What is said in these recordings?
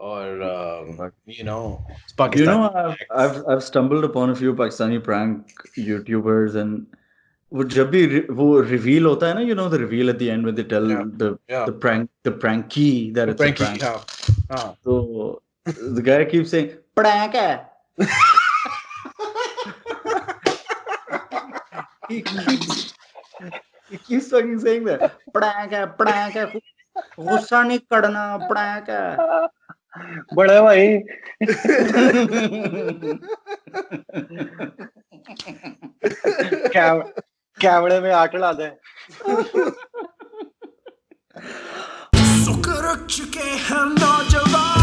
और But You know, Pakistani I've acts. I've I've stumbled upon a few Pakistani prank YouTubers, and वो जब भी वो reveal होता है ना, you know, the reveal at the end when they tell Yeah, the yeah. the pranky that it's a Frankie, prank. हाँ. So the guy keeps saying prank है. He keeps fucking saying that. Prank है. गुस्सा नहीं करना, prank है. बड़ा भाई कैमरे में आके ला दे सुकर चुके हैं नौजवान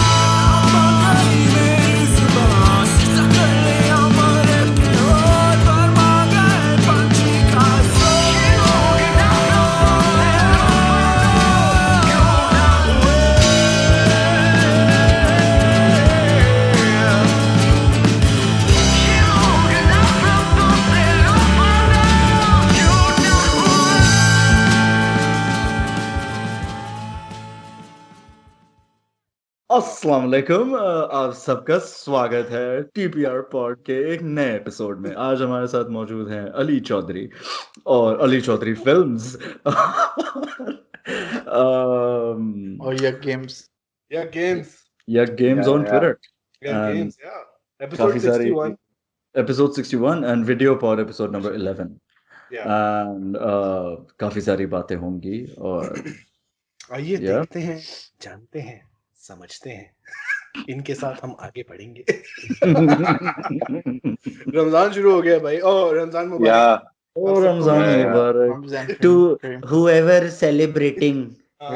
मगई में जुबान सकल ले अमर के और पर मांगे पंछी का अस्सलाम वालेकुम, आप सबका स्वागत है टीपीआर पॉड के एक नए एपिसोड में। आज हमारे साथ मौजूद हैं अली चौधरी और अली चौधरी फिल्म्स और ये गेम्स Yeah, games. या games on Twitter Yeah, And games. Yeah. Episode काफी सारी 61. Episode 61 and video pod episode number 11 Yeah. And काफी सारी बातें होंगी और आइए Yeah. देखते हैं, जानते हैं, समझते हैं। इनके साथ हम आगे बढ़ेंगे। रमजान शुरू हो गया भाई। ओह, रमजान मुबारक। या और रमजान Yeah, yeah. मुबारक रमजान to करीम। whoever celebrating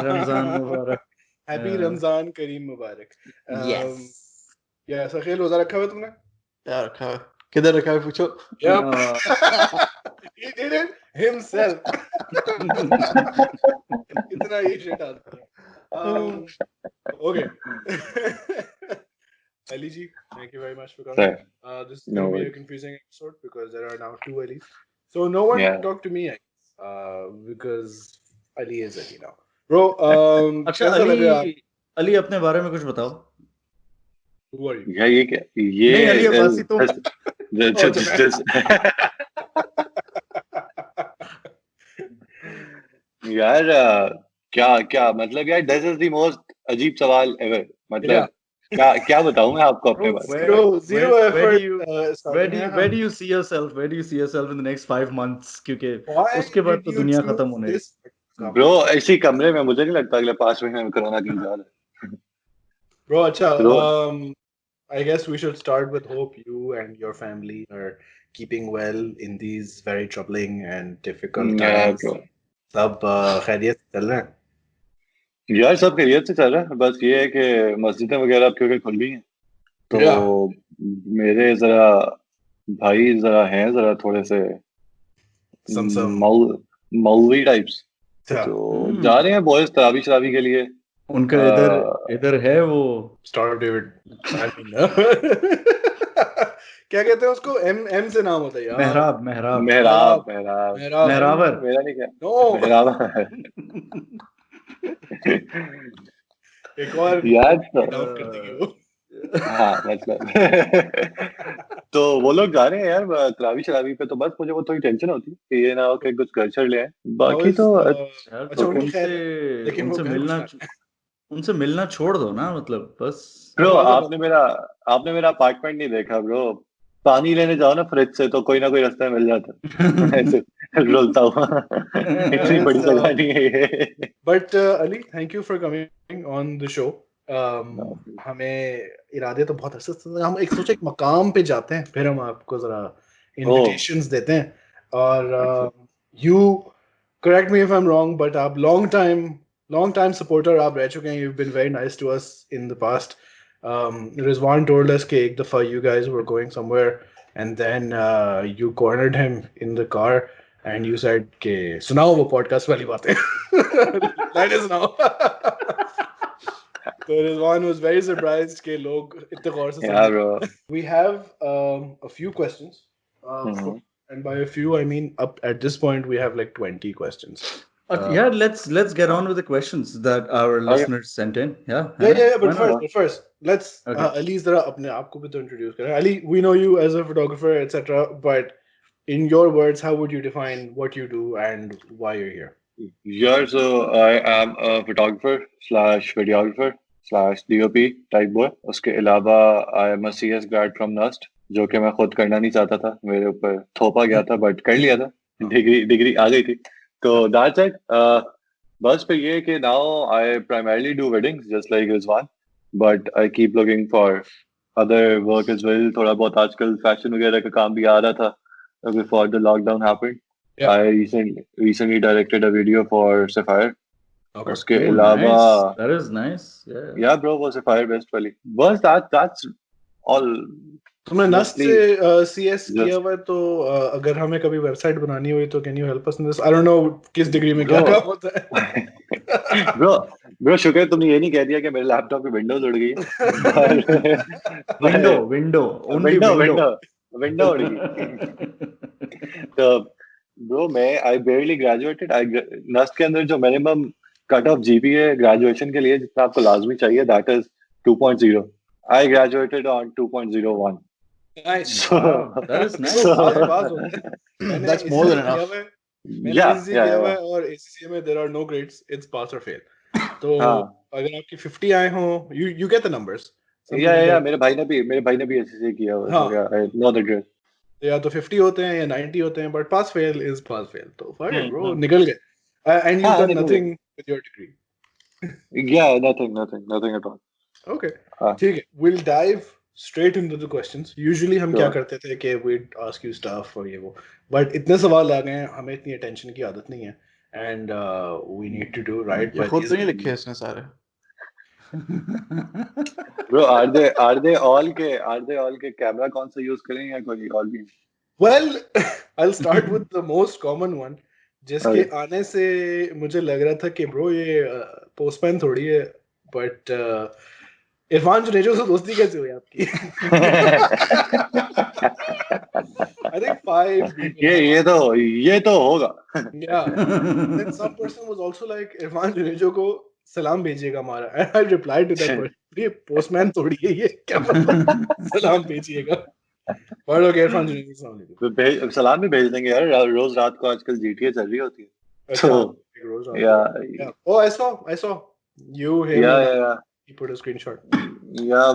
रमजान मुबारक। हैप्पी रमजान करीम मुबारक। Yes. या सखी रोजा रखा हुआ तुमने? क्या रखा है? किधर रखा है पूछो। Yep. He did it himself. इतना ये shit आता है। Okay. Ali ji, thank you very much for coming. Sir. This is No going to be a worries. confusing episode because there are now two Alis. So no one Yeah. can talk to me, I guess, because Ali is Ali now. Bro, अच्छा कैसा लग रहा है आप? अली अपने बारे में कुछ बताओ। Who are you? या ये क्या ये नहीं अली अब्बासी तुम यार क्या क्या मतलब यार दिस इज द मोस्ट अजीब सवाल एवर मतलब Yeah. क्या बताऊं मैं आपको अपने बारे में Zero effort. where starting do है you, हम। where do you see yourself in the next 5 months क्योंकि Why उसके बाद did तो you दुनिया choose खत्म होने this? ब्रो इसी कमरे में मुझे नहीं लगता अगले 5 महीने में कोरोना की जा रहा Bro, अच्छा, Bro. I guess we should start with hope you and your family are keeping well in these very troubling and difficult Yeah, times. bro. सब खैरियत से चल रहे हैं? यार सब खैरियत से चल रहा है बस ये है कि मस्जिदें वगैरह अब क्योंकि खुल गई हैं तो मेरे जरा भाई जरा हैं जरा थोड़े से Some. मौलवी टाइप्स अच्छा, तो जा रहे हैं बॉयज तरावी शरावी के लिए उनका इधर है वो Star of David. I mean, क्या कहते हैं उसको? M से नाम होता है यार। मेहराब मेहराबर। मेरा नहीं क्या No. मेहराबर एक और यार डाउन कर देंगे वो। हाँ मतलब तो वो लोग जा रहे हैं यार तरावी शरावी पे तो बस मुझे वो थोड़ी टेंशन होती है कि ये ना हो कि कुछ कल्चर ले आए बाकी तो यार अच्छा, उनकी खैर है, लेकिन वो उनसे मिलना छोड़ दो ना मतलब बस ब्रो आपने मेरा अपार्टमेंट नहीं देखा ब्रो पानी लेने जाओ ना फ्रिज से तो कोई ना कोई रास्ते में मिल जाता ऐसे रोलता हुआ इतनी बड़ी जगह नहीं है ये but Ali thank you for coming on the show हमें इरादे तो बहुत अच्छे से हम एक सोचे एक मकाम पे जाते हैं फिर हम आपको जरा इनविटेशंस देते हैं और you correct me if I am wrong but आप लॉन्ग टाइम सपोर्टर आप रह चुके हैं you been very nice to us in the past Rizwan told us कि एक दफा you guys were going somewhere and then you cornered him in the car and you said कि सुनाओ वो podcast वाली बातें let us know So Rizwan was very surprised कि लोग इतने गौर से सुनते। We have a few questions and by a few I mean up at this point we have like 20 questions. Yeah, let's get on with the questions that our Okay. listeners sent in. Yeah, Yeah, why but not? first, let's Okay. Ali जरा अपने आप को भी तो introduce करें. Ali, we know you as a photographer, etc. But in your words, how would you define what you do and why you're here? Yeah, so I am a photographer slash videographer slash DOP type boy. उसके अलावा I am a CS grad from NUST, जो कि मैं खुद करना नहीं चाहता था, मेरे ऊपर थोपा गया था, बट कर लिया था. डिग्री आ गई थी. तो that's it. बस फिर ये कि now I primarily do weddings just like Rizwan, but I keep looking for other work as well. थोड़ा बहुत आजकल फैशन वगैरह का काम भी आ रहा था before the lockdown happened. Yeah. I recently directed a video for Sapphire. Okay. उसके Oh, अलावा nice. That is nice. Yeah. yeah bro वो Sapphire best वाली. बस that's all. तुमने नस्ट Mostly से CS just- किया हुआ है तो अगर हमें कभी वेबसाइट बनानी हुई तो can you help us in this? I don't no किस डिग्री में क्या Bro. काम होता है. bro शुक्र तुमने ये नहीं कह दिया कि मेरे लैपटॉप पे विंडोज उड़ गई है. Window. Only window. विंडो उड़ गई. तो ब्रो मैं आई barely graduated. नस्ट के अंदर जो minimum cut off GPA graduation के लिए जितना आपको लाजमी चाहिए that is 2.0. I graduated on 2.01. Nice. Wow, that is nice. So- पास पास होता है. मैंने That's more than ACCA किया enough. हुआ है. मैंने Yeah, ACCA yeah, किया हुआ yeah. है और ACCA में there are no grades. It's pass or fail. तो हाँ. अगर आपकी 50 आए हों, you get the numbers. Some Yeah, people yeah, get- मेरे भाई ने भी SCCA किया हुआ है. हाँ. So yeah, I know the drill. या तो 50 होते हैं या 90 होते हैं, but pass fail is pass fail. तो fine bro, Hmm. निकल गए. And you've हाँ, done निकल nothing with your degree. Yeah, nothing at all. Okay. हाँ. ठीक है. We'll dive straight into the questions. Usually हम क्या Sure. करते थे कि we'd ask you stuff और ये वो. But इतने सवाल आ गए हैं, हमें इतनी attention की आदत नहीं है. And we need to do right ये by खुद these- तो नहीं लिखे इसने सारे. Bro, are they all के कैमरा कौन सा यूज करें या कोई और भी? Well, I'll start with the most common one. जिसके Okay. आने से मुझे लग रहा था कि ब्रो ये पोस्टमैन थोड़ी है, बट इरफान जुनेजो से दोस्ती कैसे हुई आपकी? I think 5 people. ये तो होगा. Yeah. Then some person was also like Irfan Junejo को सलाम भेजिएगा हमारा. And I replied to that person, ये पोस्टमैन थोड़ी है, ये क्या मतलब सलाम भेजिएगा? But okay, इरफान जुनेजो सलाम अलैकुम. सलाम भी भेज देंगे यार. रोज रात को आजकल GTA चल रही होती है. अच्छा, So, एक रोज रात को. Yeah, Yeah. Oh, I saw. You, him, yeah. he put a screenshot. Yeah,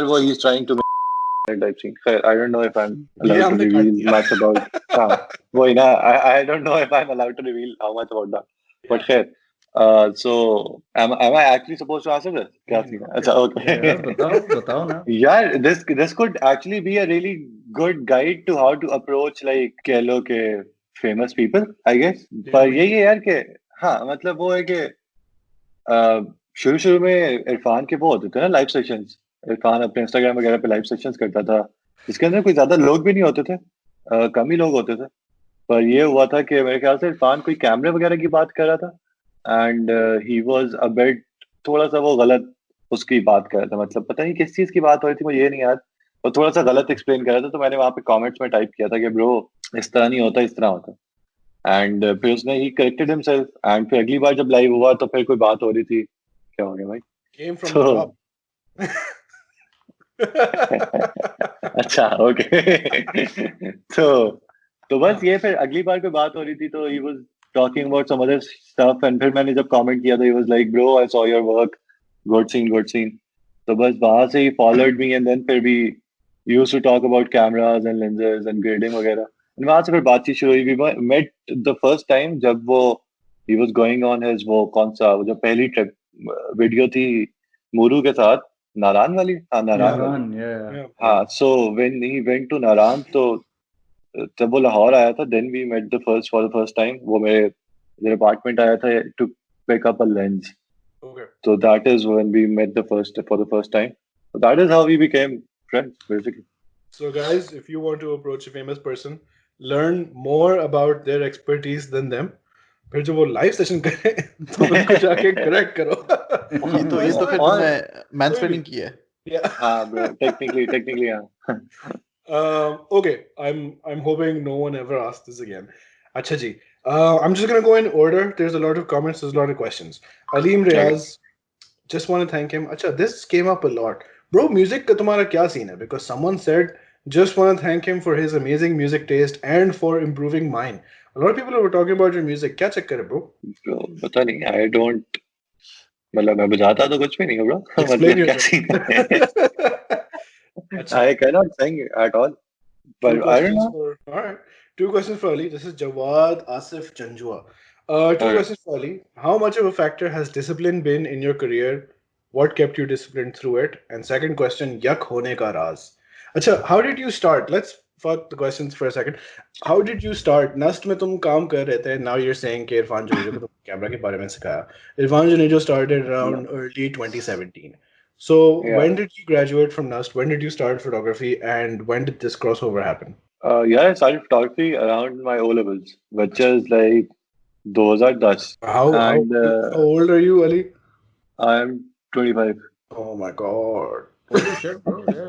well, he's trying to make type thing. I don't know if I'm allowed Yeah, to हमने reveal काट दिया. much about. हाँ, वही ना. I don't know if I'm allowed to reveal how much about that. But खैर, so am I actually supposed to answer this? क्या scene है? अच्छा, okay. Yeah, बताओ ना. Yeah, this could actually be a really good guide to how to approach like कह लो के famous people, I guess. पर यही है यार के हाँ मतलब वो है कि शुरू में इरफान के वो होते थे ना लाइव सेशंस. इरफान अपने इंस्टाग्राम वगैरह पे लाइव सेशंस करता था जिसके अंदर कोई ज्यादा लोग भी नहीं होते थे. कम ही लोग होते थे. पर ये हुआ था कि मेरे ख्याल से इरफान कोई कैमरे वगैरह की बात कर रहा था and he was a bit थोड़ा सा वो गलत उसकी बात कर रहा था. मतलब पता नहीं किस चीज की बात हो रही थी, मुझे ये नहीं याद. और थोड़ा सा गलत एक्सप्लेन कर रहा था. तो मैंने वहां पे कमेंट्स में टाइप किया था कि ब्रो इस तरह नहीं होता, इस तरह होता. एंड फिर उसने ही करेक्टेड हिमसेल्फ. एंड फिर अगली बार जब लाइव हुआ तो फिर कोई बात हो रही थी. क्या हो गया भाई? Came from So- the top. अच्छा ओके. तो बस ये फिर अगली बार कोई बात हो रही थी तो he was talking about some other stuff. And फिर मैंने जब कमेंट किया था he was like bro I saw your work, good scene. तो बस वहां से he followed me and then फिर भी used to talk about cameras and lenses and grading वगैरह. एंड वहां से फिर बातचीत शुरू हुई. We met the first time जब वो he was going on his वो कौन सा वो जो पहली ट्रिप वीडियो थी मूरू के साथ, नारायण वाली. हाँ नारायण वाली. Naran, yeah. Yeah. हाँ, so when he went to Narayan तो जब वो लाहौर आया था then we met for the first time. वो मेरे अपार्टमेंट आया था to pick up a lens. Okay. So that is when we met for the first time. So that is how we became friends basically. So guys, if you want to approach a famous person, learn more about their expertise than them. फिर जब वो live session करें तो उनको जाके correct करो. ये तो फिर और- तुमने mansplaining की है. Yeah. हाँ bro, technically हाँ. Okay, I'm hoping no one ever asks this again. अच्छा जी, I'm just gonna go in order. There's a lot of comments. There's a lot of questions. Aleem Riaz, just want to thank him. Acha, this came up a lot, bro. Music का तुम्हारा क्या scene है? Because someone said just want to thank him for his amazing music taste and for improving mine. A lot of people were talking about your music. क्या चक्कर है, bro? Bro, पता नहीं, I don't, मतलब मैं बजाता तो कुछ भी नहीं हूँ bro. Explain मतलब क्या scene है? I cannot sing at all. But I don't know. All right. 2 questions for Ali. This is Jawad Asif Janjua. 2 Alright. questions for Ali. How much of a factor has discipline been in your career? What kept you disciplined through it? And second question, yak hone ka raaz. Acha, how did you start? Let's fuck the questions for a second. How did you start? Nast mein tum kaam kar rahe the. Now you're saying कि इरफान जुनेजो को तुम camera के बारे में सिखाया. Irfan Junejo started around early 2017. So Yeah. when did you graduate from Nust? When did you start photography? And when did this crossover happen? Yeah, I started photography around my O levels, which is like 2010. How old are you, Ali? I'm 25. Oh my god. Holy shit, bro. Yeah.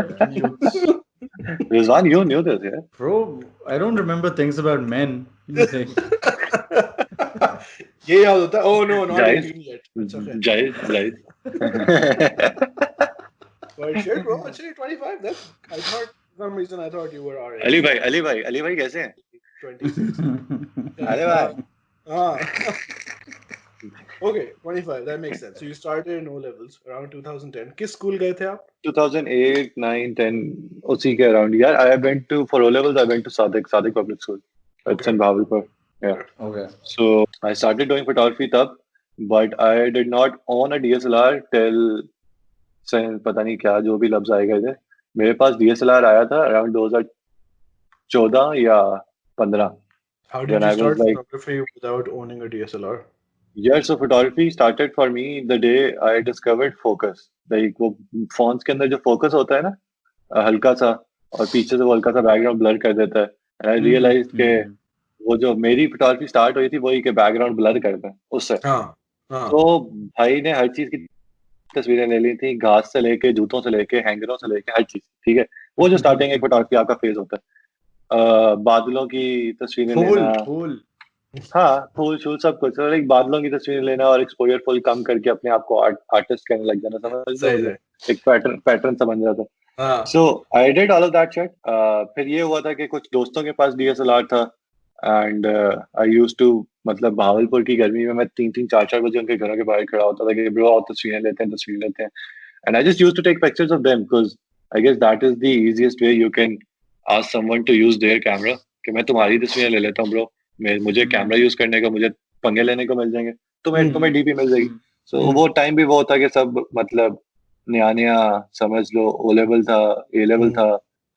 Rizwan, you knew this, yeah? Bro, I don't remember things about men. You think? ये याद होता है. Oh no, not Guys. 18 yet. It's okay. Jais. But shit, bro. Actually, 25. That's. I thought for some reason I thought you were our age. Ali bhai कैसे हैं? 26. अरे भाई. Okay, 25. That makes sense. So you started in O levels around 2010. किस school गए थे आप? 2008, 9, 10, उसी के around. Yeah, I went to, for O levels, I went to Sadik Public School. It's Okay. in Bahawalpur. Yeah. Okay. So I started doing photography तब, but I did not own a DSLR till, पता नहीं क्या जो भी लफ्ज आए गए थे. मेरे पास DSLR आया था around 2014 या 15. How did When you I was start like- photography without owning a DSLR? Yeah, so photography started for me the day I discovered focus. Like वो phones के अंदर जो focus होता है ना, हल्का सा, और पीछे से वो हल्का सा background blur कर देता है. And I realized कि वो जो मेरी photography start हुई थी वही के background blur करता है उससे. हाँ. तो भाई ने हर चीज की तस्वीरें ले ली थी, घास से लेके, जूतों से लेके, हैंगरों से लेके, हर चीज. ठीक है, वो जो स्टार्टिंग एक फोटोग्राफी आपका फेज होता है. बादलों की तस्वीरें लेना, फूल. हाँ, फूल शूल सब कुछ. लाइक बादलों की तस्वीरें लेना और एक्सपोजर फुल कम करके अपने आप को आर्टिस्ट कहने लग जाना, समझ सही लो, है. एक पैटर्न समझ रहा था. हाँ. So I did all of that shit. फिर ये हुआ था कि कुछ दोस्तों के पास DSLR था, एंड आई यूज्ड टू, मतलब भावलपुर की गर्मी में मैं 3-4 बजे उनके घरों के बाहर खड़ा होता था कि ब्रो आओ तस्वीरें लेते हैं. And I just used to take pictures of them, because I guess that is the easiest way you can ask someone to use their camera, कि मैं तुम्हारी तस्वीरें ले लेता हूँ ब्रो, मुझे कैमरा यूज करने को, मुझे पंगे लेने को मिल जाएंगे, तुम्हें डीपी मिल जाएगी. सो वो टाइम भी वो था कि सब, मतलब नया समझ लो, O लेवल था, A लेवल था,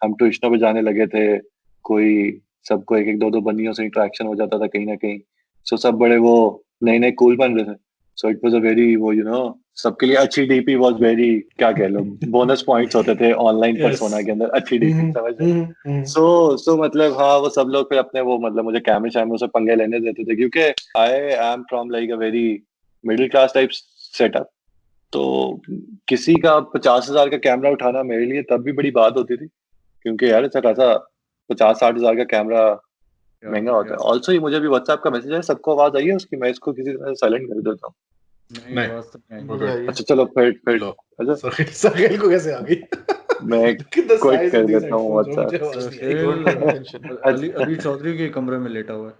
हम ट्यूशनों पे जाने लगे थे, कोई सबको 1-2 बंदियों से इंटरेक्शन हो जाता था कहीं ना कहीं. सो सब बड़े वो नए कूल बन रहे थे. So it was a very, वो सबके लिए अच्छी डीपी वाज वेरी, क्या कह लो, बोनस पॉइंट्स होते थे ऑनलाइन पर्सोना के अंदर, अच्छी डीपी, समझ रहे. सो मतलब हाँ, वो सब लोग फिर अपने वो, मतलब मुझे कैमरे से पंगे लेने देते थे, क्योंकि I am from like a very middle class type setup. तो किसी का 50,000 का कैमरा उठाना मेरे लिए तब भी बड़ी बात होती थी, क्योंकि यार अच्छा खासा 50-60 हजार का कैमरा महंगा होता है. ऑल्सो ही मुझे भी व्हाट्सएप का मैसेज है, सबको आवाज आई है उसकी, मैं इसको किसी तरह साइलेंट कर देता हूँ. अच्छा चलो फिर लो. अच्छा साहिल को कैसे आ गई? मैं कितना क्विट size कर of these देता हूँ headphones, WhatsApp. मुझे आवाज नहीं आई. अली चौधरी के कमरे में लेटा हुआ है.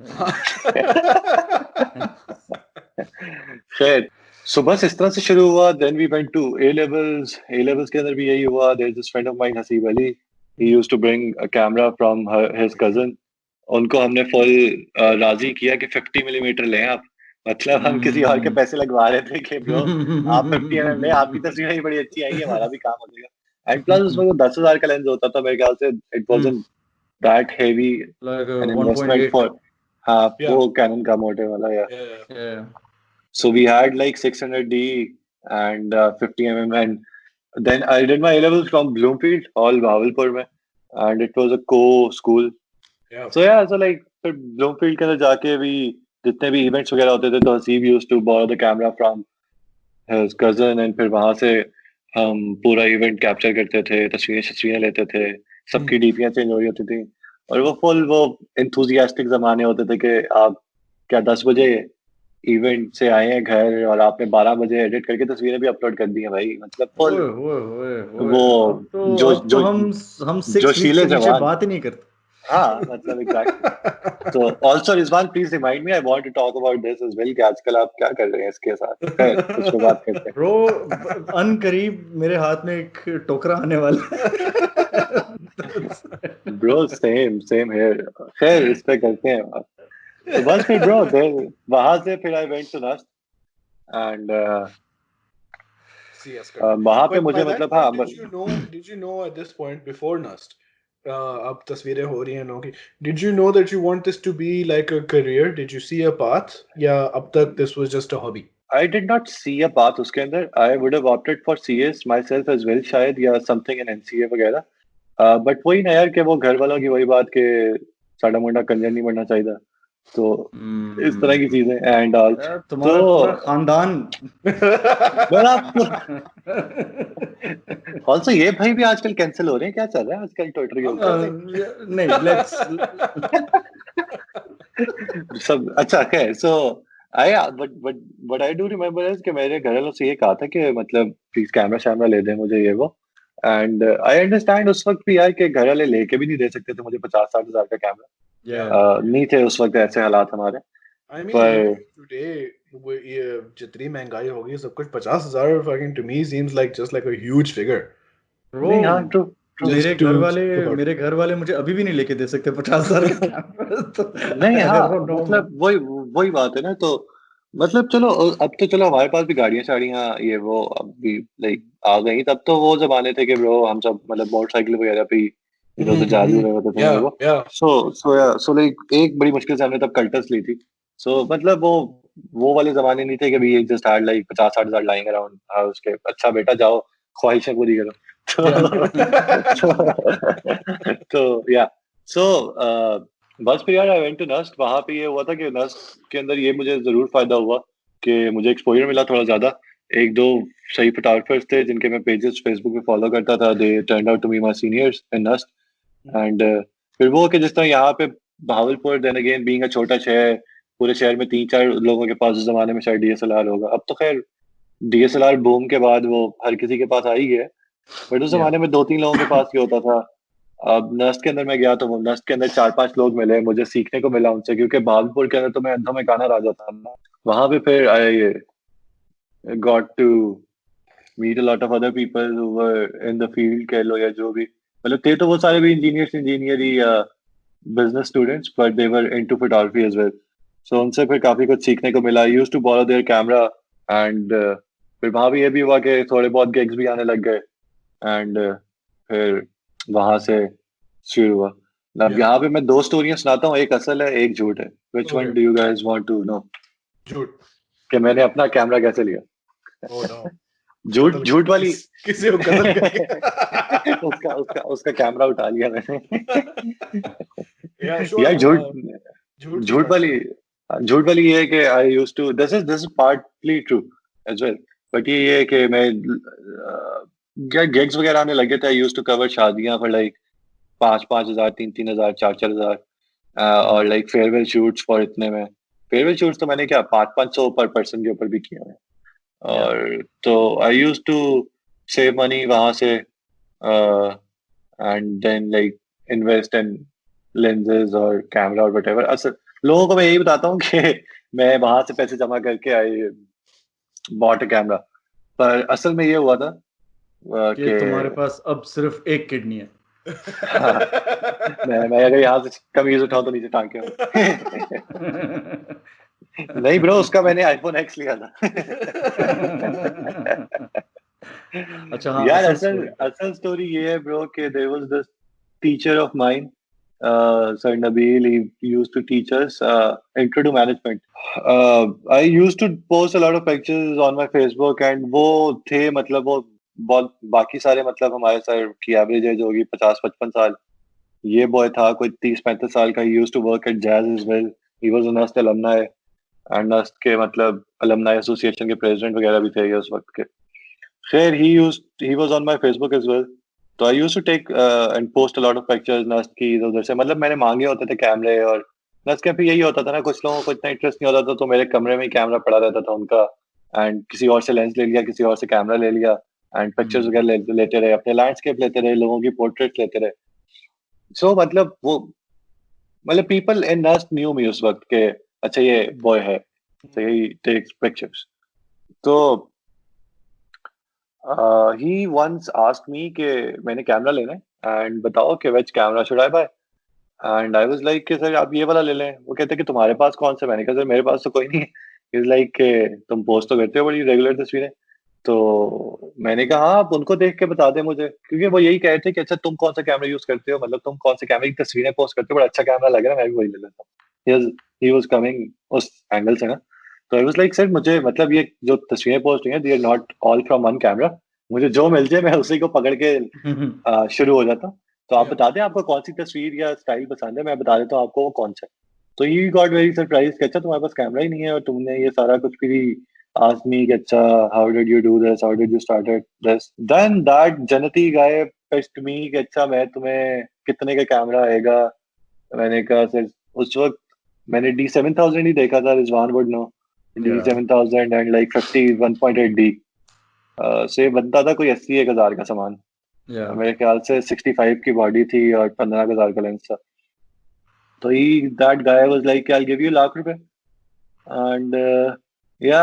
खैर, सो बस इस तरह से शुरू हुआ. Then we went to A levels के अंदर भी यही हुआ. There is this friend of mine, Haseeb Ali, he used to bring a camera from his cousin. उनको हमने फुल राजी किया कि 50 मिलीमीटर लें आप, मतलब हम किसी और के पैसे लगवा रहे थे कि ब्रो आप 50 mm ले, आपकी तस्वीरें ही बड़ी अच्छी आएंगी, हमारा भी काम हो जाएगा. एंड प्लस उसमें वो 10,000 का लेंस होता था मेरे ख्याल से. It wasn't that heavy Like an investment 1.8. for, हाँ, Yeah. वो कैनन का मोटे वाला, या. Yeah. So we had like 600D and 50 mm, and then I did my A levels from Bloomfield, all Bahawalpur में, and it was a co-school. Yeah. So yeah, so like फिर Bloomfield के अंदर जाके भी जितने भी events वगैरह होते थे, तो Haseeb used to borrow the camera from his cousin, and फिर वहाँ से हम पूरा event capture करते थे, तस्वीरें लेते थे, सबकी डीपीयां चेंज हो रही होती थी, और वो फुल वो enthusiastic जमाने होते थे कि आप क्या 10 बजे इवेंट से आए हैं घर और आपने 12 बजे एडिट करके तस्वीरें भी अपलोड कर दी हैं भाई, मतलब ओए full ओए वो अब तो हम 6 फीट जोशीले से नीचे जवान। बात ही नहीं करते। हाँ मतलब एग्जैक्टली। तो also Rizwan please remind me, I want to talk about this as well कि आजकल आप क्या कर रहे हैं इसके साथ। खैर उस पे बात करते ब्रो अनकरीब मेरे हाथ में एक टोकरा आने वाला है। हैं। Bro same here. खैर इस पे करते हैं बात। तो बस फिर ब्रो वहां से फिर I went to NUST and CS करते हैं। वहां पे But मुझे by that मतलब point, हाँ did you know at this point before Nust, अब तस्वीरें हो रही हैं लोगों की, did you know that you want this to be like a career? Did you see a path? या अब तक this was just a hobby? I did not see a path उसके अंदर. I would have opted for CS myself as well शायद, या something in NCA वगैरह. But वही ना यार कि वो घर वालों की वही बात कि साड़ा मुंडा कंजर नहीं बनना चाहिए, तो इस तरह की चीजें एंड ऑल। तुम्हारा पूरा खानदान ऑल्सो ये भाई भी आजकल कैंसिल हो रहे हैं, क्या चल रहा है आजकल ट्विटर के ऊपर? नहीं लेट्स सब अच्छा खैर। So I but I do remember is कि मेरे घर वालों से ये कहा था कि मतलब प्लीज कैमरा शैमरा ले दे मुझे ये वो, एंड आई अंडरस्टैंड उस वक्त भी यार कि घर वाले लेके भी नहीं दे सकते थे मुझे 50-60 हजार का कैमरा। नहीं थे उस वक्त ऐसे हालात हमारे। I mean, पर today ये जितनी महंगाई होगी सब कुछ 50,000 fucking to me seems like just like a huge figure. नहीं हाँ ट्रू मेरे घर वाले मुझे अभी भी नहीं लेके दे सकते 50,000 का कैमरा। तो नहीं हाँ मतलब वही बात है ना। तो मतलब चलो अब तो चलो हमारे पास भी गाड़ियां शाड़ियां ये वो अब भी लाइक आ गई। तब तो वो जमाने थे कि ब्रो हम सब मतलब मोटरसाइकिल वगैरह पे इधर उधर जादू रहे होते थे Yeah, वो। yeah. सो लाइक एक बड़ी मुश्किल से हमने तब कल्टस ली थी। सो मतलब वो वाले जमाने नहीं थे कि भी जस्ट हार्ड लाइक 50-60 हजार लाइंग अराउंड हाउस के। अच्छा बेटा जाओ ख्वाहिशें पूरी करो। तो या सो बस फिर यार आई वेंट टू नस्ट। वहां पे ये हुआ था कि नस्ट के अंदर ये मुझे जरूर फायदा हुआ कि मुझे एक्सपोजर मिला थोड़ा ज्यादा। एक दो सही फोटोग्राफर्स थे जिनके मैं पेजेस फेसबुक पे फॉलो करता था, they turned out to be my seniors in NUST. And फिर वो कि जिस तरह यहाँ पे Bahawalpur then again being a छोटा शहर, पूरे शहर में 3-4 लोगों के पास उस जमाने में शायद डीएसएलआर होगा। अब तो खैर डीएसएलआर बूम के बाद वो हर किसी के पास आ ही गया, बट उस जमाने में 2-3 लोगों के पास ही होता था। अब नस्ट के अंदर मैं गया तो नस्ट के अंदर 4-5 लोग मिले, मुझे सीखने को मिला उनसे, क्योंकि भावलपुर के अंदर तो मैं अंधों में काना राजा था ना। वहां पे फिर I got to meet a lot of other people who were in the field कह लो या जो भी, मतलब थे तो वो सारे भी इंजीनियर ही business students, but they were into photography as well. So उनसे फिर काफी कुछ सीखने को मिला। I used to borrow their camera and फिर वहां भी ये भी हुआ कि थोड़े बहुत गिग्स भी आने लग गए एंड फिर वहां से शुरू हुआ। अब यहाँ पे मैं 2 स्टोरियां सुनाता हूँ, एक असल है एक झूठ है। Which one do you guys want to know? झूठ। कि मैंने अपना कैमरा कैसे लिया। Oh no. झूठ वाली किसी को कत्ल करके उसका कैमरा उठा लिया मैंने। Yeah, sure. यार झूठ वाली ये है कि I used to this is partly true as well, but ये है कि मैं गिग्स वगैरह आने लगे थे। आई यूज्ड टू कवर शादियां फॉर लाइक 5-5 हजार 3-3 हजार 4-4 हजार और लाइक फेयरवेल शूट्स फॉर इतने में। फेयरवेल शूट्स तो मैंने क्या 500-500 पर पर्सन के ऊपर भी किए हैं। और तो I used to save money वहां से and then like invest in lenses और कैमरा और व्हाटएवर। असल लोगों को मैं यही बताता हूँ कि मैं वहां से पैसे जमा करके आई बॉट अ कैमरा, पर असल में ये हुआ था कि तुम्हारे पास अब सिर्फ एक किडनी है। हाँ, मैं अगर यहाँ से कमीज उठाऊं तो नीचे टांग के नहीं ब्रो, उसका मैंने आईफोन एक्स लिया था। अच्छा हाँ, यार असल स्टोरी ये है ब्रो कि there was this teacher of mine sir Nabeel, he used to teach us intro to management. I used to post a lot of pictures on my Facebook and वो थे मतलब वो बहुत बाकी सारे मतलब हमारे सर की एवरेज एज होगी 50-55 साल। ये बॉय था कोई 30-35 साल का। he used to work at Jazz as well. He was a NUST alumni and NUST के मतलब alumni association के president वगैरह भी थे ये उस वक्त के। खैर he was on my Facebook as well. तो I used to take and post a lot of pictures NUST की इधर उधर से। मतलब मैंने मांगे होते थे कैमरे और नस कैंप पे यही होता था ना, कुछ लोगों को इतना इंटरेस्ट नहीं होता था, तो मेरे कमरे में ही कैमरा पड़ा रहता था उनका, एंड किसी और से लेंस ले लिया, किसी और से कैमरा ले लिया, एंड पिक्चर्स वगैरह लेते रहे, अपने लैंडस्केप लेते रहे, लोगों की पोर्ट्रेट लेते रहे. सो मतलब वो, मतलब पीपल इन नस्ट न्यू मी उस वक्त के अच्छा ये बॉय है, so he takes pictures. तो he once asked me कि मैंने कैमरा लेना है एंड बताओ कि which camera should I buy, and I was like कि सर आप ये वाला ले लें. वो कहते कि तुम्हारे पास कौन सा. मैंने कहा सर मेरे पास तो कोई नहीं है. इज लाइक कि तुम पोस्ट तो करते हो बड़ी रेगुलर तस्वीरें. तो मैंने कहा हाँ आप उनको देख के बता दें मुझे, क्योंकि वो यही कह रहे थे कि अच्छा तुम कौन सा कैमरा यूज करते हो, मतलब तुम कौन से कैमरे की तस्वीरें पोस्ट करते हो, बड़ा अच्छा कैमरा लग रहा है, मैं भी वही ले लेता हूँ. ही वाज कमिंग उस एंगल से ना. तो आई वाज लाइक सर मुझे मतलब ये जो तस्वीरें पोस्ट हुई हैं they are not all from one camera, मुझे जो मिल जाए मैं उसी को पकड़ के शुरू हो जाता हूँ. तो आप बता दें आपको कौन सी तस्वीर या स्टाइल पसंद है, मैं बता देता हूँ आपको वो कौन सा है. तो ही गॉट वेरी सरप्राइज कि अच्छा तुम्हारे पास कैमरा ही नहीं है और तुमने ये सारा कुछ भी asked me कि अच्छा how did you do this, how did you started this. Then that Janati guy pitched me कि अच्छा मैं तुम्हें कितने का कैमरा आएगा. मैंने कहा सर उस वक्त मैंने D7000 ही देखा था, Rizwan would know. D7000 and like 51.8D से बनता था कोई 80,000 का सामान. मेरे ख्याल से 65 की बॉडी थी और 15,000 का लेंस था. तो ही that guy was like I'll give you lakh रुपए एंड या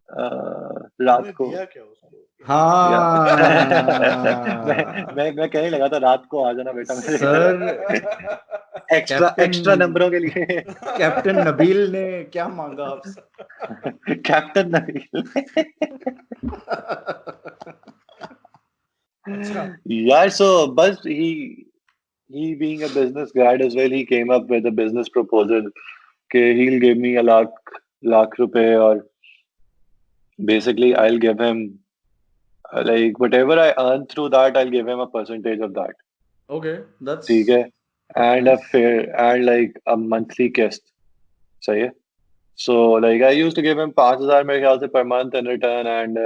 रात को दिया क्या उसको? हाँ मैं कहने लगा था रात को आ जाना बेटा मेरे सर एक्स्ट्रा नंबरों के लिए. कैप्टन नबील ने क्या मांगा आपसे? कैप्टन नबील यार. सो बस he being a business grad as well, he came up with a business proposal कि he'll give me लाख रुपए और basically I'll give him like whatever I earn through that, I'll give him a percentage of that. Okay, that's ठीक है. And a fair and like a monthly kist. सही है. So like I used to give him 5,000 मेरे ख्याल से per month in return, and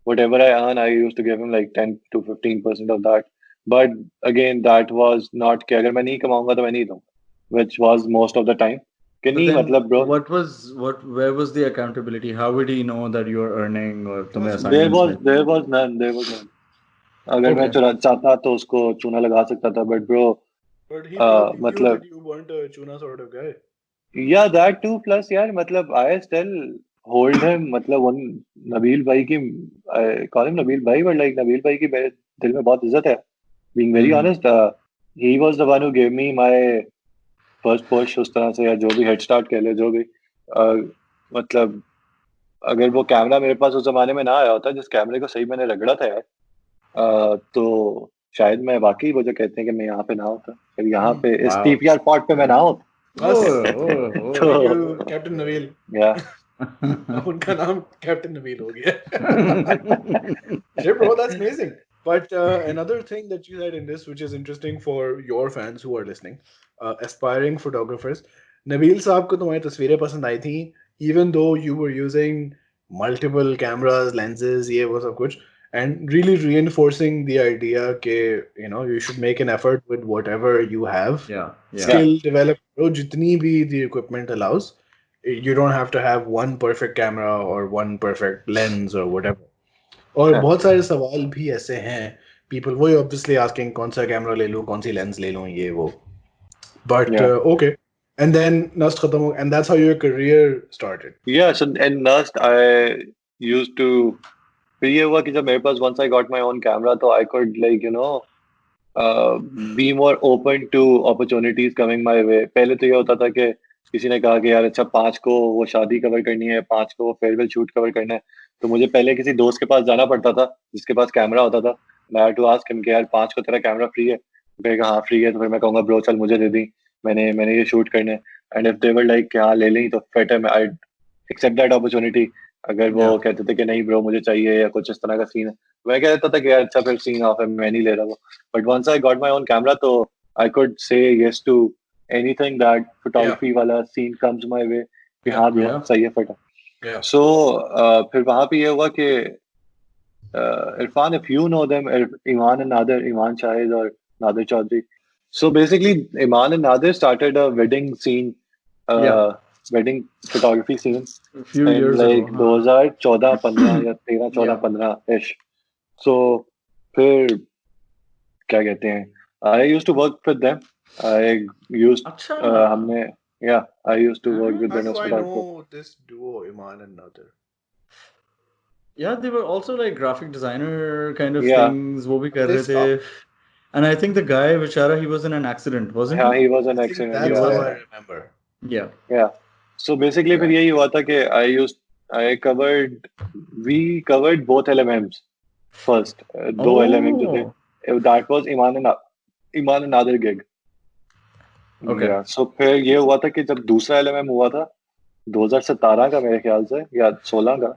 whatever I earn I used to give him like 10 to 15% of that. But again that was not कि अगर मैं नहीं कमाऊंगा तो मैं नहीं दूंगा, which was most of the time. कि But नहीं then मतलब bro, where was the accountability? How would he know that you are earning or तुम्हें there assignments was none. अगर मैं चाहता तो उसको चूना लगा सकता था, but bro But he probably knew मतलब that you weren't a tuna sort of guy. yeah that too plus यार मतलब I still hold him. मतलब उन नबील भाई की I call him नबील भाई, but like नबील भाई की मेरे दिल में बहुत इज्जत है. Being very honest, he was the one who gave me my first push उस तरह से, या जो भी head start कह ले जो भी. मतलब अगर वो कैमरा मेरे पास उस जमाने में ना आया होता, जिस कैमरे को सही मैंने रगड़ा था यार, तो शायद मैं वाकई वो जो कहते हैं कि मैं यहाँ पे ना होता, फिर यहाँ पे इस TPR पॉड पे मैं ना होता. Thank you, Captain Nabeel. Yeah. उनका नाम कैप्टन नबील हो गया. Yeah, bro, that's amazing. But another thing that you said in this, which is interesting for your fans who are listening, aspiring photographers, Nabeel साहब को तुम्हारी तस्वीरें पसंद आई थी, even though you were using multiple cameras, lenses, ये वो सब कुछ, and really reinforcing the idea कि you know you should make an effort with whatever you have. Skill develop, bro, जितनी भी the equipment allows. You don't have to have one perfect camera or one perfect lens or whatever. और बहुत सारे सवाल भी ऐसे हैं. People वो obviously asking कौन सा कैमरा ले लूं, कौन सी लेंस ले लूं, ये वो. But okay. And then Nust खत्म हो, and that's how your career started. Yeah, so in Nust I used to, फिर ये हुआ कि जब मेरे पास once I got my own camera तो I could like you know be more open to opportunities coming my way. पहले तो ये होता था कि किसी ने कहा कि यार अच्छा 5 को वो शादी कवर करनी है, 5 को वो फेयरवेल शूट कवर करना है, तो मुझे पहले किसी दोस्त के पास जाना पड़ता था जिसके पास कैमरा होता था. मैं टू आस्क हिम कि यार 5 को तेरा कैमरा फ्री है? कहेगा हाँ फ्री है. तो फिर मैं कहूँगा ब्रो चल मुझे दे दी, मैंने ये शूट करना है. And if they were like कि हाँ ले लें तो फिट है, आई एक्सेप्ट दैट अपॉर्चुनिटी. अगर वो कहते थे कि नहीं ब्रो मुझे चाहिए या कुछ इस तरह का सीन है, मैं कह देता था कि यार अच्छा फिर सीन ऑफ है, मैं नहीं ले रहा वो. But once I got my own camera तो I could say yes to anything that photography वाला सीन कम्स माय वे कि हाँ ब्रो सही है फिट है. सो फिर वहां पे ये हुआ कि Irfan, if you know them, Iman and Nadir, Iman Shahid or Nadir Chaudhary. So basically Iman and Nadir started a wedding scene wedding photography scene A few in years like ago. 2014-15 या 13-14-15 ish. So फिर क्या कहते हैं, I used to work with them. I used अच्छा. हमने I used to work with How them do as I photographer. know this duo, Iman and Nadir? Yeah, they were also like graphic designer kind of Yeah. things. वो भी कर They रहे थे. And I think the guy, Vichara, he was in an accident, wasn't Yeah, he? he was an I think accident. that's Yeah. how I remember. Yeah. Yeah. So basically फिर यही हुआ था कि we covered both LMMs first. दो LMM जो थे. That was Iman and Nadir gig. Okay. Yeah. So फिर ये हुआ था कि जब दूसरा LMM हुआ था 2017 का मेरे ख्याल से या 16 का,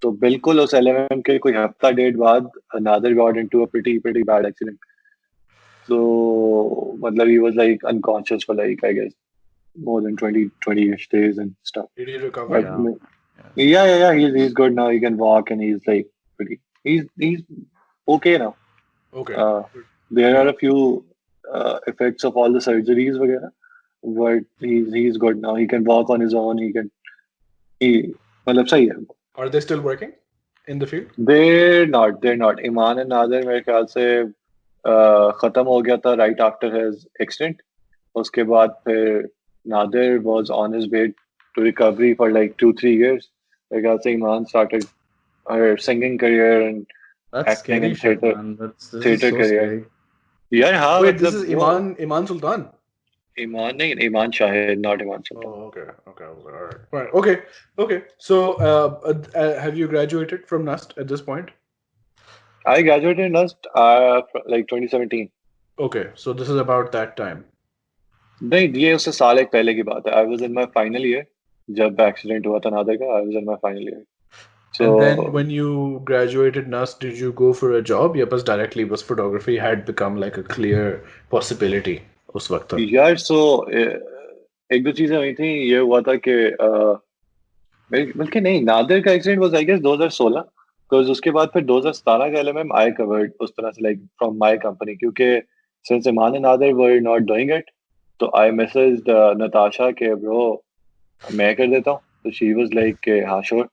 तो बिल्कुल उस LMM के कोई हफ्ता डेढ़ बाद Nadir got into a pretty bad accident. So मतलब he was like unconscious for like I guess more than 20-ish days and stuff. Did he recover? Yeah. Yeah. He's good now. He can walk and he's like he's okay now. Okay. There are a few effects of all the surgeries वगैरह, but he's good now. He can walk on his own. मतलब सही है. Are they still working in the field? They're not. Iman and Nadir मेरे ख्याल से खत्म हो गया था right after his accident. उसके बाद फिर Nadir was on his way to recovery for like 2-3 years. मेरे ख्याल से Iman started her singing career and That's acting scary in shit, theater man. This is theater so career. scary. यार हाँ Wait, this मतलब is Iman Sultan? Iman नहीं, Iman Shahid, not Iman Sultan. Oh, okay. All right. Okay. So, have you graduated from NUST at this point? I graduated in NUST like 2017. Okay, so this is about that time. नहीं, ये उससे साल एक पहले की बात है. I was in my final year जब accident हुआ था नादर का. I was in my final year. So And then when you graduated NUST, did you go for a job? या बस directly बस photography had become like a clear possibility उस वक्त तक? यार एक दो चीजें हुई थी. ये हुआ था कि बल्कि नहीं, नादिर का accident was I guess 2016 because उसके बाद फिर 2017 का एलएमएम आई कवर्ड उस तरह से लाइक फ्रॉम माय कंपनी, क्योंकि since Iman and Nadir were not doing it, तो आई मैसेज्ड नताशा के ब्रो मैं कर देता हूँ. तो शी वाज लाइक के हाँ श्योर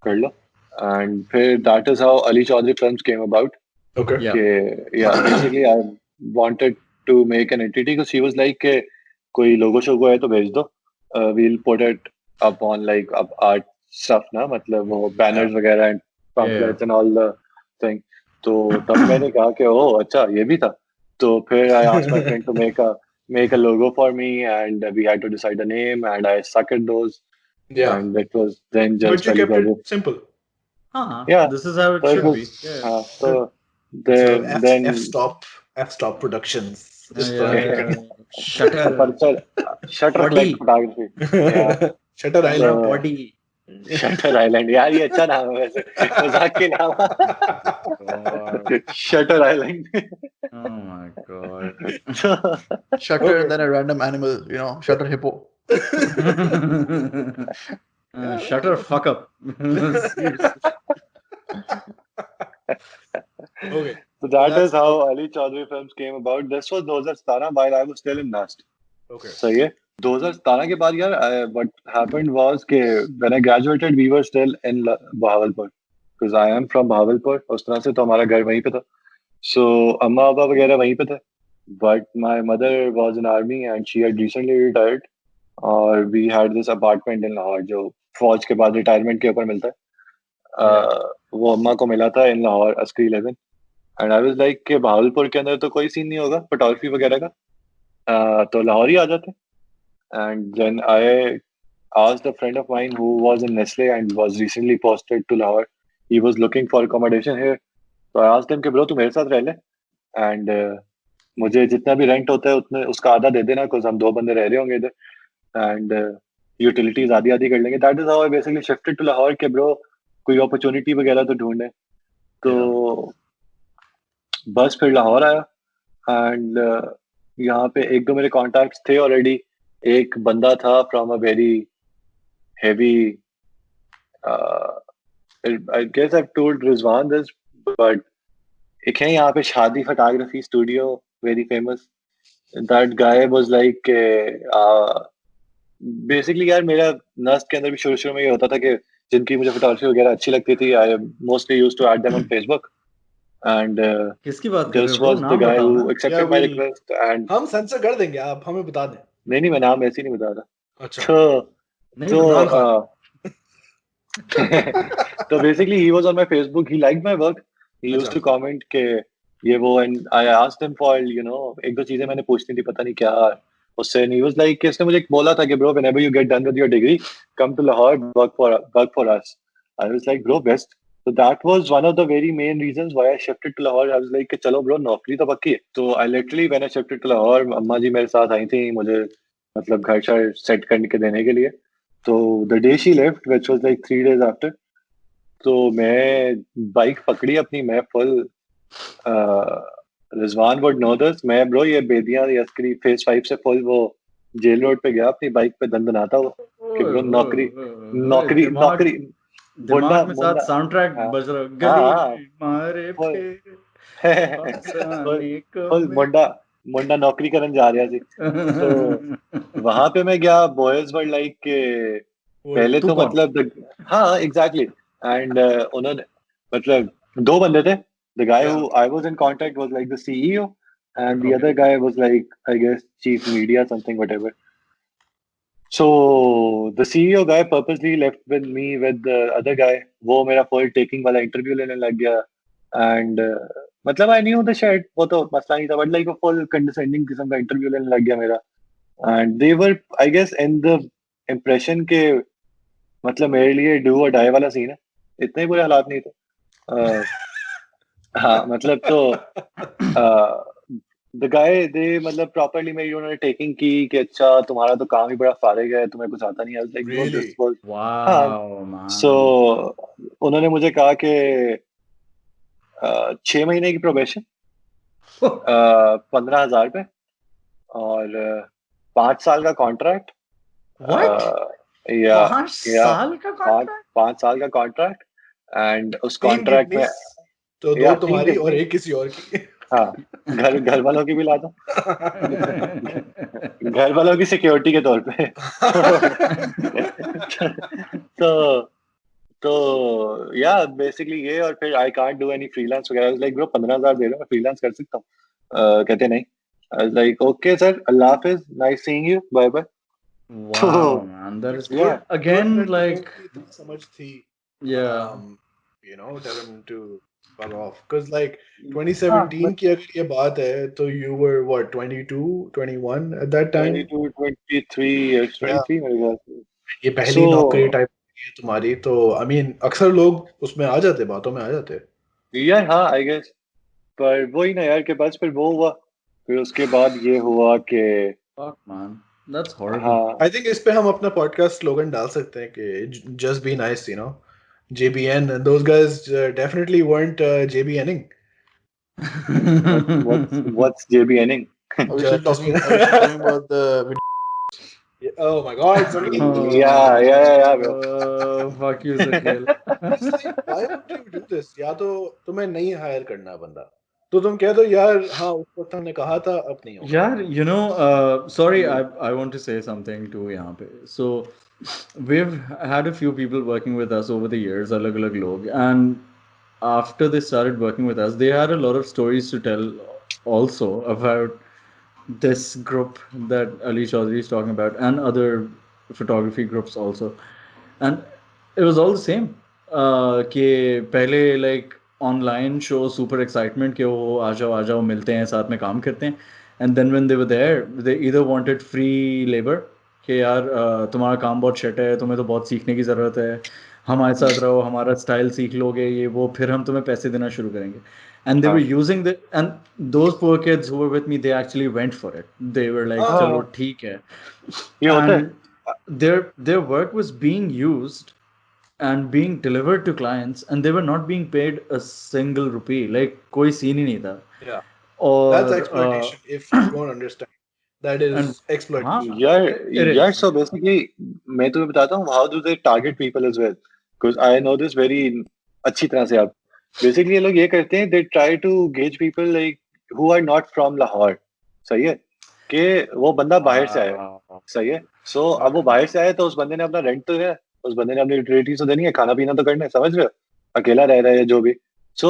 कर लो. एंड फिर that is how Ali Chaudhry films came about. Okay. Yeah. Basically I wanted to make an entity because she was like के कोई लोगो शोगो है तो भेज दो, we'll put it up on like up art stuff ना, मतलब वो banners वगैरह and pamphlets and all the thing. तो तब मैंने कहा कि ओह अच्छा ये भी था. तो फिर I asked my friend to make a logo for me and we had to decide a name and I sucked those. Yeah. And it was then But just you Ali kept Chowdhury. it simple. Yeah. This is how it So it should was be. Yeah. so So then F-Stop Productions. Yeah. Shutter. Shutter Body. Flag Photography. Yeah. Shutter Camera Island. body. Shutter Island. यार ये अच्छा नाम है वैसे. मजाक के नाम. Shutter Island. Oh my god. Shutter and then a random animal, shutter hippo. Shutter fuck up. Seriously. Okay. So that That's is how Ali Chaudhary films came about. This was 2017 while I was still in NUST. Okay. सही है. 2017 के बाद यार what happened was कि when I graduated we were still in Bahawalpur because I am from Bahawalpur. उस तरह से तो हमारा घर वहीं पे था. So अम्मा पापा वगैरह वहीं पे थे. But my mother was in army and she had recently retired. और we had this apartment in Lahore जो फौज के बाद रिटायरमेंट के ऊपर मिलता है. वो अम्मा को मिला था in Lahore Askari 11. And I was like कि भावलपुर के अंदर तो कोई सीन नहीं होगा फोटोग्राफी वगैरह का, तो लाहौर ही आ जाते. And then I asked a friend of mine who was in Nestle and was recently posted to Lahore. He was looking for accommodation here. So I asked him कि bro तू मेरे साथ रह ले and मुझे जितना भी रेंट होता है उतने उसका आधा दे देना because हम दो बंदे रह रहे होंगे इधर and यूटिलिटीज आधी आधी कर लेंगे. That is how I basically shifted to Lahore के ब्रो कोई अपॉर्चुनिटी वगैरह तो ढूंढे. तो बस फिर लाहौर आया एंड यहाँ पे एक दो मेरे कॉन्टैक्ट्स थे ऑलरेडी. एक बंदा था from a very heavy I guess I told Rizwan this but एक है यहाँ पे शादी photography studio very famous. That guy was like basically यार मेरा नस्ट के अंदर भी शुरू में ये होता था कि जिनकी मुझे फोटोग्राफी वगैरह अच्छी लगती थी I mostly used to add them on Facebook and किसकी बात कर रहे दिस हो bro? वाज द नाम गाय बताओ हु ना। एक्सेप्टेड माय रिक्वेस्ट एंड हम सेंसर कर देंगे, आप हमें बता दें। नहीं मैं नाम ऐसे ही नहीं बता रहा अच्छा, तो नहीं तो इमरान खान। तो basically he was on my Facebook, he liked my work, he used अच्छा, to comment के ये वो and I asked him for you know एक दो चीजें मैंने पूछनी थी पता नहीं क्या उससे and he was like कि इसने मुझे बोला था कि bro whenever you get done with your degree come to Lahore work for us. I was like bro best. So that was one of the very main reasons why I shifted to Lahore. I was like कि चलो bro नौकरी तो पक्की है. So I literally when I shifted to Lahore अम्मा जी मेरे साथ आई थी मुझे मतलब घर शर सेट करके देने के लिए. So the day she left, which was like 3 days after, तो मैं बाइक पकड़ी अपनी मैं full Rizwan would know this मैं ब्रो ये बेदियां यस्करी फेज 5 से फुल वो जेल रोड पे गया अपनी बाइक पे दंदनाता हुआ कि ओए ब्रो ओए नौकरी ओए नौकरी दिमाग नौकरी मुंडा दिमाग में साथ मुंडा साउंड ट्रैक हाँ बज रहा हाँ गली मारे फुल फेर फुल फसाने को फुल में मुंडा मुंडा नौकरी करन जा रहा थी तो वहां पे मैं गया बॉयज वर लाइक के पहले तू तो कौन मतलब हाँ एग्जैक्टली एंड उन्होंने मतलब दो बंदे थे the guy yeah, who I was in contact was like the CEO and the okay, other guy was like I guess chief media something whatever so the CEO guy purposely left with me with the other guy वो मेरा full taking वाला interview लेने लग गया and मतलब I knew the shit वो तो मसला नहीं था but like a full condescending किस्म का interview लेने लग गया मेरा and they were I guess in the impression के मतलब मेरे लिए डू और डाई वाला सीन है इतने बुरे हालात नहीं थे हाँ मतलब तो द गाय दे मतलब प्रॉपर्ली मेरी उन्होंने टेकिंग की कि अच्छा तुम्हारा तो काम ही बड़ा फारिग है तुम्हें कुछ आता नहीं है like bro really? This was हाँ वाओ सो मैन उन्होंने मुझे कहा कि 6 महीने की प्रोबेशन 15,000 पे और 5 साल का कॉन्ट्रैक्ट व्हाट या 5 साल का पाँच कॉन्ट्रैक्ट 5 साल का कॉन्ट्रैक्ट एंड उस 3 कॉन्ट्रैक्ट में किडनीज, तो 2 या 3 तुम्हारी और किडनी 1 किसी और की। हाँ घर वालों की भी ला दो घर वालों की सिक्योरिटी के तौर पे तो तो या बेसिकली ये और फिर I can't do any freelance वगैरह लाइक ब्रो 15,000 दे रहे हो मैं फ्रीलांस कर सकता हूँ कहते नहीं लाइक ओके सर अल्लाह हाफिज nice seeing you bye bye तो wow man that is या Good again that like लोगों की इतनी समझ थी, yeah you know, tell him to fuck off. Because like 2017 की अगर ये बात है, तो you were what, 22, 21 at that time? 22 23 years Yeah, 23 मेरे ख्याल से ये पहली so नौकरी टाइप है तुम्हारी, तो I mean अक्सर लोग उसमें आ जाते, बातों में आ जाते। यार हाँ आई गेस पर वही ना यार के बस फिर वो हुआ फिर उसके बाद ये हुआ कि fuck man that's horrible हाँ I think इस पे हम अपना podcast slogan डाल सकते हैं कि just be nice, you know, JBN, and those guys definitely weren't JBNing. what's JBNing Are we still Just talking? Are we still talking about the video? oh my God, Sameer. yeah bro fuck you Sakil Honestly, why would you do this? या तो तुम्हें नहीं higher करना बंदा, तो तुम कह दो यार हाँ उस वक्त हमने कहा था, अब नहीं होगा। यार you know sorry I want to say something too यहाँ पे so we've had a few people working with us over the years अलग-अलग लोग and after they started working with us they had a lot of stories to tell also about this group that Ali Chaudhary is talking about and other photography groups also and it was all the same कि पहले like online show super excitement कि वो आ जाओ मिलते हैं साथ में काम करते हैं and then when they were there they either wanted free labor कि यार तुम्हारा काम बहुत shit है तुम्हें तो बहुत सीखने की ज़रूरत है हमारे साथ रहो हमारा स्टाइल सीख लोगे ये वो फिर हम तुम्हें पैसे देना शुरू करेंगे and they were using the and those poor kids who were with me they actually went for it they were like चलो ठीक है ये होता है and their work was being used and being delivered to clients and they were not being paid a single rupee like कोई scene ही नहीं था Yeah, और that's exploitation. If you don't understand, that is and exploitation. हाँ यार it यार is so basically मैं तुम्हें बताता हूँ how do they target people as well because I know this very अच्छी तरह से आप basically ये लोग ये करते हैं they try to gauge people like who are not from Lahore सही है कि वो बंदा बाहर से आया, Wow. सही है। सो अब वो बाहर से आया तो उस बंदे ने अपना रेंट तो है, उस बंदे ने अपनी यूटिलिटीज तो देनी है, खाना पीना तो करना है, समझ रहे हो, अकेला रह रहा है जो भी। सो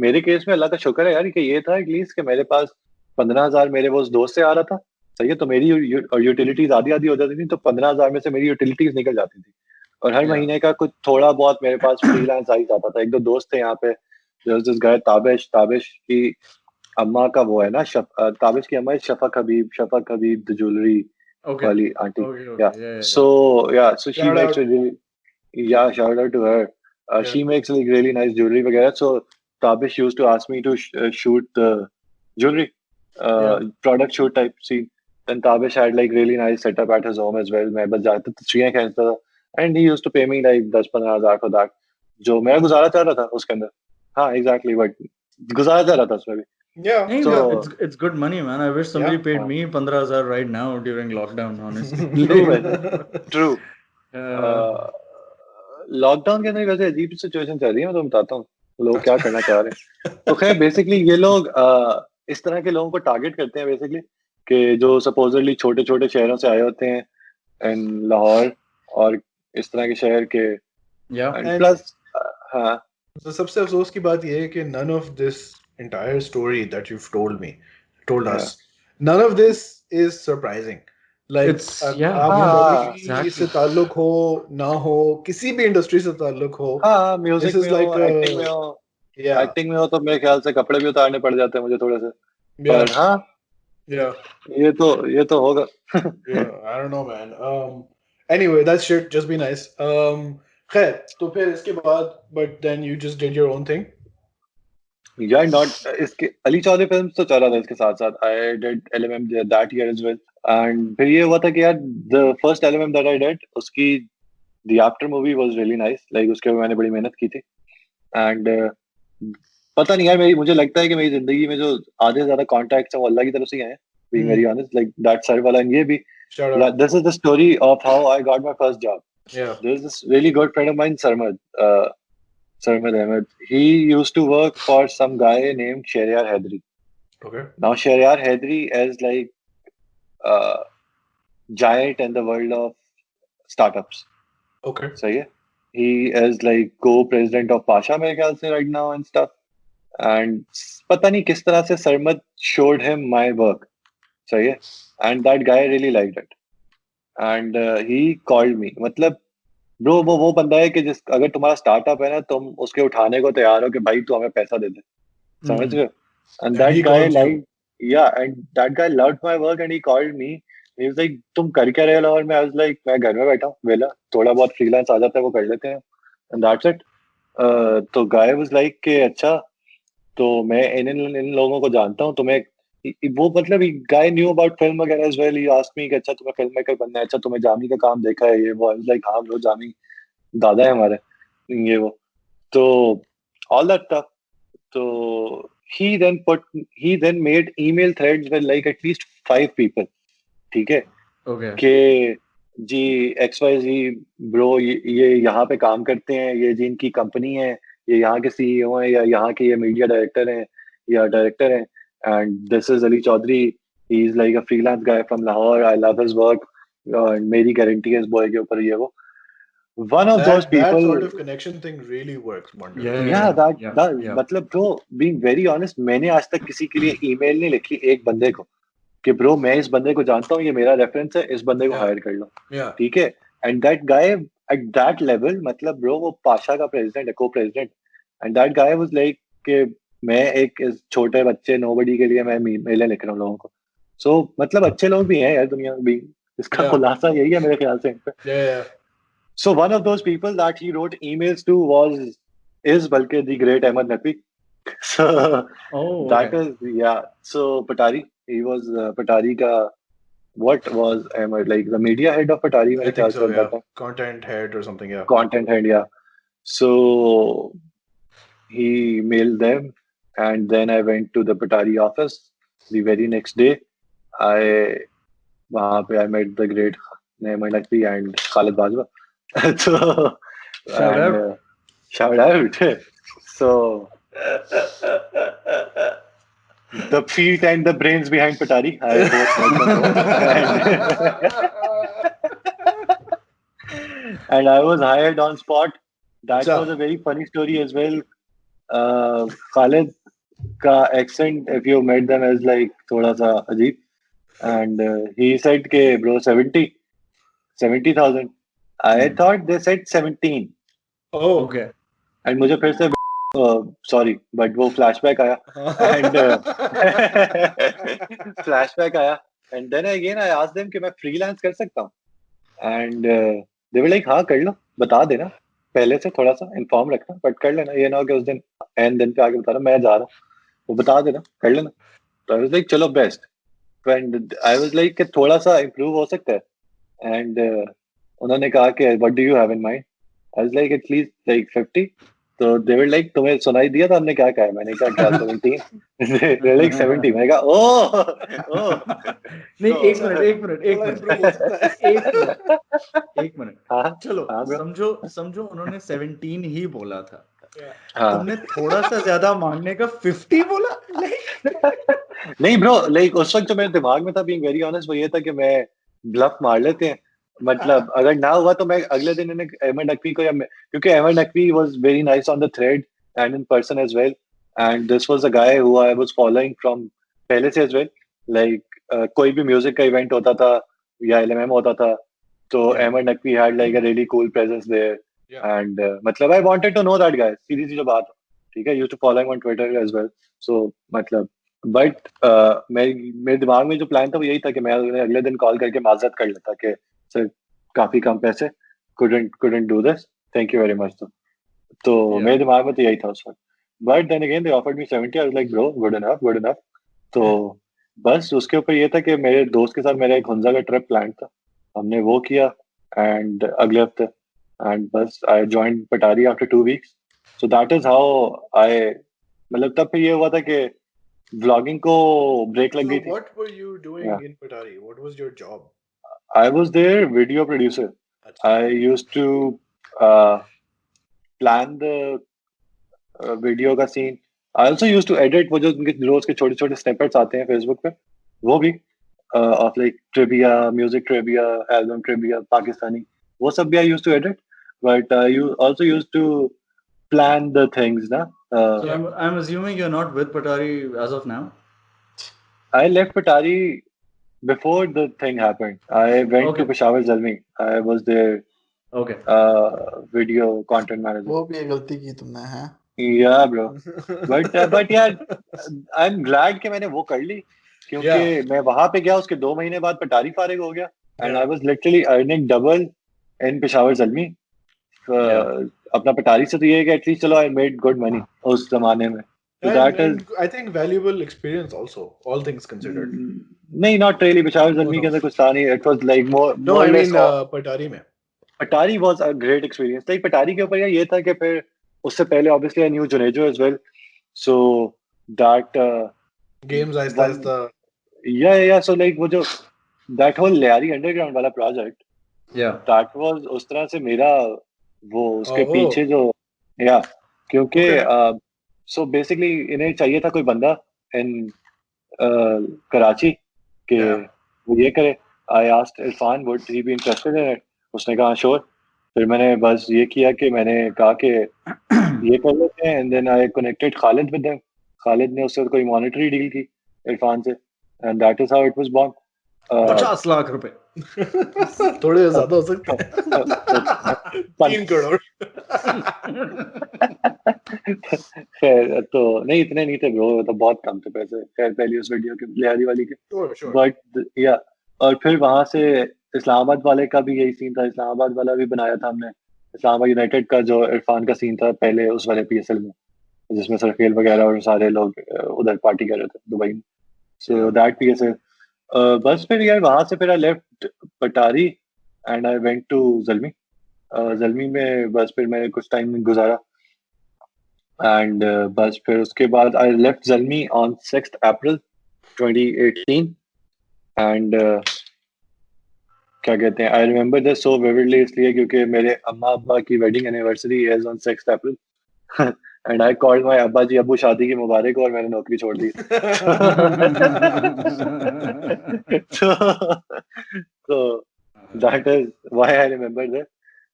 मेरे केस में अल्लाह का शुक्र है यार कि ये था एटलीस्ट कि मेरे पास 15,000 मेरे वो उस दोस्त से आ रहा था, सही है। तो मेरी यूटिलिटीज आधी आधी हो जाती थी, तो 15,000 में से मेरी यूटिलिटीज निकल जाती थी, और हर Yeah. महीने का कुछ थोड़ा बहुत मेरे पास फ्रीलांस आ ही जाता था। एक दो दोस्त थे यहाँ पे, जिस गाय ताबिश की अम्मा का वो है ना, ताबिश की अम्मा है शफक हबीब द ज्वेलरी Okay. वाली आंटी, Okay. या Okay. Yeah. so she Shout makes out. a really, yeah, shout out to her. Yeah. She makes like really nice jewelry वगैरह, so Tabish used to ask me to shoot the jewelry product shoot type scene. Then Tabish had like really nice setup at his home as well. मैं बस जाता था, तस्वीरें खींचता था, and he used to pay me like 10-15,000 for that, जो मेरा गुजारा चल रहा था उसके अंदर। हाँ exactly, but गुजारा चल रहा था उसमें भी। Yeah. Hey, So it's good money, man. I wish somebody Yeah. paid me 15,000 right now during lockdown, honestly. true man, true. Uh, lockdown के अंदर वैसे अजीब सिचुएशन चल रही है, मैं तुम्हें बताता हूँ लोग क्या करना चाह रहे हैं। तो खैर बेसिकली ये लोग इस तरह के लोगों को टारगेट करते हैं बेसिकली, कि जो सपोजली छोटे छोटे शहरों से आए होते हैं, एंड लाहौर और इस तरह के शहर के, yeah. एंड And- प्लस हाँ तो सबसे अफसोस की बात यह है कि none of this entire story that you've told us, none of this is surprising. Like It's yeah. आप हाँ, कभी exactly. से ताल्लुक हो ना हो, किसी भी इंडस्ट्री से ताल्लुक हो, हाँ म्यूजिक this is में हो, like एक्टिंग में हो, yeah, एक्टिंग में हो तो मेरे ख्याल से कपड़े भी उतारने पड़ जाते हैं मुझे थोड़े से, yeah, पर हाँ yeah, ये तो होगा। yeah. I don't know, man. Anyway, that shit just be nice. खैर, तो फिर इसके बाद, but then you just did your own thing. यार नॉट इसके अली चौधरी फिल्म तो चला था इसके साथ साथ, I did LMM that year as well, and फिर ये हुआ था कि यार the first LMM that I did, उसकी the after movie was really nice, like उसके ऊपर मैंने बड़ी मेहनत की थी, एंड पता नहीं यार मुझे लगता है कि मेरी जिंदगी में जो आधे से ज्यादा कॉन्टैक्ट्स हैं वो अल्लाह की तरफ से ही आए हैं, being very honest, like that sir वाला, एंड ये भी Shout out. This is the story of how I got my first job. Yeah. There's this really good friend of mine, Sarmad Ahmed. He used to work for some guy named Shehryar Haidari. Okay. Now, Shehryar Haidari is like uh, giant in the world of startups. Okay. सही है? He is like co-president of Pasha मेरे ख्याल से right now and stuff. And पता नहीं किस तरह से Sarmad showed him my work. सही है? And that guy really liked it. And he called me. मतलब ब्रो वो बंदा है कि जिस अगर तुम्हारा स्टार्टअप है ना, तुम उसके उठाने को तैयार हो कि भाई तू हमें पैसा दे दे, समझ रहे हो? And And that he guy called you. Like and that guy loved my work and he called me, he was like तुम कर क्या रहे हो लाहौर में? आई वाज लाइक मैं घर में बैठा हूँ वेला, थोड़ा बहुत फ्रीलांस आ जाता है वो कर लेते हैं, एंड दैट्स इट। तो गाय वाज लाइक कि अच्छा तो मैं इन लोगों को जानता हूँ, तुम्हें वो मतलब गाय न्यू अबाउट फिल्म वगैरह as well, he asked me कि अच्छा तुम्हें फिल्म मेकर बनना है, अच्छा तुम्हें जामी का काम देखा है ये वो, आई वाज लाइक हाँ ब्रो जामी दादा है हमारे ये वो, तो all that stuff, so he then made email threads with like at least 5 people, ठीक है, Okay. कि जी XYZ ब्रो ये यहाँ पे काम करते हैं, ये जी इनकी कंपनी है, ये यहाँ के CEO हैं या यहाँ के ये मीडिया डायरेक्टर हैं या डायरेक्टर हैं, and this is Ali Chaudhry, he is like a freelance guy from Lahore, I love his work, मेरी गारंटी है इस बॉय के ऊपर ये वो। One of those That people, sort of connection thing really works wonderfully. Yeah. that Yeah. मतलब bro being very honest, मैंने आज तक किसी के लिए ईमेल नहीं लिखी एक बंदे को कि ब्रो मैं इस बंदे को जानता हूँ, ये मेरा रेफरेंस है, इस बंदे को Yeah. हायर कर लो, Yeah. ठीक है। And that guy at that level, मतलब ब्रो वो पाशा का प्रेसिडेंट है, को president, and that guy was like कि मैं एक इस छोटे बच्चे नोबडी के लिए मैं मेले लिख रहा हूँ लोगों को। सो मतलब अच्छे लोग भी हैं यार दुनिया में भी, इसका Yeah. खुलासा यही है मेरे ख्याल से। Yeah. So one of those people that he wrote emails to is Balke the great Ahmed Naqvi. So Oh, that okay. is So Patari, he was Patari ka, what was Ahmed like, the media head of Patari? I मेरे think ख्याल so, से yeah. था, Content head or something, yeah. content head, yeah. So he mailed them, and then I went to the Patari office. The very next day, वहाँ पे I met the great Ahmed Naqvi and Khalid Bajwa. So Shout and, out. shout out. So the feet and the brains behind Patari. I both met them both. And I was hired on spot. That अच्छा. was a very funny story as well. Khalid ka accent, if you met them, is like thoda sa ajeeb. And he said ke bro 70,000. I thought they said 17. Oh. Okay. And मुझे फिर से sorry but वो flashback आया and flashback आया and then again I asked them कि मैं freelance कर सकता हूँ and they were like हाँ कर लो बता देना पहले से थोड़ा सा inform रखना but कर लेना ये ना हो कि उस दिन end दिन पे आके बता रहा मैं जा रहा हूँ वो बता देना कर लेना तो I was like चलो best and I was like कि थोड़ा सा improve हो सकता है and उन्होंने कहा कि what do you have in mind I was like at least like 50 तो they were like तुम्हें सुनाई दिया था हमने क्या कहा मैंने कहा क्या 17 they were like 70 मैंने कहा ओह नहीं एक मिनट हाँ चलो हाँ bro समझो उन्होंने 17 ही बोला था हाँ तुमने थोड़ा सा ज्यादा मांगने का 50 बोला नहीं ब्रो लाइक उस वक्त जो मेरे दिमाग में था being very honest वो ये था कि मैं ब्लफ मार लेते हैं मतलब अगर ना हुआ तो मैं अगले दिन इन्हें अहमद नकवी को या क्योंकि Ahmad Naqvi was very nice on the thread and in person as well and this was a guy who I was following from पहले से as well like कोई भी म्यूजिक का इवेंट होता था या LMM होता था तो Ahmad Naqvi had like a really cool presence there and मतलब I wanted to know that guy सीधी सी जो बात ठीक है used to follow him on Twitter as well so मतलब बट मेरे दिमाग में जो प्लान था वो यही था कि मैं उन्हें अगले दिन कॉल करके माजरत कर लेता कि सर काफी कम पैसे couldn't do this thank you very much तो मेरे दिमाग में तो यही था उस वक्त but then again they offered me 70 I was like bro good enough तो बस उसके ऊपर ये था कि मेरे दोस्त के साथ मेरा एक हुंजा का ट्रिप प्लान था हमने वो किया एंड अगले हफ्ते एंड बस I joined पटारी after 2 weeks so that is how आई मतलब तब फिर ये हुआ था कि vlogging को break लग गई थी. What were you doing in Patari? What was your job? I was their video producer. I used to plan the video का scene. I also used to edit वो जो उनके रोज के छोटे-छोटे snippets आते हैं Facebook पे वो भी of like trivia, music trivia, album trivia, Pakistani वो सब भी I used to edit. But you also used to plan the things ना. So I'm assuming you're not with Patari as of now. I left Patari before the thing happened. I went to Peshawar Zalmi. I was their video content manager. वो भी एक गलती की तुमने हैं? Yeah, bro. But यार, I'm glad कि मैंने वो कर ली क्योंकि मैं वहाँ पे गया उसके 2 महीने बाद पटारी फारिग हो गया and I was literally earning double in Peshawar Zalmi. अपना पटारी से तो ये है कि एटलीस्ट चलो I made good money उस जमाने में. So that is, I think valuable experience also, all things considered. नहीं, not really. Peshawar Zalmi के अंदर कुछ था नहीं. It was like more. No, I mean Patari में. Patari was a great experience. Like Patari के ऊपर ये था कि फिर उससे पहले obviously I knew Junejo as well. So that games आहिस्ता. Yeah. So like वो जो that whole Lyari Underground वाला project. Yeah. That was उस तरह से मेरा वो उसके पीछे जो क्योंकि so basically इन्हें चाहिए था कोई बंदा in कराची कि वो ये करे. I asked Irfan would he be interested in it. उसने कहा sure. फिर मैंने बस ये किया कि मैंने कहा कि ये कर लेते हैं and then I connected Khalid with them. Khalid ने उससे कोई monetary deal की इरफान से and that is how it was born. 50 lakh रुपए थोड़े ज्यादा हो सकते हैं 3 करोड़ खैर तो नहीं इतने नहीं थे ब्रो तो बहुत कम थे पैसे खैर पहली उस वीडियो के लिहारी वाली के बट या और फिर वहां से इस्लामाबाद वाले का भी यही सीन था इस्लामाबाद वाला भी बनाया था हमने इस्लामाबाद यूनाइटेड का जो इरफान का सीन था पहले उस वाले PSL में जिसमें सरखेल वगैरह और सारे लोग उधर पार्टी कर रहे थे दुबई में सो दैट PSL बस फिर यार वहां से फिर I left Patari and I went to Zalmi Zalmi में बस फिर मैंने कुछ टाइम गुजारा एंड बस फिर उसके बाद I left Zalmi on 6th April 2018 and क्या कहते हैं I remember this so vividly इसलिए क्योंकि मेरे अम्मा अब्बा की wedding anniversary is on 6th April and I called my अब्बा जी अब्बू शादी की मुबारक और मैंने नौकरी छोड़ दी. So that is why I remember that.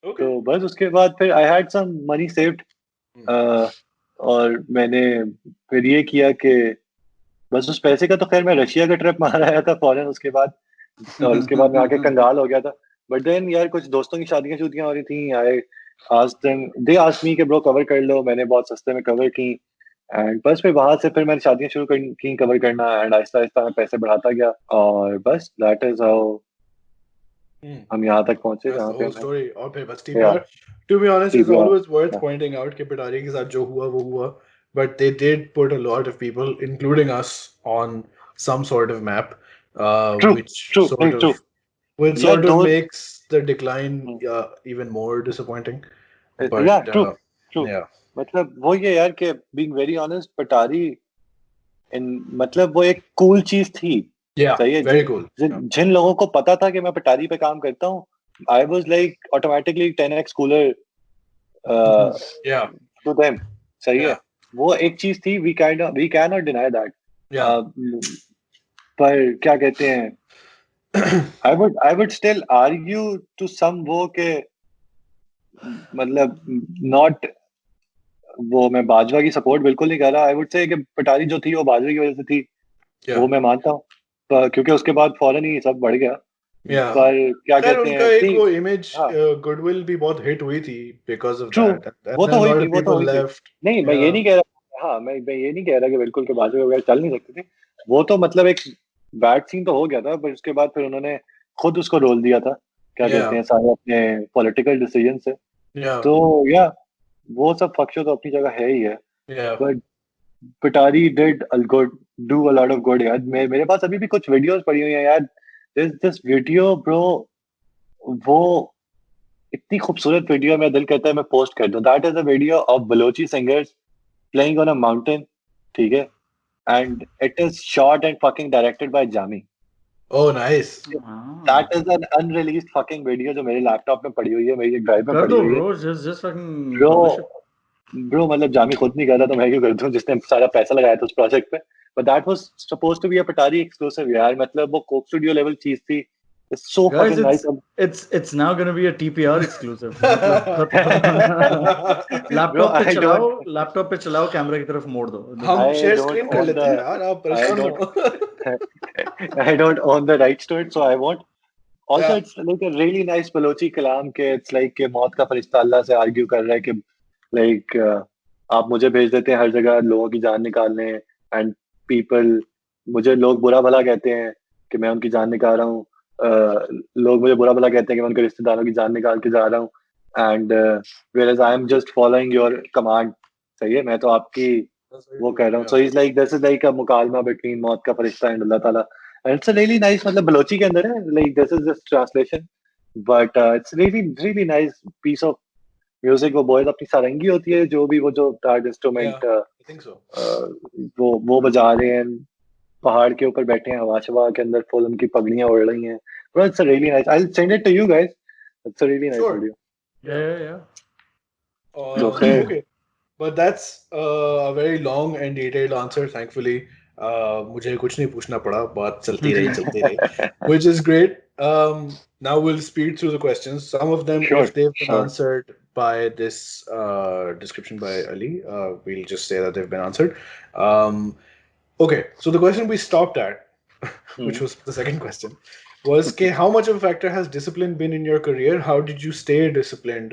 Okay. तो बस उसके बाद फिर I had some money saved. और मैंने फिर ये किया कि बस उस पैसे का तो खैर मैं रशिया का ट्रिप मार आया था फौरन उसके बाद, और उसके बाद मैं आके कंगाल हो गया था. बट देन यार कुछ दोस्तों की शादियां हो रही थी. I asked them, they asked me कि ब्रो कवर कर लो. मैंने बहुत सस्ते में कवर की, एंड बस फिर वहां से फिर मैंने शादियां शुरू की कवर करना, एंड आहिस्ता आहिस्ता मैं पैसे बढ़ाता गया, और बस दैट इज हाउ हम यहाँ तक पहुंचे That's जहाँ the पे whole हैं. story. और फिर बस Yeah. TPR, to be honest, it's TPR, always worth yeah. pointing out कि पिटारी के साथ जो हुआ वो हुआ, but they did put a lot of people, including us, on some sort of map, True, which true, sort very of true. which Yeah, sort of those, makes the decline even more disappointing. yeah, But true, true. yeah, मतलब वो ये यार कि being very honest, पटारी मतलब वो एक cool चीज थी. yeah, सही है. very cool. Yeah. जिन लोगों को पता था कि मैं पटारी पे काम करता हूँ, I was like automatically 10x cooler Yeah, to them. सही है. yeah, वो एक चीज थी. we cannot deny that. yeah. पर क्या कहते हैं, I would still argue to some वो के मतलब not वो मैं बाजवा की सपोर्ट बिल्कुल नहीं कर रहा. आई वुड से कि पटारी जो थी वो बाजवा की वजह से थी, Yeah. वो मैं मानता हूँ, क्योंकि उसके बाद फौरन ही सब बढ़ गया. Yeah. पर क्या खैर कहते उनका हैं, एक see, वो इमेज हाँ, गुडविल भी बहुत हिट हुई थी because of true, that, and वो then तो a हुई lot थी, of वो तो people हुई थी. left. नहीं, मैं ये Yeah. नहीं कह रहा. हाँ, मैं ये नहीं कह रहा कि बिल्कुल के बाजवा वगैरह चल नहीं सकती थी. वो तो मतलब एक बैड सीन तो हो गया था, पर उसके बाद फिर उन्होंने खुद उसको रोल दिया था, क्या कहते Yeah. हैं, सारे अपने पॉलिटिकल डिसीजन से. Yeah. तो या वो सब फक्शो तो अपनी जगह है ही है. Yeah. बट पिटारी did do a lot of good यार. मेरे पास अभी भी कुछ वीडियोस पड़ी हुई हैं यार. दिस वीडियो ब्रो, वो इतनी खूबसूरत वीडियो, मेरा दिल कहता है मैं पोस्ट कर दूं. That is a video of Balochi singers playing on a mountain, ठीक है, and it is shot and fucking directed by Jami. Oh, nice. That is an unreleased fucking video जो मेरे लैपटॉप में पड़ी हुई है, मेरी ड्राइव में कर पड़ी दो हुई है. bro, just fucking bro publish it. Bro मतलब जामी खुद नहीं करता तो मैं क्यों कर दूं, जिसने सारा पैसा लगाया था उस प्रोजेक्ट पे. But that was supposed to be a Patari exclusive यार. मतलब वो कोक स्टूडियो लेवल चीज थी. It's so Guys, fucking nice. it's now gonna be a TPR exclusive. Bro, laptop पे चलाओ, कैमरा की तरफ मोड़ दो. हम I share don't screen कर own लेते हैं यार, आप परेशान I हो. I don't own the rights to it, so I won't. Also, Yeah. it's like a really nice Balochi कलाम के. It's like कि मौत का फरिश्ता अल्लाह से आर्ग्यू कर रहा है कि like आप मुझे भेज देते हैं हर जगह लोगों की जान निकालने, and people, मुझे लोग बुरा भला कहते हैं कि मैं उनकी जान निकाल रहा हूँ. लोग मुझे बुरा भला कहते हैं कि मैं उनके रिश्तेदारों की जान निकाल के जा रहा हूँ, and whereas I am just following your command. सही है, मैं तो आपकी वो कह रहा हूँ. So he's like, this is like a मुकालमा between मौत का फरिश्ता and अल्लाह ताला. And it's a really nice, मतलब बलोची के अंदर है, like this is just translation, but it's really nice piece of music. वो boys अपनी सारंगी होती है, जो भी वो जो third instrument Yeah, I think so. वो बजा रहे हैं, पहाड़ के ऊपर बैठे हैं, हवा शवा के अंदर फुल उनकी पगड़ियां उड़ रही हैं. Bro, it's a really nice. I'll send it to you guys. It's a really nice Sure. video. Yeah. Okay, but that's a very long and detailed answer. Thankfully, मुझे कुछ नहीं पूछना पड़ा, बात चलती रही, which is great. Now we'll speed through the questions. Some of them, Sure, if they've been sure. answered by this description by Ali, we'll just say that they've been answered. Okay, so the question we stopped at, which was the second question, was कि how much of a factor has discipline been in your career? How did you stay disciplined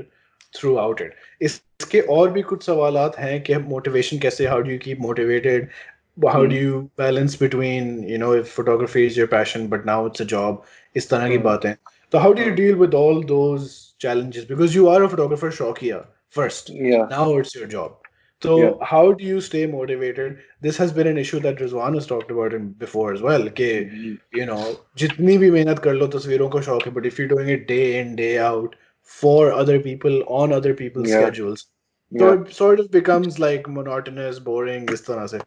throughout it? इसके और भी कुछ सवालात हैं कि motivation कैसे, how do you keep motivated? How do you balance between, if photography is your passion but now it's a job, इस तरह की बातें. So how do you deal with all those challenges? Because you are a photographer शौकिया first. Yeah. Now it's your job. So how do you stay motivated? This has been an issue that Rizwan has talked about before as well. कि जितनी भी मेहनत कर लो तस्वीरों का शौक है, but if you're doing it day in day out for other people on other people's schedules, so it sort of becomes like monotonous, boring, इस तरह से.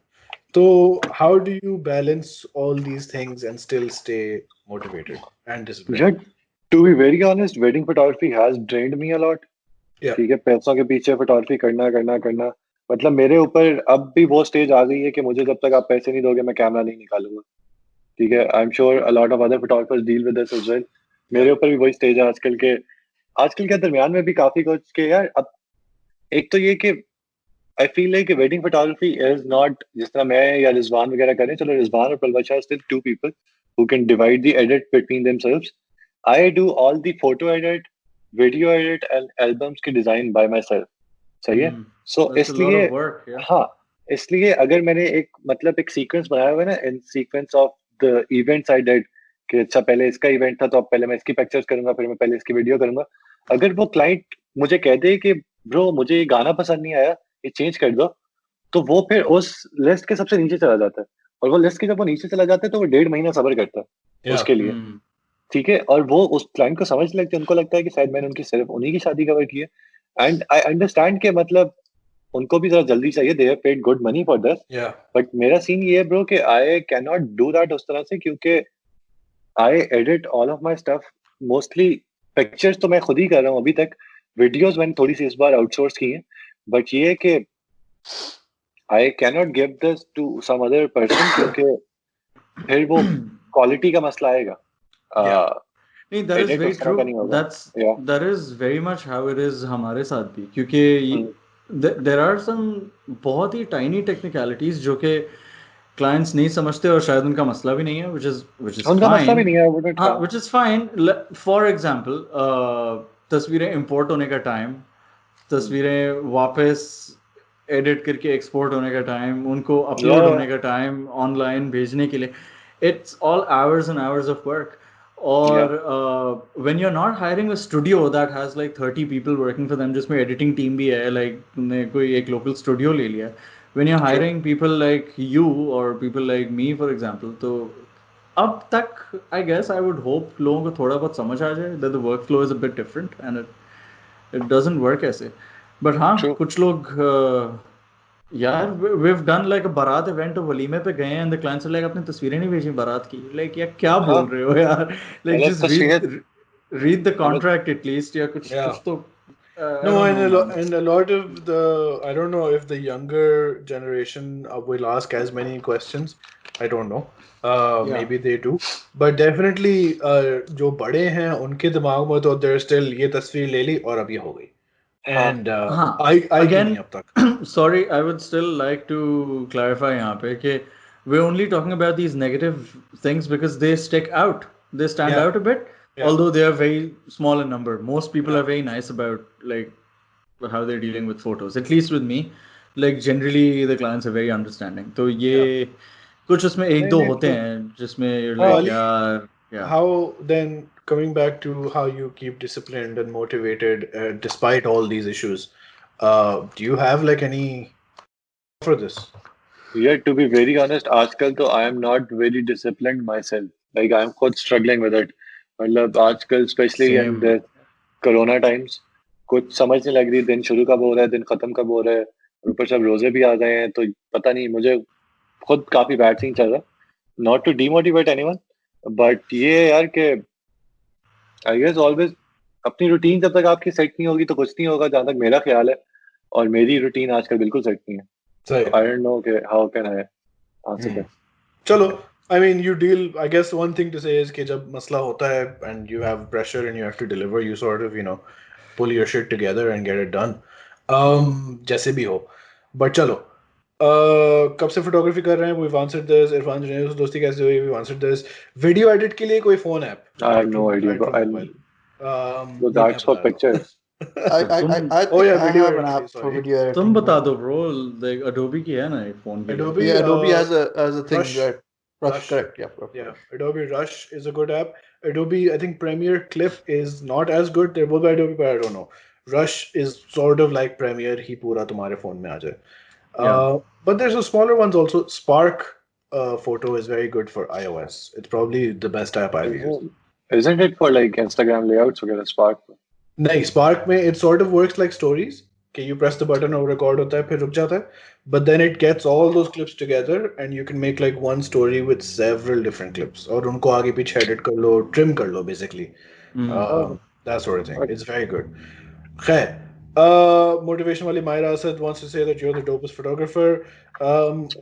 So how do you balance all these things and still stay motivated and disciplined? Yeah, to be very honest, wedding photography has drained me a lot. Yeah. ठीक है, पैसों के पीछे photography करना मतलब मेरे ऊपर अब भी वो स्टेज आ गई है कि मुझे जब तक आप पैसे नहीं दोगे मैं कैमरा नहीं निकालूंगा, ठीक है। I am sure a lot of other photographers deal with this as well. मेरे ऊपर भी वही स्टेज है आजकल के दरमियान में भी काफी कुछ के यार। अब एक तो ये कि I feel like wedding photography is not जिस तरह मैं या रिजवान वगैरह करें, चलो रिजवान और Palwash are still two people who can divide the edit between themselves. I do all the photo edit, video edit and albums की डिजाइन बाय माई सेल्फ, सही है। सो That's a lot इसलिए of work, yeah. हाँ, इसलिए अगर मैंने एक sequence बनाया हुआ है ना, in sequence of the events I did, कि अच्छा पहले इसका इवेंट था तो अब पहले मैं इसकी पिक्चर्स करूंगा, फिर मैं पहले इसकी वीडियो करूंगा। अगर वो क्लाइंट मुझे कह दे कि ब्रो मुझे ये गाना पसंद नहीं आया, ये चेंज कर दो, तो वो फिर उस लिस्ट के सबसे नीचे चला जाता है। और वो लिस्ट के जब वो नीचे चला जाता है तो वो 1.5 महीना सब्र करता है उसके लिए, ठीक है। और वो उस क्लाइंट को समझ लगता है, उनको लगता है कि शायद मैंने उनकी सिर्फ उन्हीं की शादी कवर की है। एंड आई अंडरस्टैंड के मतलब उनको भी जरा जल्दी चाहिए, they have paid good money for this. But मेरा सीन ये है ब्रो कि I can not do that उस तरह से, क्योंकि I edit all of my stuff. Mostly pictures तो मैं खुद ही कर रहा हूँ अभी तक, वीडियोस मैंने थोड़ी सी इस बार आउटसोर्स की हैं। बट ये है कि I can not give this to some other person, क्योंकि फिर वो क्वालिटी का मसला आएगा। नहीं, that is edit very उस तरह का नहीं true. होगा। Yeah. That is very much how it is हमारे साथ भी, क्योंकि there are some बहुत ही tiny technicalities जो कि clients नहीं समझते और शायद उनका मसला भी नहीं है, which is उनका fine. मसला भी नहीं है, wouldn't हाँ, have। which is fine. For example, तस्वीरें import होने का time, तस्वीरें वापस एडिट करके एक्सपोर्ट होने का टाइम, उनको अपलोड Yeah. होने का टाइम, ऑनलाइन भेजने के लिए, it's all hours and hours of work. और when you are not hiring a studio that has like 30 people working for them, जिसमें एडिटिंग टीम भी है, लाइक तुमने कोई एक लोकल स्टूडियो ले लिया, when you are hiring people like you और people like me for example, तो अब तक I guess I would hope लोगों को थोड़ा बहुत समझ आ जाए that the work flow is a bit different and it doesn't work ऐसे. बट हाँ, True. कुछ लोग यार we've done like a बारात इवेंट, वलीमे पे गए हैं, the clients are like अपनी तस्वीरें नहीं भेजी बारात की, like यार क्या बोल रहे हो यार, like मतलब just read the contract at least, या कुछ तो No, and a lot of the, I don't know if the younger generation will ask as many questions. I don't know. Maybe they do, but definitely जो बड़े हैं उनके दिमाग में तो they're still ये तस्वीर ले ली और अब ये हो गई. And I again, नहीं अब तक. sorry, I would still like to clarify यहाँ पे कि we're only talking about these negative things because they stick out, they stand out a bit, although they are very small in number. Most people are very nice about like how they're dealing with photos, at least with me. Like generally the clients are very understanding. तो ये कुछ उसमें एक दो होते हैं जिसमें you're like यार, how then, coming back to how you keep disciplined and motivated despite all these issues, do you have like any for this? Yeah, to be very honest, आजकल तो I am not very disciplined myself. Like I am quite struggling with it. मतलब आजकल especially in the corona times, कुछ समझ नहीं लग रही, दिन शुरू कब हो रहा है, दिन खत्म कब हो रहा है, ऊपर सब रोजे भी आ गए हैं, तो पता नहीं, मुझे खुद काफी बैड सीन चल रहा है. Not to demotivate anyone, but ये यार के I guess always अपनी रूटीन जब तक आपकी सेट नहीं होगी तो कुछ नहीं होगा, जहाँ तक मेरा ख्याल है. और मेरी रूटीन आजकल बिल्कुल सेट नहीं है. So I don't know how can I answer that. चलो, I mean you deal, I guess one thing to say is कि जब मसला होता है and you have pressure and you have to deliver, you sort of, you know, pull your shit together and get it done. जैसे भी हो. But चलो, कब से फोटोग्राफी कर रहे हैं? We've answered this. Irfan Junaid से दोस्ती कैसे हुई? We've answered this. Video edit के लिए कोई phone app? I have no idea, bro. So that's for pictures. I think I have an app for video editing. तुम बता दो bro, like Adobe की है ना एक फोन के लिए. Adobe has a thing that Rush, correct, yeah. Adobe Rush is a good app. Adobe, I think Premiere Clip is not as good. They're both by Adobe, but I don't know. Rush is sort of like Premiere, ही पूरा तुम्हारे phone में आ जाए. But there's a smaller ones also. Spark Photo is very good for iOS. It's probably the best app I've used. Isn't it for like Instagram layouts वगैरह Spark? नहीं, Spark में it sort of works like stories. कि you press the button और record होता है, फिर रुक जाता है. But then it gets all those clips together and you can make like one story with several different clips. और उनको आगे पीछे edit कर लो, trim कर लो basically. That sort of thing. It's very good. खैर, Motivation wali Myra Asad wants to say that you're the dopest photographer.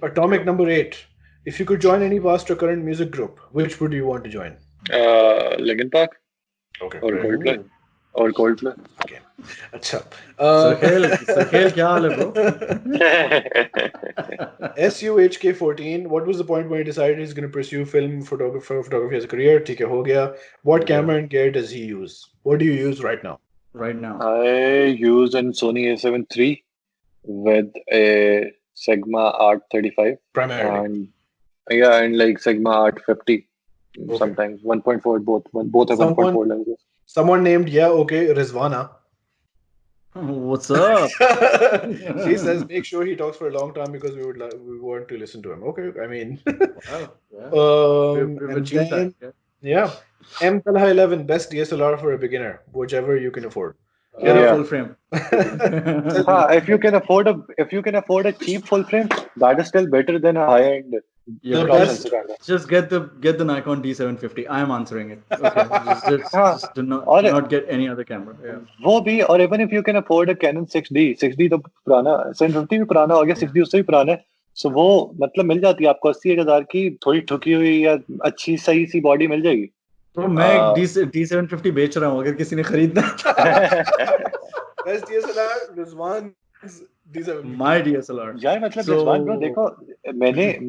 Atomic number 8. If you could join any past or current music group, which would you want to join? Linkin Park Okay, or great. Coldplay or Coldplay. Okay. Acha. Sakhel क्या हाल है bro? SUHK14, what was the point when he decided he's going to pursue photography as a career? ठीक है, हो गया. What camera and gear does he use? What do you use right now? Right now. I used a Sony A7 III with a Sigma Art 35 Primarily. and like Sigma Art 50. Sometimes 1.4 both have 1.4 lenses. Someone named Rizwana. What's up? She says make sure he talks for a long time because we want to listen to him. Okay, I mean, Wow. and then, yeah, M Talha 11, best DSLR for a beginner, whichever you can afford. Get a Yeah. full frame. If you can afford a cheap full frame, that is still better than a high end. Yeah, The crop best- sensor camera. just get the Nikon D750. I am answering it. Okay, just do और- not get any other camera. Yeah. वो भी और even if you can afford a Canon 6D तो पुराना 750 भी पुराना हो गया 6D उससे भी पुराना है so वो मतलब मिल जाती है आपको 80,000 की थोड़ी ठुकी हुई या अच्छी सही सी बॉडी मिल जाएगी तो मैं एक D750 बेच रहा हूँ अगर किसी ने खरीदना Best DSLR, Rizwan's D7. my DSLR. यार मतलब So- रिजवान ब्रो देखो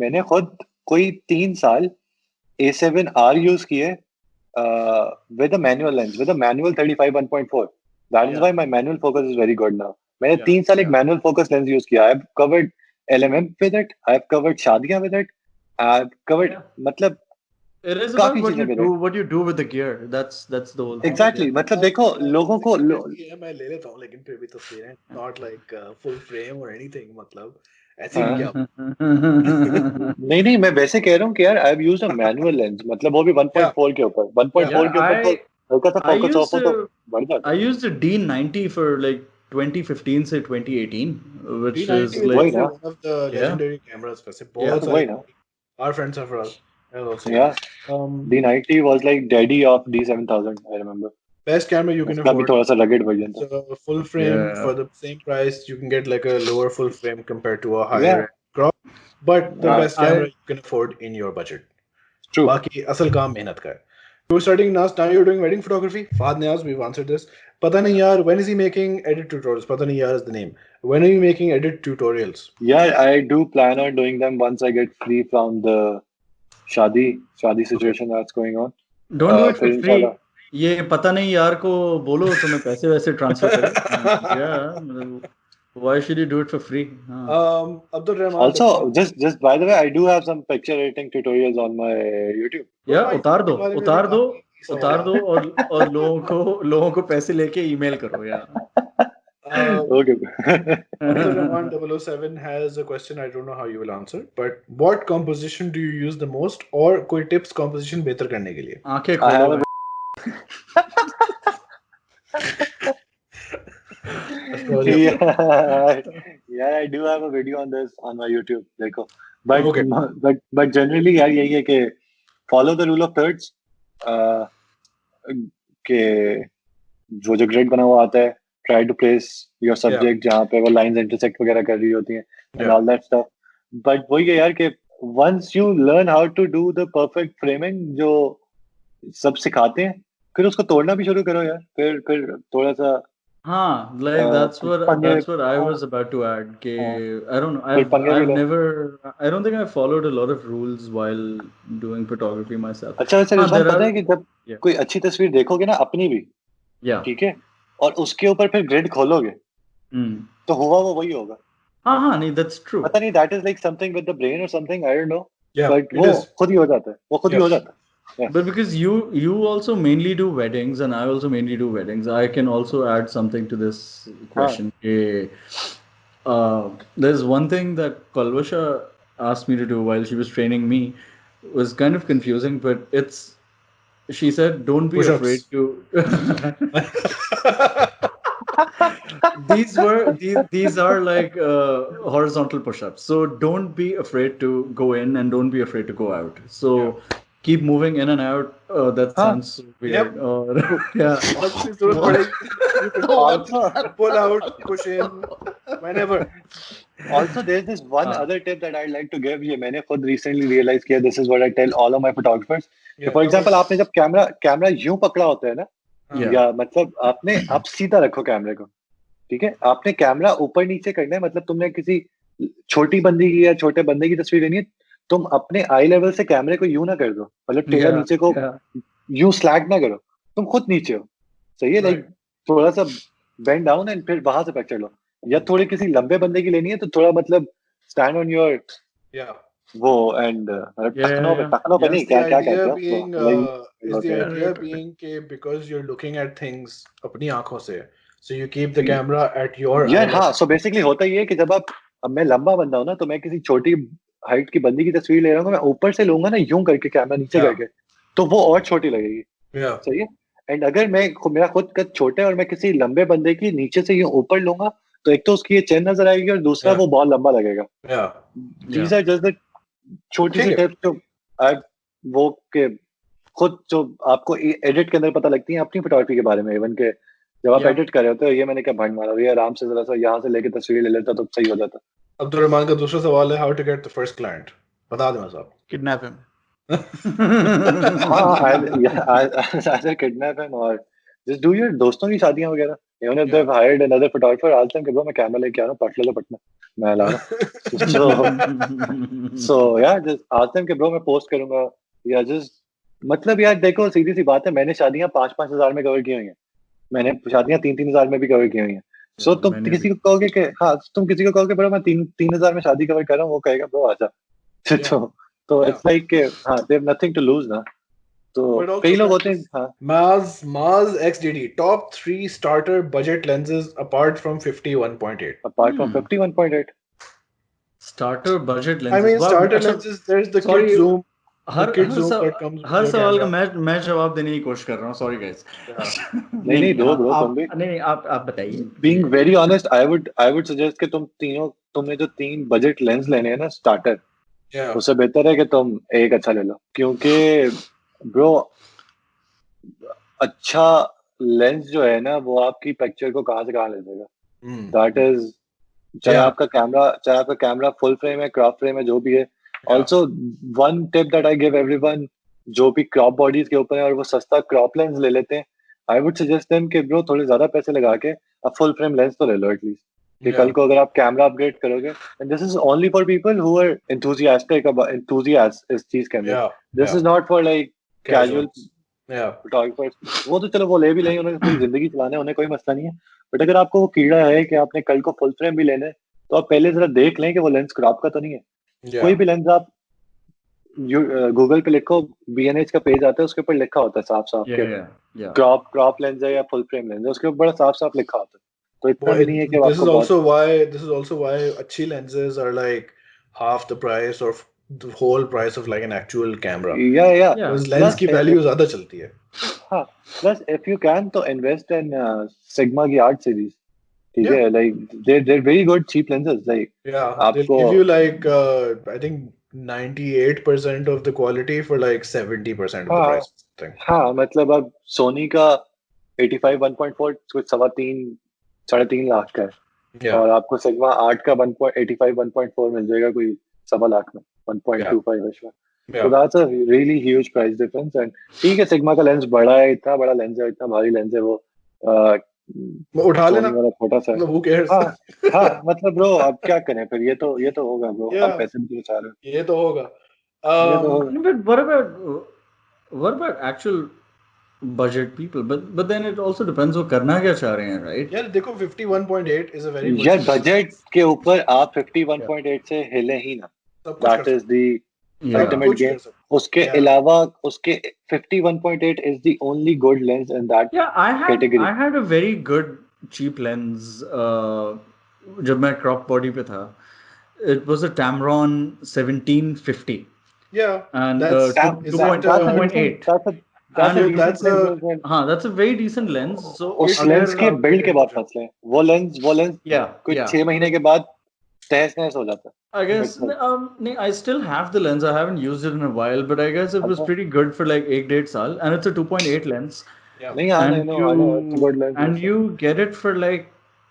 मैंने खुद कोई 3 साल A7R यूज किए with a manual lens with a manual 35 1.4 that is Yeah. why my manual focus is very good now मैंने Yeah, 3 साल एक yeah. manual focus lens use किया I've covered LMM with it I've covered शादियां with it I've covered Yeah. मतलब It is काफी about चीजें मिले। what you do with the gear. That's the whole thing. exactly मतलब देखो लोगों को मैं ले लेता हूँ लेकिन फिर भी तस्वीरें not like full frame or anything मतलब ऐसे ही क्या नहीं मैं वैसे कह रहा हूँ कि यार I've used a manual lens मतलब वो भी 1.4 के ऊपर 1.4 Yeah, के ऊपर तो हल्का सा I focus off used हो तो to- बढ़ जाता I है used a D90 for like 2015 से 2018, which D90 is is like वही ना। one of the Yeah. legendary cameras वैसे Yeah, बहुत वही सारे ना our friends have also yeah um, D90 was like daddy of D7000 I remember best camera you can उसका भी afford. थोड़ा सा rugged version था So full frame Yeah. for the same price you can get like a lower full frame compared to a higher Yeah. crop, but the best I- camera you can afford in your budget. true बाकी असल काम मेहनत का है. You're studying now you're doing wedding photography. Fahad Niaz, we've answered this. पता नहीं यार, when is he making edit tutorials? पता नहीं यार is the name. When are you making edit tutorials? yeah I do plan on doing them once I get free from the shadi situation that's going on don't do it for फिर free. इंशाल्लाह ये पता नहीं यार को बोलो तो मैं पैसे वैसे ट्रांसफर करूँ. Yeah, मतलब, why should you do it for free? हाँ. Abdul Rahman. also just by the way I do have some picture editing tutorials on my YouTube Yeah, उतार दो So, और लोगों को पैसे लेके ईमेल करो यार. okay Abdul Rahman 007 has a question I don't know how you will answer, but what composition do you use the most और कोई tips composition बेहतर करने के लिए? आंखें I have खोलो. a yeah, I do have a video on this on my YouTube. देखो, but Okay. but generally यार यही है कि follow the rule of thirds. कि वो जो grid बना हुआ आता है, try to place your subject जहाँ पे वो lines intersect वगैरह कर रही होती हैं and Yeah. all that stuff. But वही है यार कि once you learn how to do the perfect framing जो सब सिखाते हैं, फिर उसको तोड़ना भी शुरू करो यार. फिर थोड़ा सा हाँ, like that's what I was about to add. कि I don't know. I don't think I followed a lot of rules while doing photography myself. अच्छा वैसे हाँ, रिजवान there पता are- है कि जब Yeah. कोई अच्छी तस्वीर देखोगे ना अपनी भी Yeah. ठीक है और उसके ऊपर फिर ग्रिड खोलोगे Hmm. तो हुआ वो वही होगा हाँ, नहीं, that's true. पता नहीं that is like something with the brain और something I don't know Yeah, बट it वो is. खुद ही हो जाता है वो खुद ही Yeah. हो जाता है But because you also mainly do weddings and I also mainly do weddings, I can also add something to this question. There's one thing that Kalvasha asked me to do while she was training me was kind of confusing, but she said, don't be Push-ups. afraid to these are like horizontal push-ups, so don't be afraid to go in and don't be afraid to go out. So keep moving in and out. That हाँ. sounds so weird. Or yeah. जब भी जरूरत पड़ेगी, you can Also, pull out, push in, whenever. also there's this one हाँ. other tip that I'd like to give. ये मैंने खुद recently realized किया. This is what I tell all of my photographers. Yeah, For example, आपने जब camera यूं पकड़ा होता है ना, Yeah. या मतलब आप सीधा रखो कैमरे को, ठीक है? आपने कैमरा ऊपर नीचे करना है. मतलब तुमने किसी छोटी बंदी की या छोटे बंदे की तस्वीर लेनी है, तुम अपने आई लेवल से कैमरे को यूं ना कर दो, मतलब टेढ़ा Yeah. नीचे को Yeah. यूं स्लैग ना करो, तुम खुद नीचे हो, सही है? लाइक थोड़ा सा बेंड डाउन एंड फिर वहां से पिक्चर लो. या थोड़ी किसी लंबे बंदे की लेनी है तो थोड़ा मतलब स्टैंड ऑन योर Yeah. वो एंड टखनों पे Yeah. नहीं, Is the क्या idea कहते हैं being, उसको? is the Okay. idea Right. being कि because you're looking at things अपनी आंखों से, so you keep the camera at your eye यार level. हाँ, सो बेसिकली होता ये है कि जब अब मैं लंबा बंदा हूँ ना, तो मैं किसी छोटी हाइट की बंदी की तस्वीर ले रहा हूँ, मैं ऊपर से लूंगा ना यूं करके कैमरा नीचे Yeah. करके, तो वो और छोटी लगेगी, Yeah. सही है? एंड अगर मेरा खुद कद छोटा है और मैं किसी लंबे बंदे की नीचे से यूं ऊपर लूंगा, तो एक तो उसकी ये चेन नजर आएगी और दूसरा Yeah. वो बहुत लंबा लगेगा. Yeah. These are just the छोटी सी ठीक है. टिप्स जो वो के खुद जो आपको एडिट के अंदर पता लगती है अपनी फोटोग्राफी के बारे में. इवन के जब आप Yeah. एडिट कर रहे होते हो, ये मैंने क्या भंड मारा, ये आराम से जरा सा यहाँ से लेके तस्वीर ले लेता तो सही हो जाता. अब्दुल रहमान का दूसरा सवाल है, how to get the first client. बता देना साहब. Kidnap him. हाँ, either kidnap him or just do your दोस्तों की शादियां वगैरह. Even if they've hired another photographer, ask them कि bro मैं कैमरा लेके आ रहा हूँ, पट ले लो पटना, मैं ला रहा हूँ. So yeah, just ask them कि bro मैं पोस्ट करूंगा, या just मतलब यार देखो सीधी सी बात है, मैंने शादियां 5-5 हजार में कवर की हुई हैं, मैंने शादियां 3-3 हजार में भी कवर की हुई हैं. So तुम मैंने किसी भी. को कहोगे कि हाँ, तुम किसी को कहोगे bro मैं 3 हजार में शादी कवर कर रहा हूँ, वो कहेगा bro आजा. तो it's like हाँ, they have nothing to lose ना. तो But also कई लोग होते practice. हैं हाँ. Maz XDD, top 3 starter budget lenses apart from 51.8. Apart from 51.8. Starter budget lenses. I mean, Wow, starter अच्छा, lenses, there's the sorry, kit zoom. Her kit her zoom सव- that comes with her your सवाल का camera. मैं जवाब देने की कोशिश कर रहा हूँ. Sorry guys. नहीं, दो bro, तुम भी. नहीं आप बताइए. Being very honest, I would suggest कि तुमने जो 3 बजट लेंस लेने हैं ना स्टार्टर, Yeah. उससे बेहतर है कि तुम एक अच्छा ले लो, क्योंकि ब्रो अच्छा लेंस जो है ना वो आपकी पिक्चर को कहाँ से कहाँ ले जाएगा. Mm. दैट इज चाहे Yeah. आपका कैमरा फुल फ्रेम है, क्रॉप फ्रेम है, जो भी है. Also one tip that I give everyone जो भी क्रॉप बॉडीज के ऊपर है और वो सस्ता क्रॉप लेंस ले लेते हैं, आई वुड सजेस्ट देम कि ब्रो थोड़े ज्यादा पैसे लगा के अब फुल फ्रेम लेंस तो ले लो एटलीस्ट, कि Yeah. कल को अगर आप कैमरा अपग्रेड करोगे, and this is only for people who are enthusiast इस चीज के अंदर. Yeah. This is not for like casual Yeah. Photographers. वो तो चलो वो ले भी लेंगे, उन्हें अपनी जिंदगी चलाने, उन्हें कोई मसला नहीं है. बट अगर आपको वो कीड़ा है कि आपने कल को फुल फ्रेम भी लेना है, तो आप पहले जरा देख लें कि वो लेंस क्रॉप का तो नहीं है. Yeah. कोई भी लेंस आप गूगल पे लिखो, BNH का पेज आता है, उसके ऊपर लिखा होता है साफ साफ कि Yeah. क्रॉप लेंस है या फुल फ्रेम लेंस है, उसके ऊपर बड़ा साफ साफ लिखा होता है. तो इतना भी नहीं है कि This आपको is also why अच्छी lenses are like half the price or the whole price of like an actual camera. या Yeah. Because lens की value ज्यादा चलती है. हाँ, प्लस इफ यू कैन तो इन्वेस्ट इन सिग्मा की आर्ट सीरीज, ठीक है? Like they're very good cheap lenses, like Yeah, they'll आपको give you like I think 98% of the quality for like 70% of the हाँ. price. Thing. हाँ, मतलब अब सोनी का 85 1.4 कुछ 3.5 लाख का है, Yeah. और आपको सिग्मा 8 का 1.85 1.4 मिल जाएगा कोई 1.25 लाख में, 1.25 इश में. Yeah. So that's a really huge price difference. And ठीक है, सिग्मा का लेंस बड़ा है, इतना बड़ा लेंस है, इतना भारी लेंस है, वो वो उठा लेना. सोनी वाला छोटा सा है. मतलब who cares? हाँ, मतलब ब्रो अब क्या करें फिर, ये तो होगा ब्रो. Yeah. आप पैसे भी तो बचा रहे हो. ये तो होगा. ये तो होगा. No, but what about actual budget people? But then it also depends वो करना क्या चाह रहे हैं, right? यार देखो 51.8 is a very good. यार बजट के ऊपर आप 51.8 से हिले ही ना. सब कुछ That कर is the Yeah. ultimate कुछ game. कर सकते. उसके Yeah. अलावा उसके 51.8 is the only good lens in that Yeah, category. I had a very good cheap lens जब मैं crop body पे था. It was a Tamron 1750 Yeah. and That's- That- is that- that, that's a 2.8. decent- that's a And decent that's a- lens. हाँ, that's a very decent lens. So उस अगर- lens के build के बाद मसले हैं. वो लेंस Yeah, कुछ yeah. 6 महीने के बाद स्टेस हो जाता है. I guess I still have the lens. I haven't used it in a while, but I guess it was pretty good for like 1.5 saal, and it's a 2.8 lens. Yeah. नहीं, हाँ, I know, it's a good lens. And you get it for like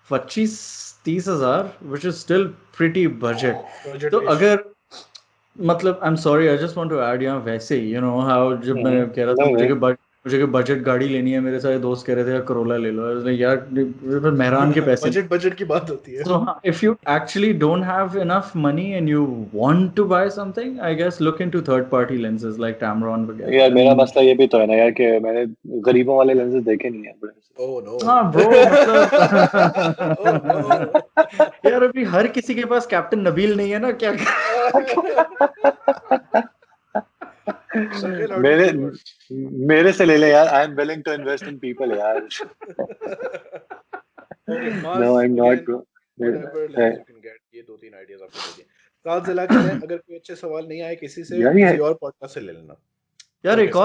25-30 हजार, which is still pretty budget. Budget तो ish. अगर मतलब I'm sorry, I just want to add यहाँ वैसे ही, you know how जब मैंने कह रहा था मुझे बजट गाड़ी लेनी है, मेरे सारे दोस्त कह रहे थे करोला ले लो, यार मेहरान के पैसे बजट की बात होती है. So if you actually don't have enough money and you want to buy something, I guess look into third party lenses like Tamron वगैरह. यार मेरा मसला ये भी तो है ना यार कि मैंने गरीबों वाले लेंसेज देखे नहीं है. Oh no. हाँ bro, मतलब Oh no. यार अभी हर किसी के पास कैप्टन नबील नहीं है ना, क्या मेरे से ले ले यार. I am willing to invest in people यार. No, I'm not bro. Whatever lens you can get, ये 2-3 आइडियाज आपको दे दिए. साथ जिला के अगर कोई अच्छे सवाल नहीं आए किसी से, किसी और पॉडकास्ट से ले लेना. यार एक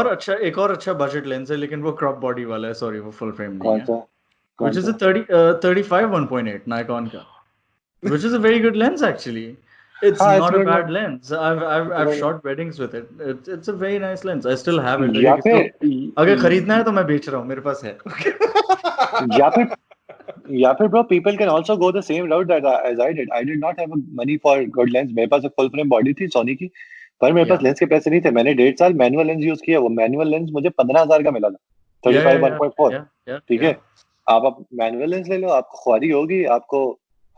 और अच्छा बजट लेंस है, लेकिन वो क्रॉप बॉडी वाला है, सॉरी वो फुल फ्रेम नहीं है. Which is a 35 1.8 Nikon का, which is a very good lens actually. It's not a bad lens. I've shot weddings with it. It's a very nice lens. I still have it. अगर खरीदना है तो मैं बेच रहा हूँ, मेरे पास है. या फिर bro, people can also go the same route as I did. I did not have money for good lens. मेरे पास एक full frame body थी सोनी की, पर मेरे पास लेंस के पैसे नहीं थे. मैंने 1.5 साल मैनुअल लेंस यूज किया. वो मैनुअल लेंस मुझे 15,000 का मिला था. 35 1.4. ठीक है, आप मैनुअल लेंस ले लो, आपको ख्वारी होगी, आपको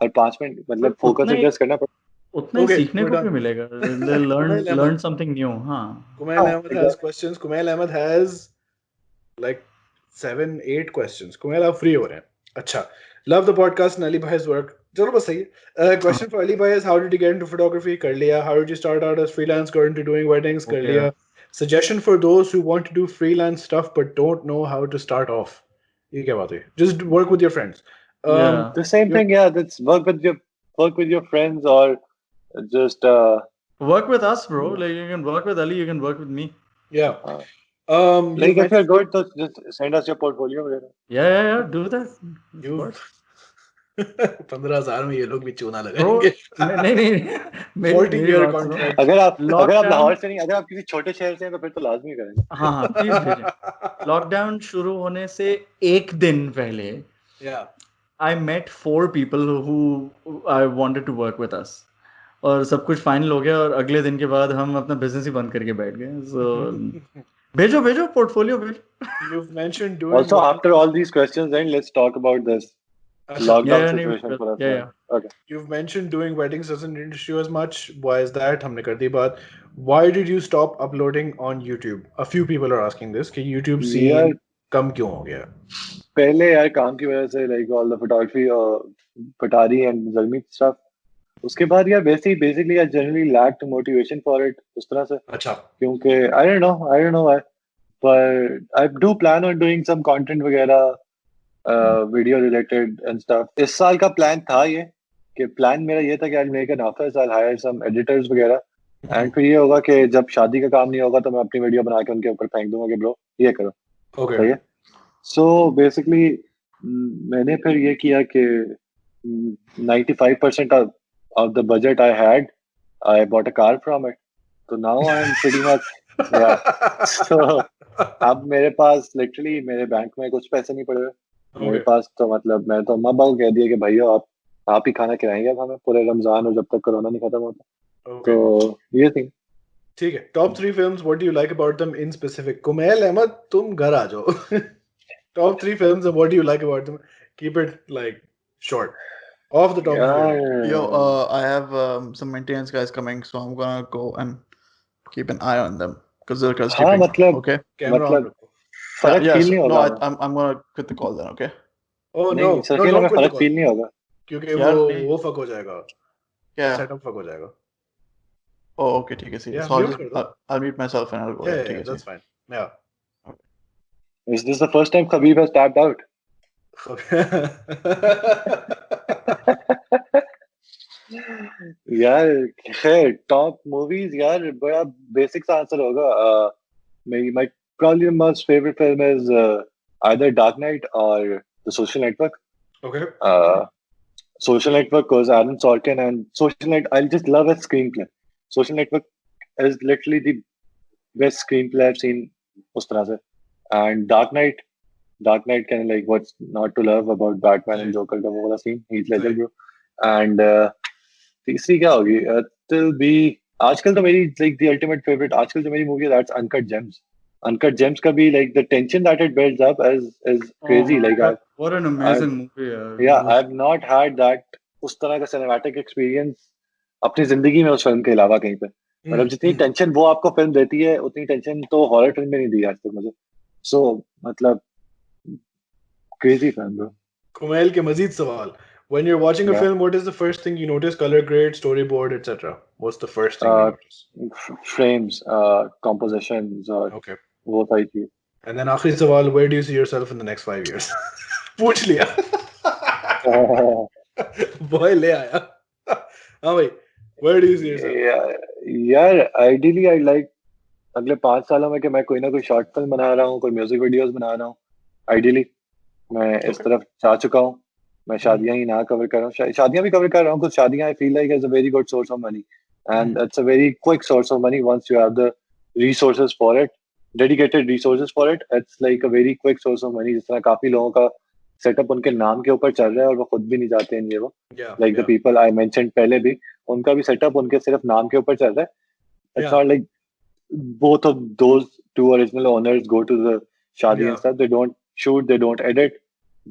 हर 5 मिनट मतलब फोकस एडजस्ट करना पड़ेगा. उतना ही सीखने को भी मिलेगा. Learn something new. हाँ. Kumail Ahmed has questions. Kumail Ahmed has like 7-8 questions. Kumail आप free हो रहे हैं. अच्छा. Love the podcast and Ali Bhai's work. चलो बस सही है. Question for Ali Bhai is how did you get into photography? कर लिया. How did you start out as freelance, got into doing weddings? कर लिया. Suggestion for those who want to do freelance stuff but don't know how to start off. ये क्या बात है? Just work with your friends. The same thing, yeah. That's work with your friends or just work with us, bro. Like you can work with Ali, you can work with me. Yeah. Like if you're good, so just send us your portfolio. Yeah. Do that. You 15,000 में ये लोग भी चूना लगाएंगे. नहीं 40-year contract. अगर आप लाहौर से नहीं, अगर आप किसी छोटे शहर से हैं तो फिर तो लाजमी करेंगे. हाँ प्लीज भेजें. लॉकडाउन शुरू होने से एक दिन पहले I met 4 people who I wanted to work with us. और सब कुछ फाइनल हो गया और अगले दिन के बाद हम अपना बिजनेस ही बंद करके बैठ गए. So भेजो पोर्टफोलियो भेजो. You've mentioned doing also after all these questions, then let's talk about this lockdown situation for us. Yeah. Okay. You've mentioned doing weddings doesn't interest you as much. Why is that? हमने कर दी बात. Why did you stop uploading on YouTube? A few people are asking this कि YouTube scene कम क्यों हो गया? पहले यार काम की वजह से like all the photography Patari and Zalmi stuff. उसके बाद यार वैसे ही basically I generally lacked motivation for it उस तरह से. अच्छा. क्योंकि I don't know why, but I do plan on doing some content वगैरह video related and stuff. इस साल का plan था ये कि plan मेरा ये था कि I'll make an office, I'll hire some editors वगैरह, and फिर ये होगा कि जब शादी का काम नहीं होगा तो मैं अपनी वीडियो बना के उनके ऊपर फेंक दूंगा कि bro ये करो. Okay. सही है. So basically मैंने फिर ये किया कि 95% of the budget I had, I bought a car from it. So now I'm pretty much So अब मेरे पास literally मेरे बैंक में कुछ पैसे नहीं पड़े. मेरे पास तो मतलब मैं तो अम्मा को कह दिया कि भैया आप ही खाना खिलाएंगे अब हमें पूरे रमजान और जब तक कोरोना नहीं खत्म होता. तो ये थी. ठीक है. Top 3 films, what do you like about them in specific? Kumail Ahmed, तुम घर आ जाओ. Top 3 films and what do you like about them? Keep it like short. Off the top of your head. Yo, I have some maintenance guys coming, so I'm gonna go and keep an eye on them because they're sleeping. मतलब okay. Camera on. फर्क feel नहीं होगा. No, I'm gonna quit the call then, okay? Oh no, no, फर्क feel नहीं होगा क्योंकि वो fuck हो जाएगा. क्या? Setup फक हो जाएगा. Oh, okay, ठीक है. Yeah, so I'll mute myself and I'll go. Yeah, that's fine. Yeah. Is this the first time Khabib has tapped out? यार खैर टॉप मूवीज यार बड़ा बेसिक आंसर होगा. my probably most favorite film is either Dark Knight or The Social Network. Okay. Social Network was Aaron Sorkin, and I just love his screenplay. Social Network is literally the best screenplay I've seen उस तरह से. And Dark Knight kind of like what's not to love about Batman and Joker का वो वाला scene, Heath Ledger bro. And तीसरी क्या होगी? It'll be आजकल तो मेरी like the ultimate favorite आजकल जो मेरी movie है that's Uncut Gems. Uncut Gems का भी like the tension that it builds up is crazy. Oh, Like what an amazing movie. yeah, I've not had that उस तरह का cinematic experience अपनी जिंदगी में उस फिल्म के अलावा कहीं पे. मतलब जितनी टेंशन वो आपको फिल्म देती है उतनी टेंशन तो हॉरर फिल्म में नहीं दी आज तक मुझे. So मतलब crazy film bro. कुमैल के मजीद सवाल. When you're watching a Yeah. film, what is the first thing you notice? Color grade, storyboard, etc. What's the first thing you notice? Frames, compositions और Okay. वो सारी चीज. And then आखिरी सवाल, where do you see yourself in the next 5 years? पूछ लिया. Boy ले आया. हाँ भाई, where do you see yourself? यार ideally I like अगले 5 सालों में कि मैं कोई ना कोई शॉर्ट फिल्म बना रहा हूँ, कोई म्यूजिक वीडियोस बना रहा हूँ. Ideally मैं इस तरफ जा चुका हूँ. मैं शादियां ही ना कवर कर रहा हूँ. शादियां भी कवर कर रहा हूँ. कुछ शादियां I feel like is a very good source of money, and it's a very quick source of money once you have the resources for it, dedicated resources for it. It's like a very quick source of money. जिस तरह काफी लोगों का setup उनके नाम के ऊपर चल रहा है और वो खुद भी नहीं जाते हैं ये वो. Like the people I mentioned पहले भी उनका भी सेटअप उनके सिर्फ नाम के ऊपर चल रहा है. It's not like both of those two original owners go to the शादी and stuff. They don't shoot, they don't edit.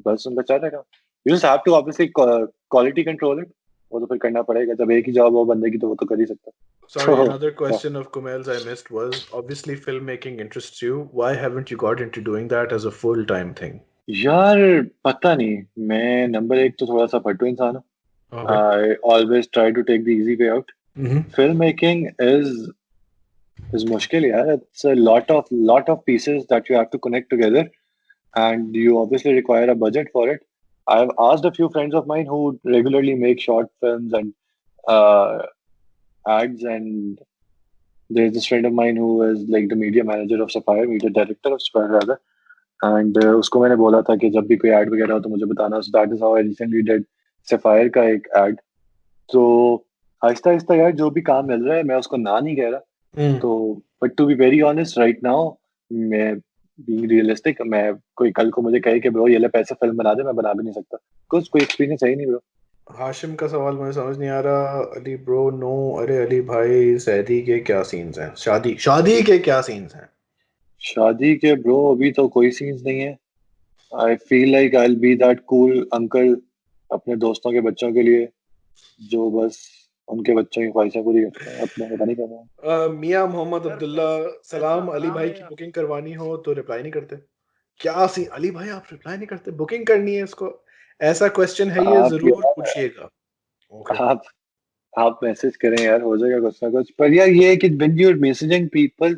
बस उनका चल रहा है. You just have to obviously quality control it. वो तो फिर करना पड़ेगा. जब एक ही जॉब हो बंदे की तो वो तो कर ही सकता. Sorry, another question of Kumail's I missed was, obviously filmmaking interests you. Why haven't you got into doing that as a full-time thing? यार पता नहीं. मैं नंबर 1 तो थोड़ा सा फट्टू इंसान हूँ. I always try to take the easy way out. Filmmaking is मुश्किल यार. It's a lot of pieces that you have to connect together, and you obviously require a budget for it. I've asked a few friends of mine who regularly make short films and ads, and there's this friend of mine who is like the media manager of Sapphire, media director of Sapphire rather, and उसको मैंने बोला था कि जब भी कोई ad वगैरह हो तो मुझे बताना. So that is how I recently did Sapphire का एक ad. तो आहिस्ता आहिस्ता यार जो भी काम मिल रहा है मैं उसको ना नहीं कह रहा. तो but to be very honest right now, मैं being realistic, मैं कोई कल को मुझे कहे कि ब्रो ये ले पैसे फिल्म बना दे, मैं बना भी नहीं सकता. कोई एक्सपीरियंस है ही नहीं ब्रो. हाशिम का सवाल मुझे समझ नहीं आ रहा. Ali bro no. अरे अली भाई, सैदी के क्या सीन्स हैं? शादी के क्या सीन्स हैं? शादी के ब्रो अभी तो कोई सीन्स नहीं है. I feel like I will be that cool uncle अपने दोस्तों के बच्चों के लिए जो बस उनके बच्चों की ख्वाहिशें पूरी करते हैं. अपना पता नहीं कर रहा. मियां मोहम्मद अब्दुल्ला, सलाम. अली भाई की बुकिंग करवानी हो तो रिप्लाई नहीं करते. क्या सी अली भाई आप रिप्लाई नहीं करते? बुकिंग करनी है इसको. ऐसा क्वेश्चन है ये, जरूर पूछिएगा. आप मैसेज करें यार, हो जाएगा कुछ ना कुछ. पर यार ये है कि when you are messaging people,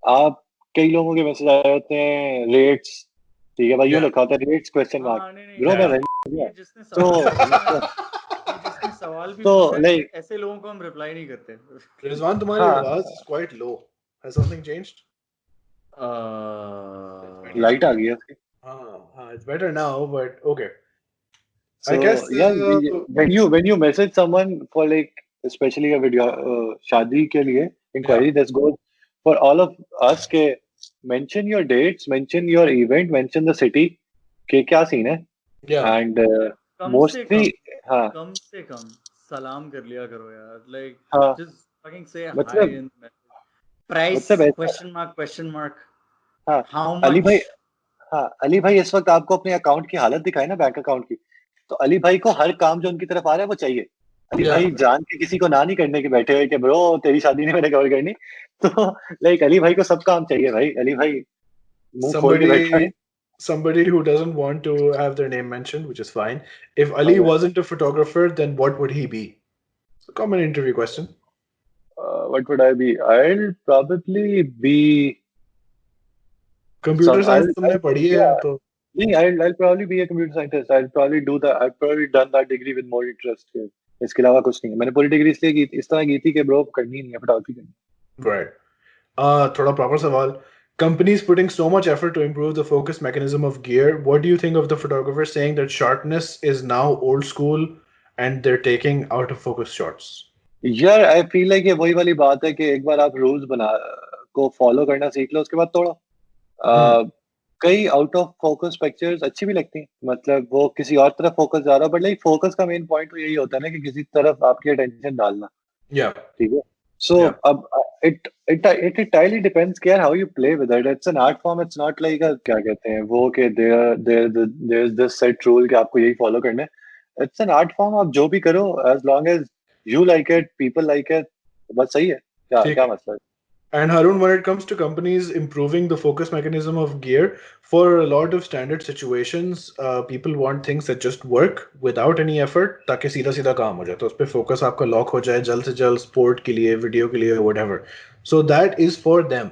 आप कई लोगों के मैसेज आए होते हैं रेट्स. ठीक है भाई, यूं लिखा होता है रेट्स क्वेश्चन मार्क. ब्रो मैं सवाल भी तो लाइक ऐसे लोगों को हम रिप्लाई नहीं करते. रिजवान तुम्हारी आवाज is quite low. Has something changed? Light आ गई है. हां it's better now but okay. So, I guess when you message someone for like especially a video शादी के लिए inquiry, this goes for all of us के mention your dates, mention your event, mention the city के क्या scene है. And mostly कम से कम सलाम कर लिया करो यार. Like just fucking say hi in price question mark. How much? Ali भाई इस वक्त आपको अपने अकाउंट की हालत दिखाए ना, बैंक अकाउंट की. तो अली भाई को हर काम जो उनकी तरफ आ रहा है वो चाहिए. अली भाई जान के किसी को ना नहीं करने के बैठे हुए कि ब्रो तेरी शादी नहीं मैंने कवर करनी. तो लाइक अली भाई को सब काम चाहिए भाई. अली भाई मुंह खोल के बैठा है. Somebody who doesn't want to have their name mentioned, which is fine. If Ali wasn't a photographer, then what would he be? It's a common interview question. What would I be? I'll probably be computer science. तुमने पढ़ी है तो नहीं. I'll probably be a computer scientist. I've probably done that degree with more interest. इसके अलावा कुछ नहीं. मैंने पूरी डिग्री इसलिए की इस तरह की थी कि ब्रो करनी नहीं है, फोटोग्राफी करनी. Right. थोड़ा proper सवाल. Companies putting so much effort to improve the focus mechanism of gear. What do you think of the photographer saying that sharpness is now old school and they're taking out of focus shots. यार I feel like ये वही वाली बात है कि एक बार आप rules बना को फॉलो करना सीख लो उसके बाद तोड़ो। कई आउट ऑफ फोकस पिक्चर्स अच्छी भी लगती हैं, मतलब वो किसी और तरफ फोकस जा रहा है, बट लाइक फोकस का मेन पॉइंट तो यही होता है ना कि किसी तरफ आपकी अटेंशन डालना, Yeah. ठीक है। So Yeah. it entirely depends care how you play with it. It's an art form. It's not like a क्या कहते हैं वो कि there's this set rule कि आपको यही follow करना है. It's an art form. आप जो भी करो as long as you like it, people like it, बस सही है। क्या ठीक क्या है। मसला है? And Harun, when it comes to companies improving the focus mechanism of gear, for a lot of standard situations, people want things that just work without any effort, ताकि सीधा सीधा काम हो जाए, तो उस पे focus आपका lock हो जाए जल्द से जल्द, sport के लिए, video के लिए, whatever. So that is for them.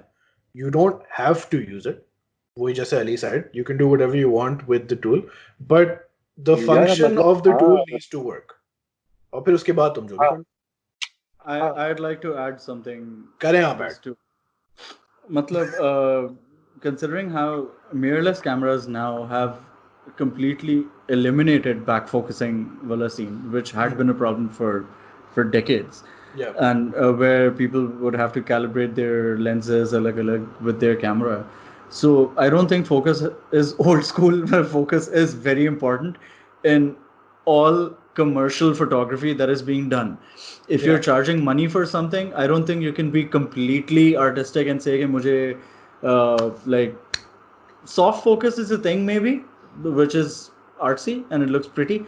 You don't have to use it. वही जैसे Ali said, you can do whatever you want with the tool, but the यार function मतलब of the tool हाँ needs to work. और फिर उसके बाद तुम जो भी हाँ करो, I'd like to add something करें आप just add. to matlab, considering how mirrorless cameras now have completely eliminated back focusing wala scene, which had been a problem for decades, Yeah. and where people would have to calibrate their lenses alag with their camera. So I don't think focus is old school. Focus is very important in all commercial photography that is being done. If you're Yeah. charging money for something, I don't think you can be completely artistic and say कि मुझे like soft focus is a thing maybe, which is artsy and it looks pretty.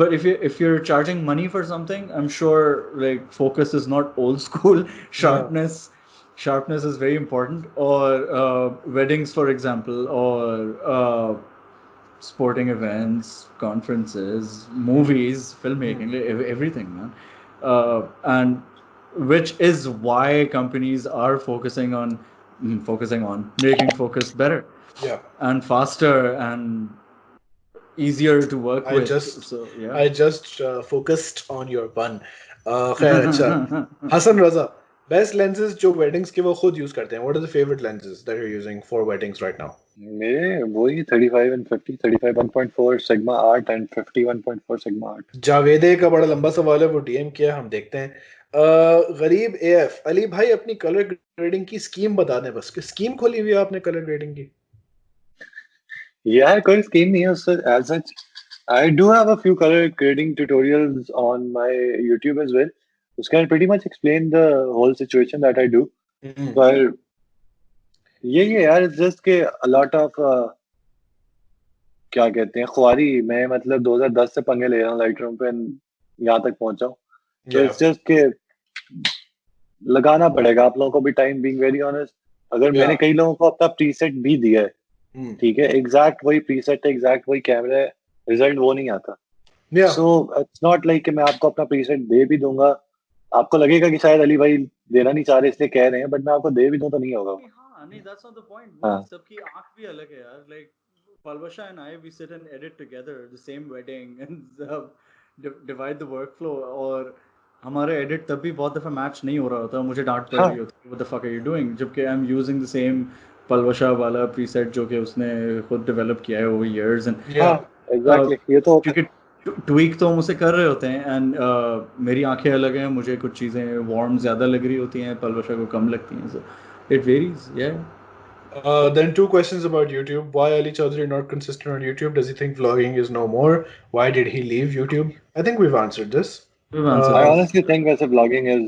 But if you're charging money for something, I'm sure like focus is not old school. Sharpness is very important. Or weddings, for example, or sporting events, conferences, movies, filmmaking, everything, man. And which is why companies are focusing on making focus better Yeah. and faster and easier to work I with. just So I yeah. just focused on your pun. खैर अच्छा, Hassan Raza, best lenses जो weddings के वो खुद use करते हैं. What are the favorite lenses that you're using for weddings right now? मेरे वही 35 and 50, 35 1.4 Sigma Art and 50 1.4 Sigma Art. जावेदे का बड़ा लंबा सवाल है, वो DM किया, हम देखते हैं. गरीब AF, अली भाई अपनी कलर ग्रेडिंग की स्कीम बता दें बस, कि स्कीम खोली हुई है आपने कलर ग्रेडिंग की? यार कोई स्कीम नहीं है उससे as such. I do have a few color grading tutorials on my YouTube as well. Which can pretty much explain the whole situation that I do. पर यही है यार, it's just के a lot of क्या कहते हैं ख्वारी, मैं मतलब 2010 से पंगे ले रहा हूँ लाइट रूम पे यहाँ तक पहुंचा हूँ। तो Yeah. इट्स जस्ट के लगाना पड़ेगा आप लोगों को भी टाइम, बीइंग वेरी ऑनेस्ट। अगर मैंने Yeah. कई लोगों को अपना प्रीसेट भी दिया है, ठीक है, एग्जैक्ट वही प्रीसेट है, एग्जैक्ट वही कैमरा है, रिजल्ट वो नहीं आता। Yeah. So it's not like कि मैं आपको अपना प्रीसेट दे भी दूंगा, आपको लगेगा कि शायद अली भाई देना नहीं चाह रहे इसलिए कह रहे हैं, बट मैं आपको दे भी दूं तो नहीं होगा। हाँ, नहीं, that's not the point. हाँ सबकी आंख भी अलग है यार. Like Palvasha and I, we sit and edit together the same wedding and divide the workflow. और हमारा edit तब भी बहुत दफा मैच नहीं हो रहा होता, मुझे डांट पड़ हाँ रही होती है, what the fuck are you doing? जबकि I'm using the same Palvasha वाला preset जो कि उसने खुद develop किया है over years and Yeah. हाँ एग्जैक्टली, ये तो होता है। क्योंकि ट्वीक तो मुझसे कर रहे होते हैं एंड मेरी आंखें अलग हैं, मुझे कुछ चीज़ें वार्म ज़्यादा लग रही होती हैं, पलवशा को कम लगती हैं, सो इट वेरीज. या Then 2 questions about YouTube. Why Ali Chaudhary not consistent on YouTube? Does he think vlogging is no more? Why did he leave YouTube? I think we've answered this. we've answered I this. honestly think वैसे vlogging is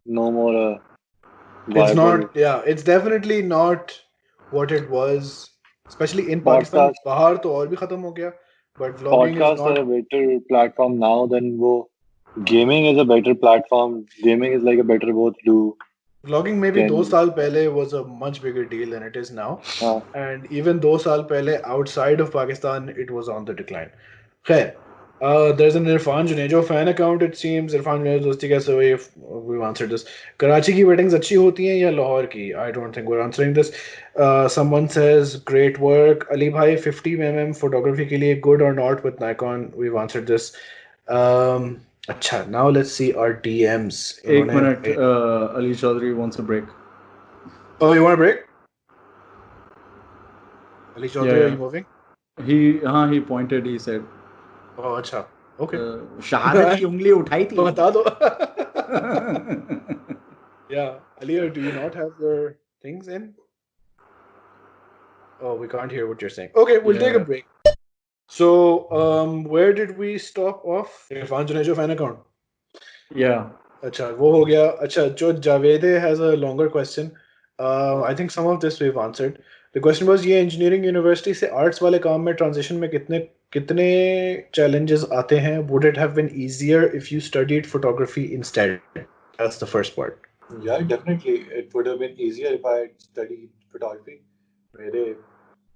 no more It's viable. not, yeah, it's definitely not what it was, especially in Pakistan. Podcast बाहर तो और भी खत्म हो गया, but vlogging is podcasts are not. a better platform now than वो gaming is a better platform. Gaming is like a better both do Vlogging maybe 2 than साल पहले was a much bigger deal than it is now, हाँ and even 2 साल पहले outside of Pakistan it was on the decline. खैर, there's an Irfan Junejo fan account, it seems. Irfan Junejo दोस्ती कैसे हुई? We've answered this. Karachi की weddings अच्छी होती हैं या लाहौर की? I don't think we're answering this. Someone says great work. Ali bhai 50mm photography के लिए good or not with Nikon? We've answered this. अच्छा, now let's see our DMs. एक minute, Ali Chaudhary wants a break. Oh, you want a break? Ali Chaudhary, Yeah, are you moving? he pointed, he said. Oh, अच्छा. Okay. शहादत की उंगली उठाई थी. बता दो. Yeah, Aliya, do you not have your things in? Oh, we can't hear what you're saying. Okay, we'll take a Yeah. break. So, where did we stop off? Irfan Junaid fan account. Yeah. अच्छा वो हो गया. अच्छा जो जावेदे has a longer question. I think some of this we've answered. The question was ये engineering university से arts वाले काम में transition में कितने challenges आते हैं? Would it have been easier if you studied photography instead? That's the first part. Yeah, definitely. It would have been easier if I had studied photography. मेरे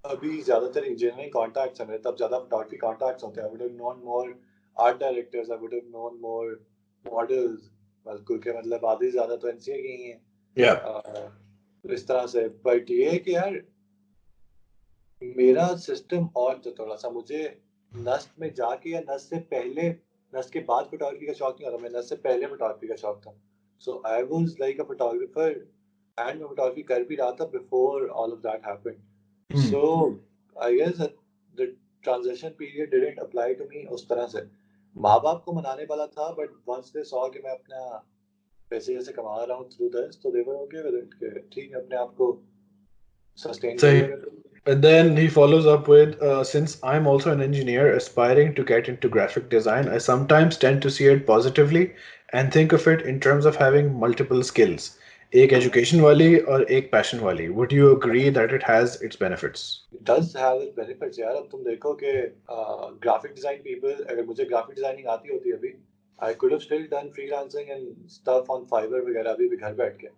अभी ज़्यादातर engineering contacts हैं मेरे, तब ज़्यादा photography contacts होते हैं. I would have known more art directors. I would have known more models. बस क्योंकि मतलब आधी ज़्यादा तो NCA की ही हैं. Yeah. इस तरह से. But ये है कि यार मेरा सिस्टम और तो थोड़ा सा मुझे नस्ट में जाके या नस्ट से पहले, नस्ट के बाद फोटोग्राफी का शौक नहीं होता. मैं नस्ट से पहले फोटोग्राफी का शौक था. So I was like a photographer and मैं फोटोग्राफी कर भी रहा था before all of that happened. So I guess the transition period didn't apply to me उस तरह से. माँ बाप को मनाने वाला था, बट वंस दे सॉ कि मैं अपना पैसे जैसे कमा रहा हूँ थ्रू दिस, तो दे वर ओके विद इट कि ठीक है अपने आप को सस्टेन सही. करेगा. And then he follows up with, since I'm also an engineer aspiring to get into graphic design, I sometimes tend to see it positively and think of it in terms of having multiple skills. एक education वाली और एक passion वाली. Would you agree that it has its benefits? It does have its benefits यार. अब तुम देखो कि graphic design people, अगर मुझे graphic designing आती होती अभी, I could have still done freelancing and stuff on Fiverr वगैरह अभी भी घर बैठ के.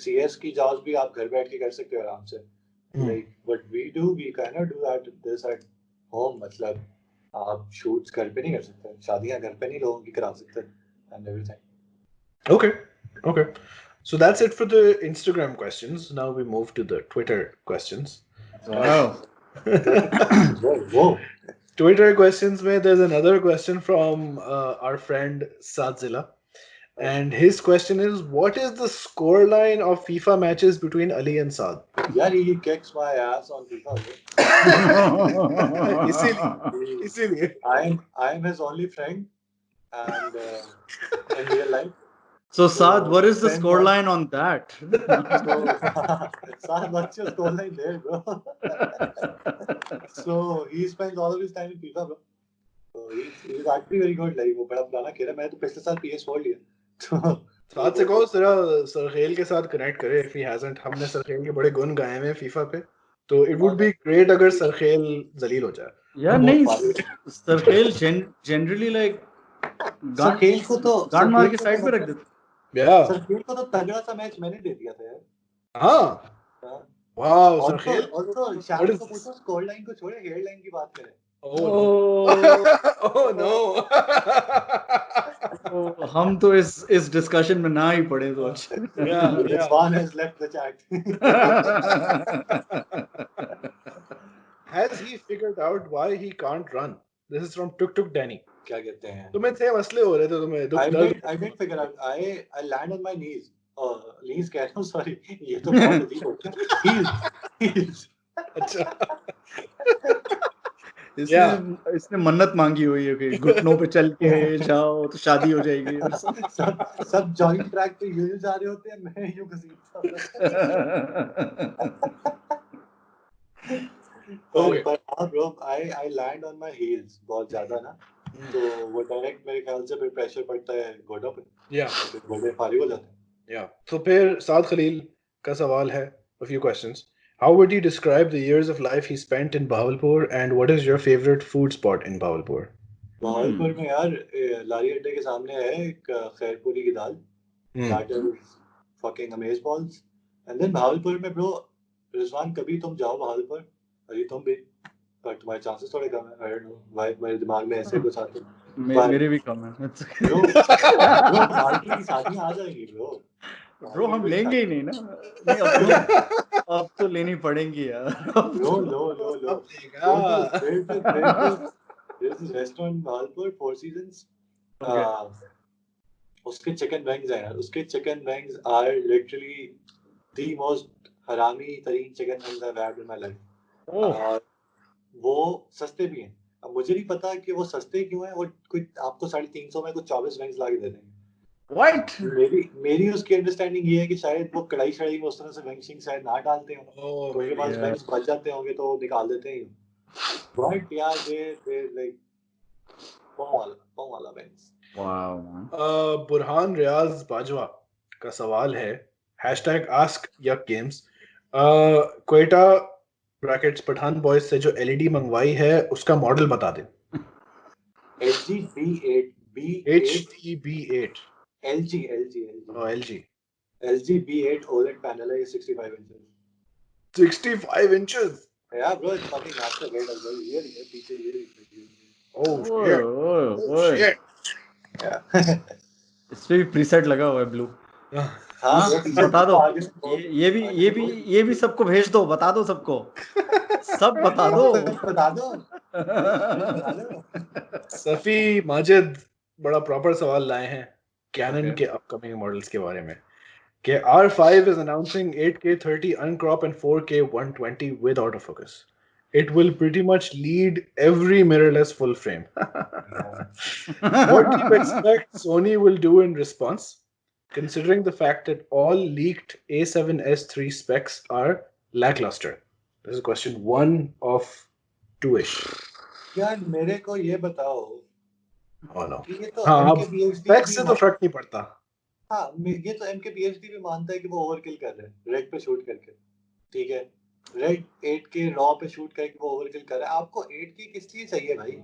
CS की jobs भी आप घर बैठ के कर सकते हो आराम से. Like what we do, we cannot do that this at home. मतलब आप shoots घर पे नहीं कर सकते, शादियाँ घर पे नहीं लोगों की करा सकते and everything. Okay. So that's it for the Instagram questions. Now we move to the Twitter questions. Wow. Whoa. Twitter questions में there's another question from our friend Sadzilla. And his question is, what is the score line of FIFA matches between Ali and Saad? Yeah, he kicks my ass on FIFA. इसीलिए. I am his only friend, and in real life. So Saad, what is the score line on that? Saad, what's your score line there, bro? So he spends all of his time in FIFA, bro. So he's actually very good. Like वो बड़ा पुराना खेल है. मैं तो पिछले साल PS4 लिया. साथ से कहो जरा सरखेल के साथ कनेक्ट करे. If he hasn't, हमने सरखेल के बड़े गुण गाए हैं FIFA पे, तो it would be great अगर सरखेल जलील हो जाए. यार नहीं, सरखेल generally like सरखेल को तो गांड मार के साइड पे रख देते. Yeah. सरखेल को तो तगड़ा सा मैच मैंने दे दिया था यार. हाँ. Wow, सरखेल. और शायद को पूछो स्कोर लाइन को छोड़े, हेयर लाइन की बात करें. Oh no. हम तो इस डिस्कशन में ना ही पड़े तो अच्छा. Irfan has left the chat. Has he figured out why he can't run? This is from Tuk Tuk Danny. क्या कहते हैं? तुम्हें थे मसले हो रहे थे तुम्हें. I did figure out. I land on my knees. Knees कह रहा हूँ, sorry. ये तो बहुत अजीब हो गया. Heels. अच्छा. इसने मन्नत मांगी हुई है कि घुटनों पे चल के जाओ तो शादी हो जाएगी. सब जॉगिंग ट्रैक पे यूं जा रहे होते हैं, मैं यूं घसीटता हूं. But bro, I land on my heels बहुत ज्यादा ना, तो वो डायरेक्ट मेरे ख्याल से फिर प्रेशर पड़ता है घोड़ों पे. घोड़े फारिग हो जाते हैं. तो फिर साद खलील का सवाल है, a few questions. How would you describe the years of life he spent in Bahawalpur, and what is your favorite food spot in Bahawalpur? Bahawalpur में यार लारी अड्डे के सामने है एक खैरपुरी की दाल. That is fucking amazeballs. And then Bahawalpur में bro, Rizwan कभी तुम जाओ Bahawalpur, अभी तुम भी, पर तुम्हारे चांसेस थोड़े कम है. I don't know why मेरे दिमाग में ऐसे कुछ आते हैं. मेरे भी कम है. Bro, Bahawalpur की शादियां आ जाएंगी bro. ब्रो हम लेंगे ही नहीं ना. अब तो लेनी पड़ेंगी यार. लो. There's this restaurant in Bahawalpur, Four Seasons. उसके chicken wings हैं यार. उसके chicken wings are literally the most हरामी तरीन chicken wings I've had in my life. और वो सस्ते भी हैं. अब मुझे नहीं पता कि वो सस्ते क्यों हैं और कोई आपको 350 में कुछ 24 लेंस ला के दे देंगे। What? मेरी उसकी अंडरस्टैंडिंग ये है कि शायद वो कढ़ाई शढ़ाई में उस तरह से वेंशिंग शायद ना डालते हो, Oh, तो उनके पास yeah. वेंस बच जाते होंगे तो निकाल देते हैं। बट यार दे लाइक पाँव वाला वेंस। Wow, man. बुरहान रियाज बाजवा का सवाल है #AskYakGames Quetta brackets Pathan boys से जो एलईडी मंगवाई है उसका मॉडल बता दें। LG B8 HDB8 LG LG B8 OLED panel है, 65 inches. 65 inches. Yeah, bro, it's fucking massive, right? As well. ये रही है पीछे, ये रही। Oh Whoa, shit. whoa, Oh whoa. shit. Yeah. इस पे भी प्रीसेट लगा हुआ है ब्लू। हाँ, हाँ, वो पीछे बता दो। आगे से ये भी सबको भेज दो, बता दो सबको। सब बता दो। बता दो। सफी माजिद बड़ा प्रॉपर सवाल लाए हैं कैनन Okay. के अपकमिंग मॉडल्स के बारे में कि R5 is announcing 8K 30 uncrop and 4K 120 with autofocus. It will pretty much lead every mirrorless full frame. What do you expect Sony will do in response, considering the fact that all leaked A7S3 specs are lackluster? This is question 1 of 2-ish. यार मेरे को ये बताओ Oh no. कि ये तो हाँ, अब MKBHD specs से तो फर्क नहीं पड़ता. हाँ, ये तो MKBHD भी मानता है कि वो ओवरकिल कर रहे हैं रेड पे शूट करके, ठीक है, रेड 8K रॉ पे शूट करके वो ओवरकिल कर रहा है। आपको 8K किस लिए चाहिए भाई?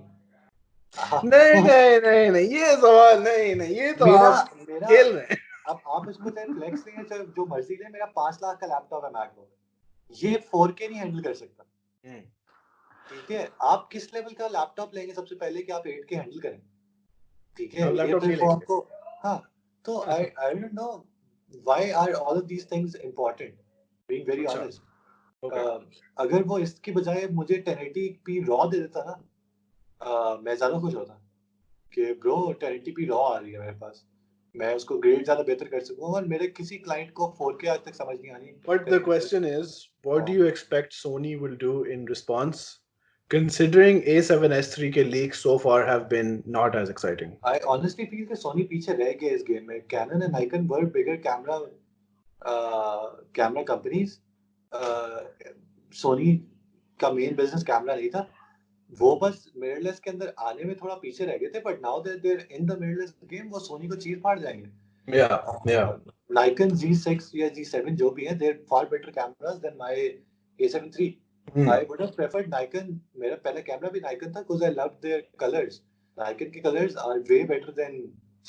नहीं ये सवाल नहीं ये तो आप खेल रहे हैं। अब आप इसको चाहे फ्लेक्स लें चाहे जो मर्जी लें, मेरा 5 लाख का लैपटॉप है मैकबुक, ये 4K नहीं हैंडल कर सकता, ठीक है। आप किस लेवल का लैपटॉप लेंगे सबसे पहले कि आप 8K हैंडल करें, ठीक है। लैपटॉप नहीं तो आपको हाँ, तो I don't know why are all of these things important, being very honest. अगर वो इसकी बजाय मुझे 1080p रॉ दे देता ना, मैं ज्यादा खुश होता कि ब्रो 1080p रॉ आ रही है मेरे पास, मैं उसको ग्रेड ज्यादा बेहतर कर सकूं और मेरे किसी क्लाइंट को 4K आज तक समझ नहीं आनी। But the question is, what do you expect Sony will do in response, considering A7S3 के leaks so far have been not as exciting? I honestly feel कि Sony पीछे रह गया इस गेम में। Canon and Nikon were bigger camera companies. Sony का main business camera नहीं था, वो बस मिररलेस के अंदर आने में थोड़ा पीछे रह गए थे, but now that they are in the mirrorless game वो सोनी को चीर फाड़ जाएंगे। Yeah. Nikon G6 या G7 जो भी है, they are far better cameras than my A7 III. I would have preferred Nikon. मेरा पहला कैमरा भी Nikon था because I loved their colors. Nikon के colors are way better than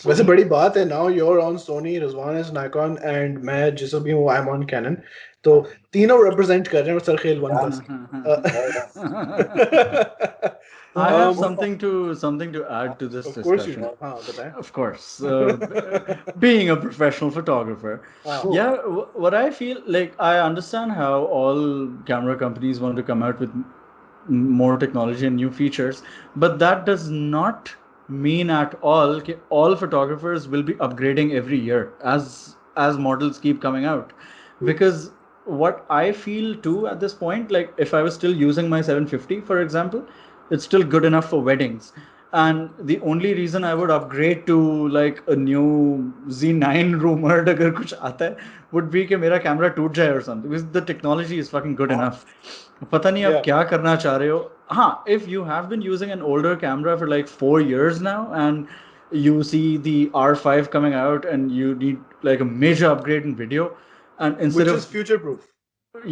वैसे बड़ी बात है, now you're on Sony, Rizwan is Nikon and मैं जिस भी हूँ I'm on Canon, तो तीनों represent कर रहे हैं और Sarkhel OnePlus। I have something to add to this Of course you discussion. do. हाँ बताएं। Of course, being a professional photographer, yeah, what I feel like, I understand how all camera companies want to come out with more technology and new features, but that does not mean at all that all photographers will be upgrading every year as models keep coming out. Because what I feel too at this point, like if I was still using my 750 for example, it's still good enough for weddings, and the only reason I would upgrade to like a new Z9 rumored agar kuch aata hai would be कि मेरा camera टूट जाए or something, because the technology is fucking good enough. पता नहीं आप क्या करना चाह रहे हो। हाँ, if you have been using an older camera for like 4 years now and you see the R5 coming out and you need like a major upgrade in video, and instead Which of is future proof.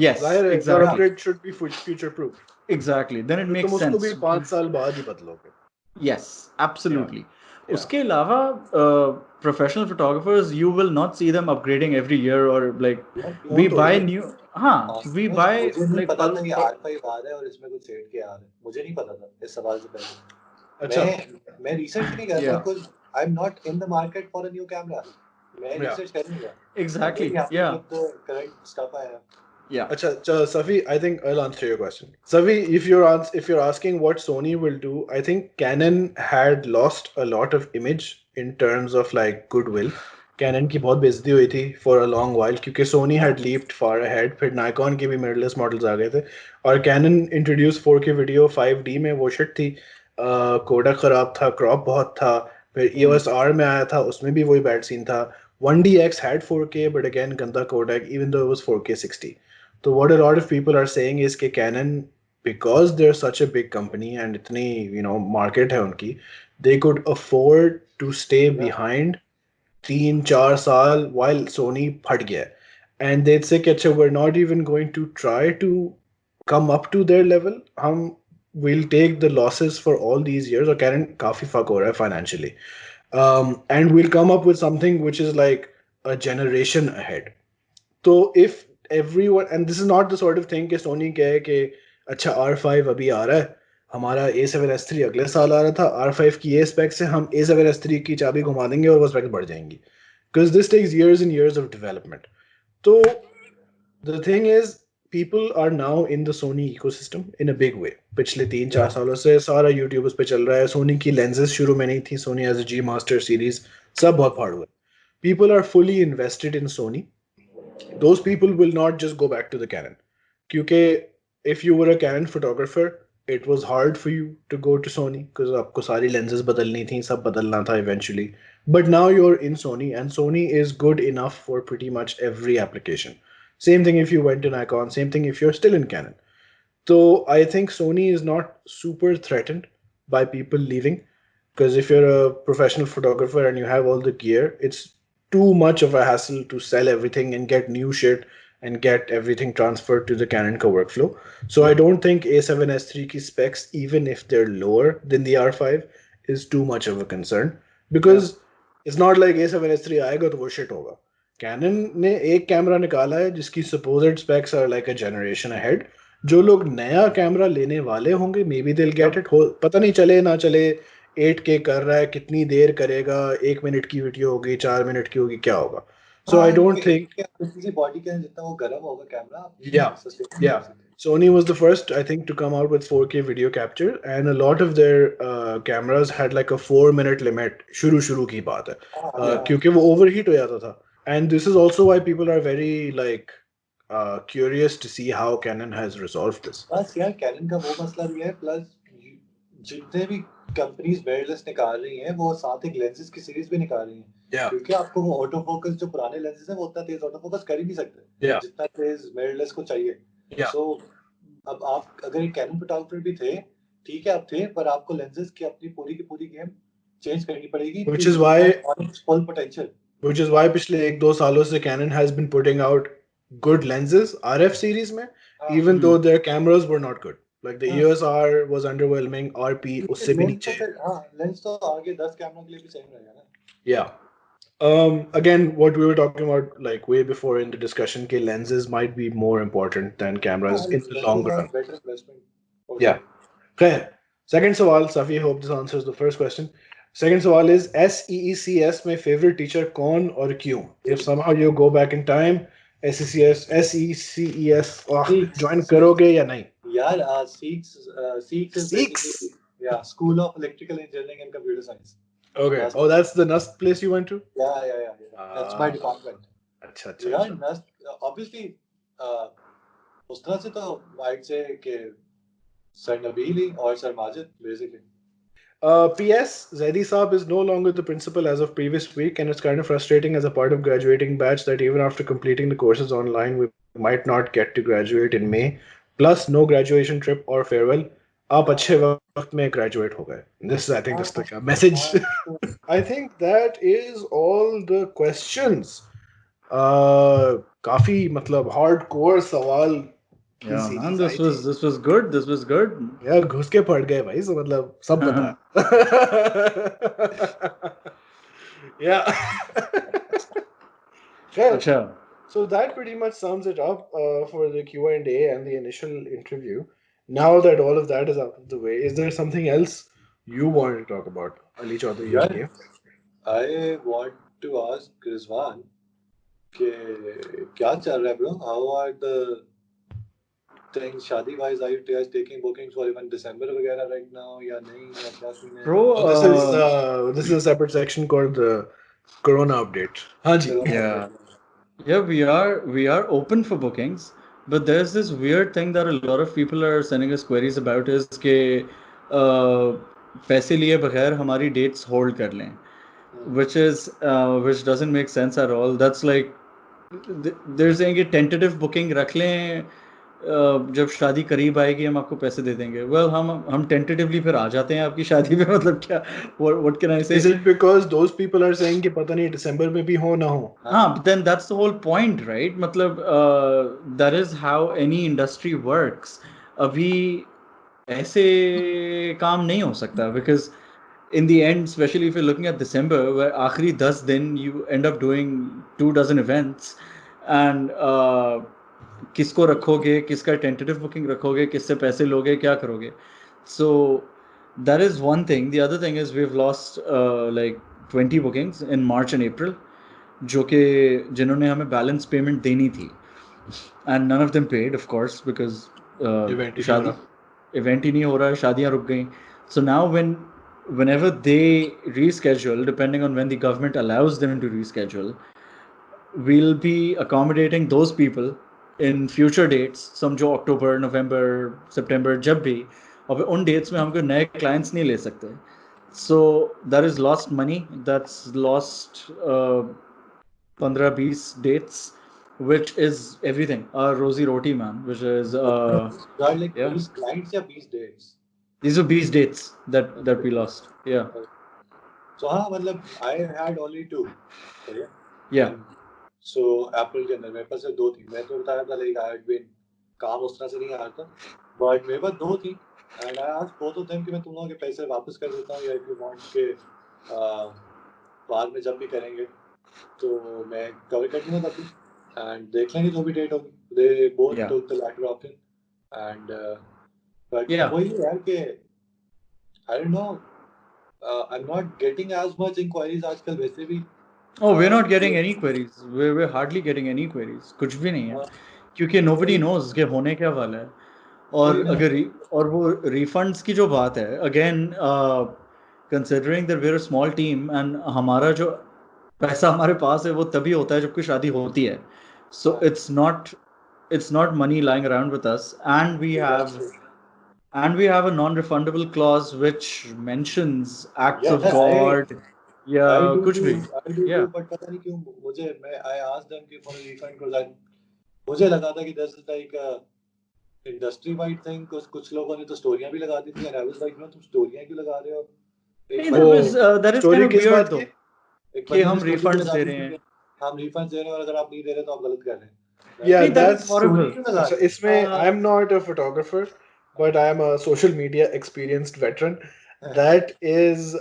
yes, Your exactly, upgrade should be future proof. exactly, then it makes तुम उसको भी sense. 5 साल बाद ही बदलोगे। Yes, absolutely. उसके अलावा professional photographers, you will not see them upgrading every year or like we buy new, हाँ, we buy मुझे नहीं like पता था कि R5 आ रहा है और इसमें कुछ 8K आ रहा है, मुझे नहीं पता था इस सवाल से पहले। अच्छा, मैं रिसर्च नहीं कर रहा because I'm not in the market for a new camera. मैं रिसर्च करूंगा। Exactly, yeah. The correct stuff I have. Yeah. Acha, Safi, I think I'll answer your question. Safi, if you're asking what Sony will do, I think Canon had lost a lot of image in terms of like goodwill. Canon की बहुत बेइज्जती हुई थी for a long while क्योंकि Sony had leaped far ahead. फिर Nikon के भी mirrorless models आ गए थे और Canon introduced 4K video 5D में वो shit थी कोडा खराब था, क्रॉप बहुत था, फिर EOS R में आया था, उसमें भी वही बैड सीन था. 1DX had 4K but again गंदा codec even though it was 4K 60. So what a lot of people are saying is कि Canon, because they're such a big company and इतनी market है उनकी, they could afford to stay behind 3-4 साल while Sony फट गया. And they'd say कि अच्छा we're not even going to try to come up to their level. हम will take the losses for all these years. और Canon काफी fuck हो रहा है financially. And we'll come up with something which is like a generation ahead. So if everyone, and this is not the sort of thing कि Sony कहे कि अच्छा R5 अभी आ रहा है, हमारा A7S3 अगले साल आ रहा था, R5 की ये specs से हम A7S3 की चाबी घुमा देंगे और वो specs बढ़ जाएंगी. Because this takes years and years of development. So the thing is, people are now in the Sony ecosystem in a big way. पिछले 3-4 सालों से सारा YouTube उस पे चल रहा है. Sony की lenses शुरू में नहीं थी. Sony has a G Master series. सब बहुत फाड़ हुए. People are fully invested in Sony. Those people will not just go back to the Canon. क्योंकि if you were a Canon photographer, it was hard for you to go to Sony because आपको सारी lenses बदलनी थी, सब बदलना था eventually. But now you're in Sony and Sony is good enough for pretty much every application. Same thing if you went to Nikon, same thing if you're still in Canon. So I think Sony is not super threatened by people leaving, because if you're a professional photographer and you have all the gear, it's too much of a hassle to sell everything and get new shit and get everything transferred to the Canon ka workflow. So I don't think A7S3 ki specs, even if they're lower than the R5, is too much of a concern, because it's not like A7S3 आएगा तो वो shit होगा. Canon ने एक camera निकाला है जिसकी supposed specs are like a generation ahead. जो लोग नया कैमरा लेने वाले होंगे, maybe they'll get it. पता नहीं चले ना चले 8K कर रहा है, कितनी देर करेगा, 1 मिनट की वीडियो होगी, 4 मिनट की होगी, क्या होगा. So I don't think किसी बॉडी के जितना वो गर्म होगा camera. Yeah. Sony was the first, I think, to come out with 4K video capture, and a lot of their cameras had like a 4-minute limit. शुरू की बात है, क्योंकि वो overheat हो जाता था. And this is also why people are very like curious to see how Canon has resolved this. बस यार Canon का वो मसला भी है, प्लस जितने भी कंपनीज मिररलेस निकाल रही हैं वो साथ एक लेंसेज की सीरीज भी निकाल रही हैं. क्योंकि आपको वो ऑटो फोकस जो पुराने लेंसेज हैं वो उतना तेज ऑटो फोकस कर ही नहीं सकते जितना तेज मिररलेस को चाहिए. सो अब आप अगर एक कैनन फोटोग्राफर भी थे, ठीक है आप थे, पर आपको लेंसेज की अपनी पूरी की पूरी गेम चेंज करनी पड़ेगी. Which is why full potential. Which is why पिछले 1-2 सालों से Canon has been putting out good lenses RF series में, even though their cameras were not good. Like the EOS R was underwhelming, RP उससे भी नीचे. Lens तो आगे 10 कैमरों के लिए भी सेम रहेगा ना. Yeah. Again, what we were talking about like way before in the discussion, ke lenses might be more important than cameras in the long run. Better placement. Yeah. Okay. Second sawal, Safi, hope this answers the first question. Second sawal is SEECS my favorite teacher kaun aur kyun? If somehow you go back in time, SECES join karoge ya nahi? यार SEECS is basically School of Electrical Engineering and Computer Science. Okay. Oh, that's the NUST place you went to? Yeah. That's my department. अच्छा. यार NUST obviously उस तरह से तो I'd say कि Sir Nabili or Sir Majid basically. P.S. Zaidi Saab is no longer the principal as of previous week, and it's kind of frustrating as a part of graduating batch that even after completing the courses online, we might not get to graduate in May. Plus, no graduation trip or farewell. आप अच्छे वक्त में graduate हो गए. This is, I think, this is the message. I think that is all the questions. काफी मतलब hardcore सवाल. Yeah, man, this was good. This was good. यार घुस के पड़ गए भाई, so मतलब सब बता. Yeah. अच्छा. So that pretty much sums it up for the Q&A and the initial interview. Now that all of that is out of the way, is there something else you want to talk about, Ali Chaudhary? I want to ask Rizwan, क्या चल रहा है bro? How are the things शादी wise? Are you guys taking bookings for even December वगैरह right now या नहीं, या क्या सीन है? Bro, this is a separate section called the Corona update. हाँ जी. Yeah, we are open for bookings, but there's this weird thing that a lot of people are sending us queries about is कि पैसे लिए बगैर हमारी dates hold कर लें, which doesn't make sense at all. That's like they're saying कि tentative booking रख लें, जब शादी करीब आएगी हम आपको पैसे दे देंगे. Well, हम tentatively फिर आ जाते हैं आपकी शादी में, मतलब क्या, what can I say? Is it because those people are saying कि पता नहीं दिसंबर में भी हो ना हो? हाँ, then that's the whole point, right? मतलब that is how any industry works. अभी ऐसे काम नहीं हो सकता, because in the end, especially if you're looking at December, where आखिरी 10 दिन you end up doing 24 events, and किसको रखोगे, किसका tentative booking रखोगे, किससे पैसे लोगे, क्या करोगे? So that is one thing. The other thing is we've lost like 20 bookings in March and April, जो कि जिन्होंने हमें balance payment देनी थी, and none of them paid, of course, because event ही नहीं हो रहा है, शादियां रुक गई. So now whenever they reschedule, depending on when the government allows them to reschedule, we'll be accommodating those people in future dates, समझो October, November, September, जब भी, और उन dates में हमको नए clients नहीं ले सकते. So that is lost money, that's lost 15-20 dates, which is everything, our rosy roti, man, which is like yeah. these clients या 20 dates. These are these dates that we lost. Yeah. So हाँ, मतलब I had only 2. Okay? Yeah. So April के अंदर मेरे पास 2 थी. मैं तो बताया था like I had been काम उस तरह से नहीं आ रहा था, but मेरे पास 2 थी, and I asked both of them कि मैं तुम लोगों के पैसे वापस कर देता हूँ, या if you want के बाद में जब भी करेंगे तो मैं कवर कर दूँगा तब भी, and देख लेंगे जो भी डेट होगी. They both took the latter option, and but वही है यार कि I don't know, I'm not getting as much inquiries आजकल वैसे भी. Oh, we're not getting any queries. We're hardly getting any queries. कुछ भी नहीं है, क्योंकि nobody knows कि होने क्या वाला है. और अगर और वो refunds की जो बात है, again considering that we're a small team and हमारा जो पैसा हमारे पास है वो तभी होता है जब कोई शादी होती है. So it's not money lying around with us, and we have a non-refundable clause which mentions acts of God. Yeah, कुछ भी. Yeah. But पता नहीं क्यों मुझे I asked them for a refund because मुझे लगा था कि this is like a industry wide thing, कुछ लोगों ने तो स्टोरियां भी लगा दी थी, and I was like, तुम स्टोरियां क्यों लगा रहे हो? That is kind of weird though, कि हम refunds दे रहे हैं. हम refunds दे रहे हैं और अगर आप नहीं दे रहे तो आप गलत कर रहे हैं. Yeah, that's horrible. So इसमें I'm not a photographer, but I'm a social media experienced veteran. That is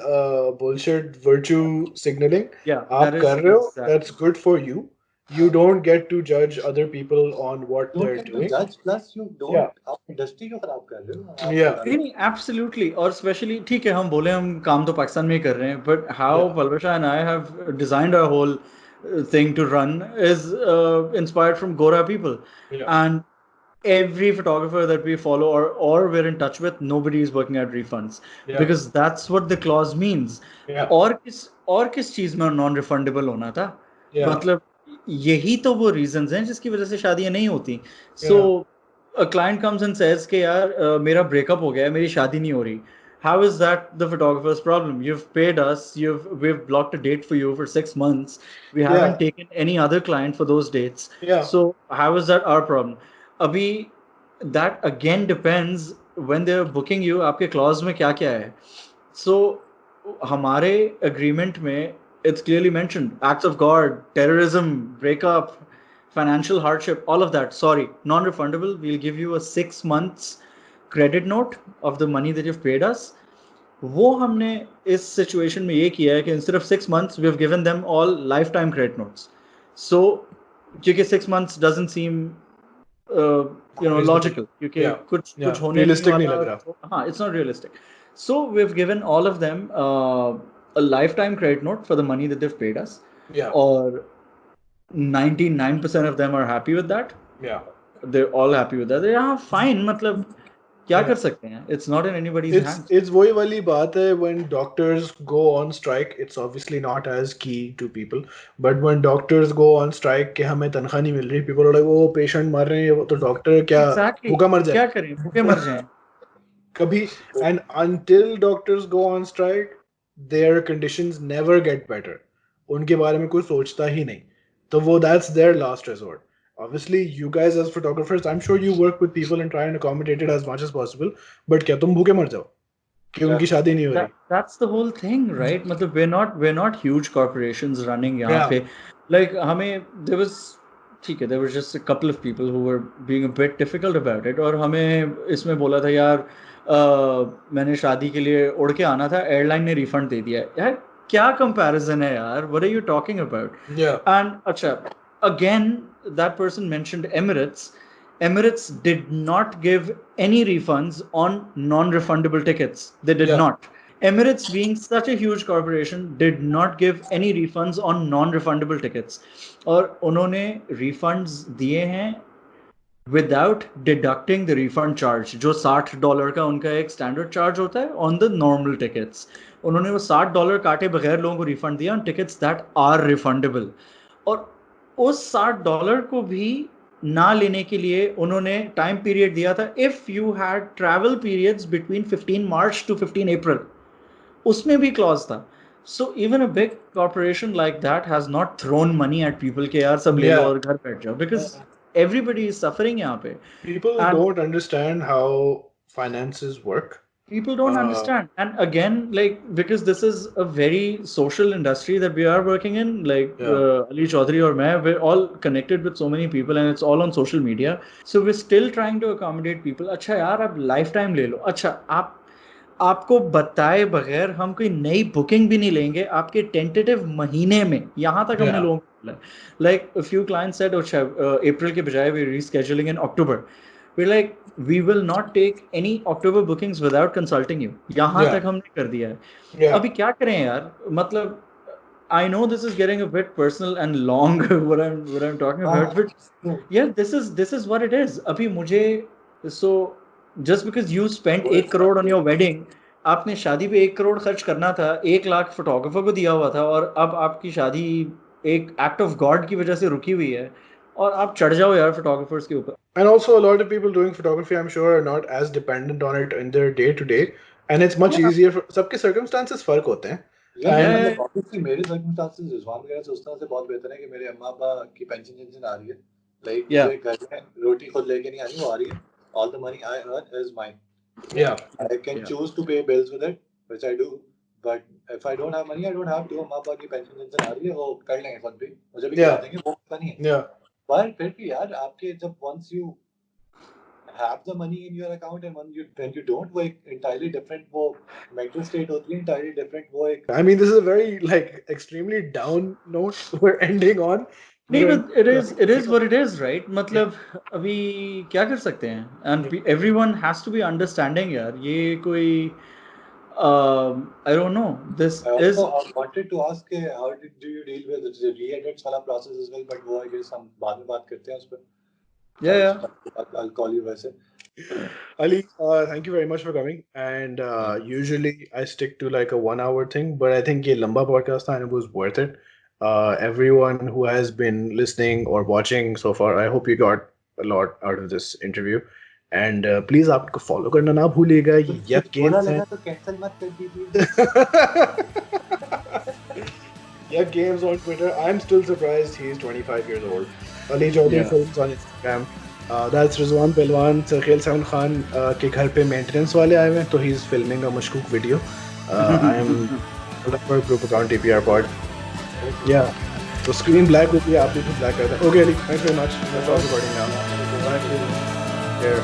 bullshit virtue signaling. Yeah, आप कर रहे हो, that's good for you. You don't get to judge other people on what they're doing. Judge, plus you don't. आप industry को खराब कर रहे हो. Yeah. नहीं, absolutely. और especially ठीक है, हम बोले हम काम तो पाकिस्तान में ही कर रहे हैं, but how Palvasha and I have designed our whole thing to run is inspired from Gora people, and every photographer that we follow or we're in touch with, nobody is working at refunds, because that's what the clause means. और किस चीज में non-refundable होना था? मतलब यही तो वो reasons हैं जिसकी वजह से शादियां नहीं होती. So a client comes and says कि यार मेरा breakup हो गया है, मेरी शादी नहीं हो रही. How is that the photographer's problem? You've paid us, we've blocked a date for you for 6 months. We haven't taken any other client for those dates. So how is that our problem? Abhi, that again depends when they're booking you, आपके clause में क्या क्या है. So हमारे agreement में it's clearly mentioned, acts of God, terrorism, breakup, financial hardship, all of that. Sorry, non-refundable. We'll give you a 6 months credit note of the money that you've paid us. वो हमने इस situation में ये किया है कि instead of 6 months, we've given them all lifetime credit notes. So, क्योंकि 6 months doesn't seem logical. क्योंकि कुछ होने realistic नहीं लग रहा. हाँ, it's not realistic. So we've given all of them a lifetime credit note for the money that they've paid us. Or 99% of them are happy with that. They're all happy with that. Yeah, fine. मतलब क्या कर सकते हैं? It's not in anybody's hands. It's वही वाली बात है, when doctors go on strike, it's obviously not as key to people. But when doctors go on strike कि हमें तनख्वाह नहीं मिल रही, people are like, oh, patient मर रहे हैं, तो डॉक्टर क्या भूखा मर जाए? क्या करें? भूखे मर जाएं. kabhi, and until doctors go on strike, their conditions never get better. उनके बारे में कोई सोचता ही नहीं. तो वो that's their last resort. Obviously, you guys as photographers, I'm sure you work with people and try and accommodate it as much as possible. But क्या तुम भूखे मर जाओ कि उनकी शादी नहीं हो रही? That's the whole thing, right? मतलब we're not huge corporations running यहाँ Yeah. पे. Like हमें ठीक है, there was just a couple of people who were being a bit difficult about it, और हमें इसमें बोला था यार मैंने शादी के लिए उड़ के आना था, एयरलाइन ने रिफंड दे दिया. यार क्या कंपैरिजन है यार? What are you talking about? Yeah. And अच्छा, again that person mentioned Emirates. Emirates did not give any refunds on non-refundable tickets. They did Yeah. not. Emirates, being such a huge corporation, did not give any refunds on non-refundable tickets. और उन्होंने refunds दिए हैं without deducting the refund charge, जो $60 का उनका एक standard charge होता है on the normal tickets. उन्होंने वो $60 काटे बगैर लोगों को refund दिया on tickets that are refundable. और उस $60 को भी ना लेने के लिए उन्होंने टाइम पीरियड दिया था if you had travel periods between 15 March to 15 April, उसमें भी क्लॉज था. So even a big corporation like that has not thrown money at people के यार सब ले लो और घर बैठ जाओ, बिकॉज एवरीबडी इज सफरिंग यहाँ पे. People don't understand how finances work. People don't understand. And again, like, because this is a very social industry that we are working in, like Ali Chaudhary or मैं, we're all connected with so many people and it's all on social media. So we're still trying to accommodate people. अच्छा यार आप lifetime ले लो. अच्छा आपको बताए बगैर हम कोई नई बुकिंग भी नहीं लेंगे आपके टेंटेटिव महीने में. यहाँ तक हमने लोगों को बोला. Like a few clients said, अच्छा अप्रैल के बजाय we're rescheduling in October. We're like, we will not take any October bookings without consulting you. यहाँ तक हमने कर दिया है. अभी क्या करें यार? मतलब I know this is getting a bit personal and long what I'm talking about, but yeah, this is what it is. अभी मुझे so just because you spent 1 crore on your wedding, आपने शादी पे 1 crore खर्च करना था, 1 lakh photographer को दिया हुआ था, और अब आपकी शादी एक एक्ट ऑफ गॉड की वजह से रुकी हुई है और आप चढ़ जाओ यार फोटोग्राफर्स के ऊपर. And also a lot of people doing photography, I'm sure, are not as dependent on it in their day to day, and it's much easier for सबके circumstances फर्क होते हैं. Obviously मेरे circumstances रिजवान वगैरह से उस तरह से बहुत बेहतर है कि मेरे अम्मा अब्बा की पेंशन आ रही है. Like मुझे घर में रोटी खुद लेके नहीं आनी, वो आ रही है. All the money I earn is mine. Yeah. I can choose to pay bills with it, which I do. But if I don't have money, I don't have to. अम्मा अब्बा की पेंशन आ रही है, वो कर लेंगे खुद भी. मुझे भी खिला देंगे, वो पता नहीं है. Yeah. पर फिर भी यार आपके जब once you have the money in your account and when you don't, वो एक entirely different वो mental state होती है, entirely different वो एक. I mean, this is a very like extremely down note we're ending on. नहीं, but it is what it is, right? मतलब अभी क्या कर सकते हैं? And everyone has to be understanding यार. ये कोई I don't know. This is. I wanted to ask how do you deal with the re-edits वाला process as well? But वो I guess हम बाद में बात करते हैं उस पर. Yeah. I'll call you वैसे. Ali, thank you very much for coming. And usually I stick to like a 1 hour thing, but I think ये लंबा podcast था and it was worth it. Everyone who has been listening or watching so far, I hope you got a lot out of this interview. And please आपको follow करना ना भूलिएगा. Yep Games है. तो cancel मत कर दीजिए. Yep Games on Twitter. I'm still surprised he's 25 years old. Ali Chaudhary Films on Instagram. That's Rizwan Pelwan. Sarkhel Sound Khan के घर पे maintenance वाले आए हुए हैं, तो he's filming a mashkook video. I am for group account TPR pod. Yeah. So screen black will be आप भी black करते हैं. Okay Ali, thanks very much. That's all recording now. Bye. Here.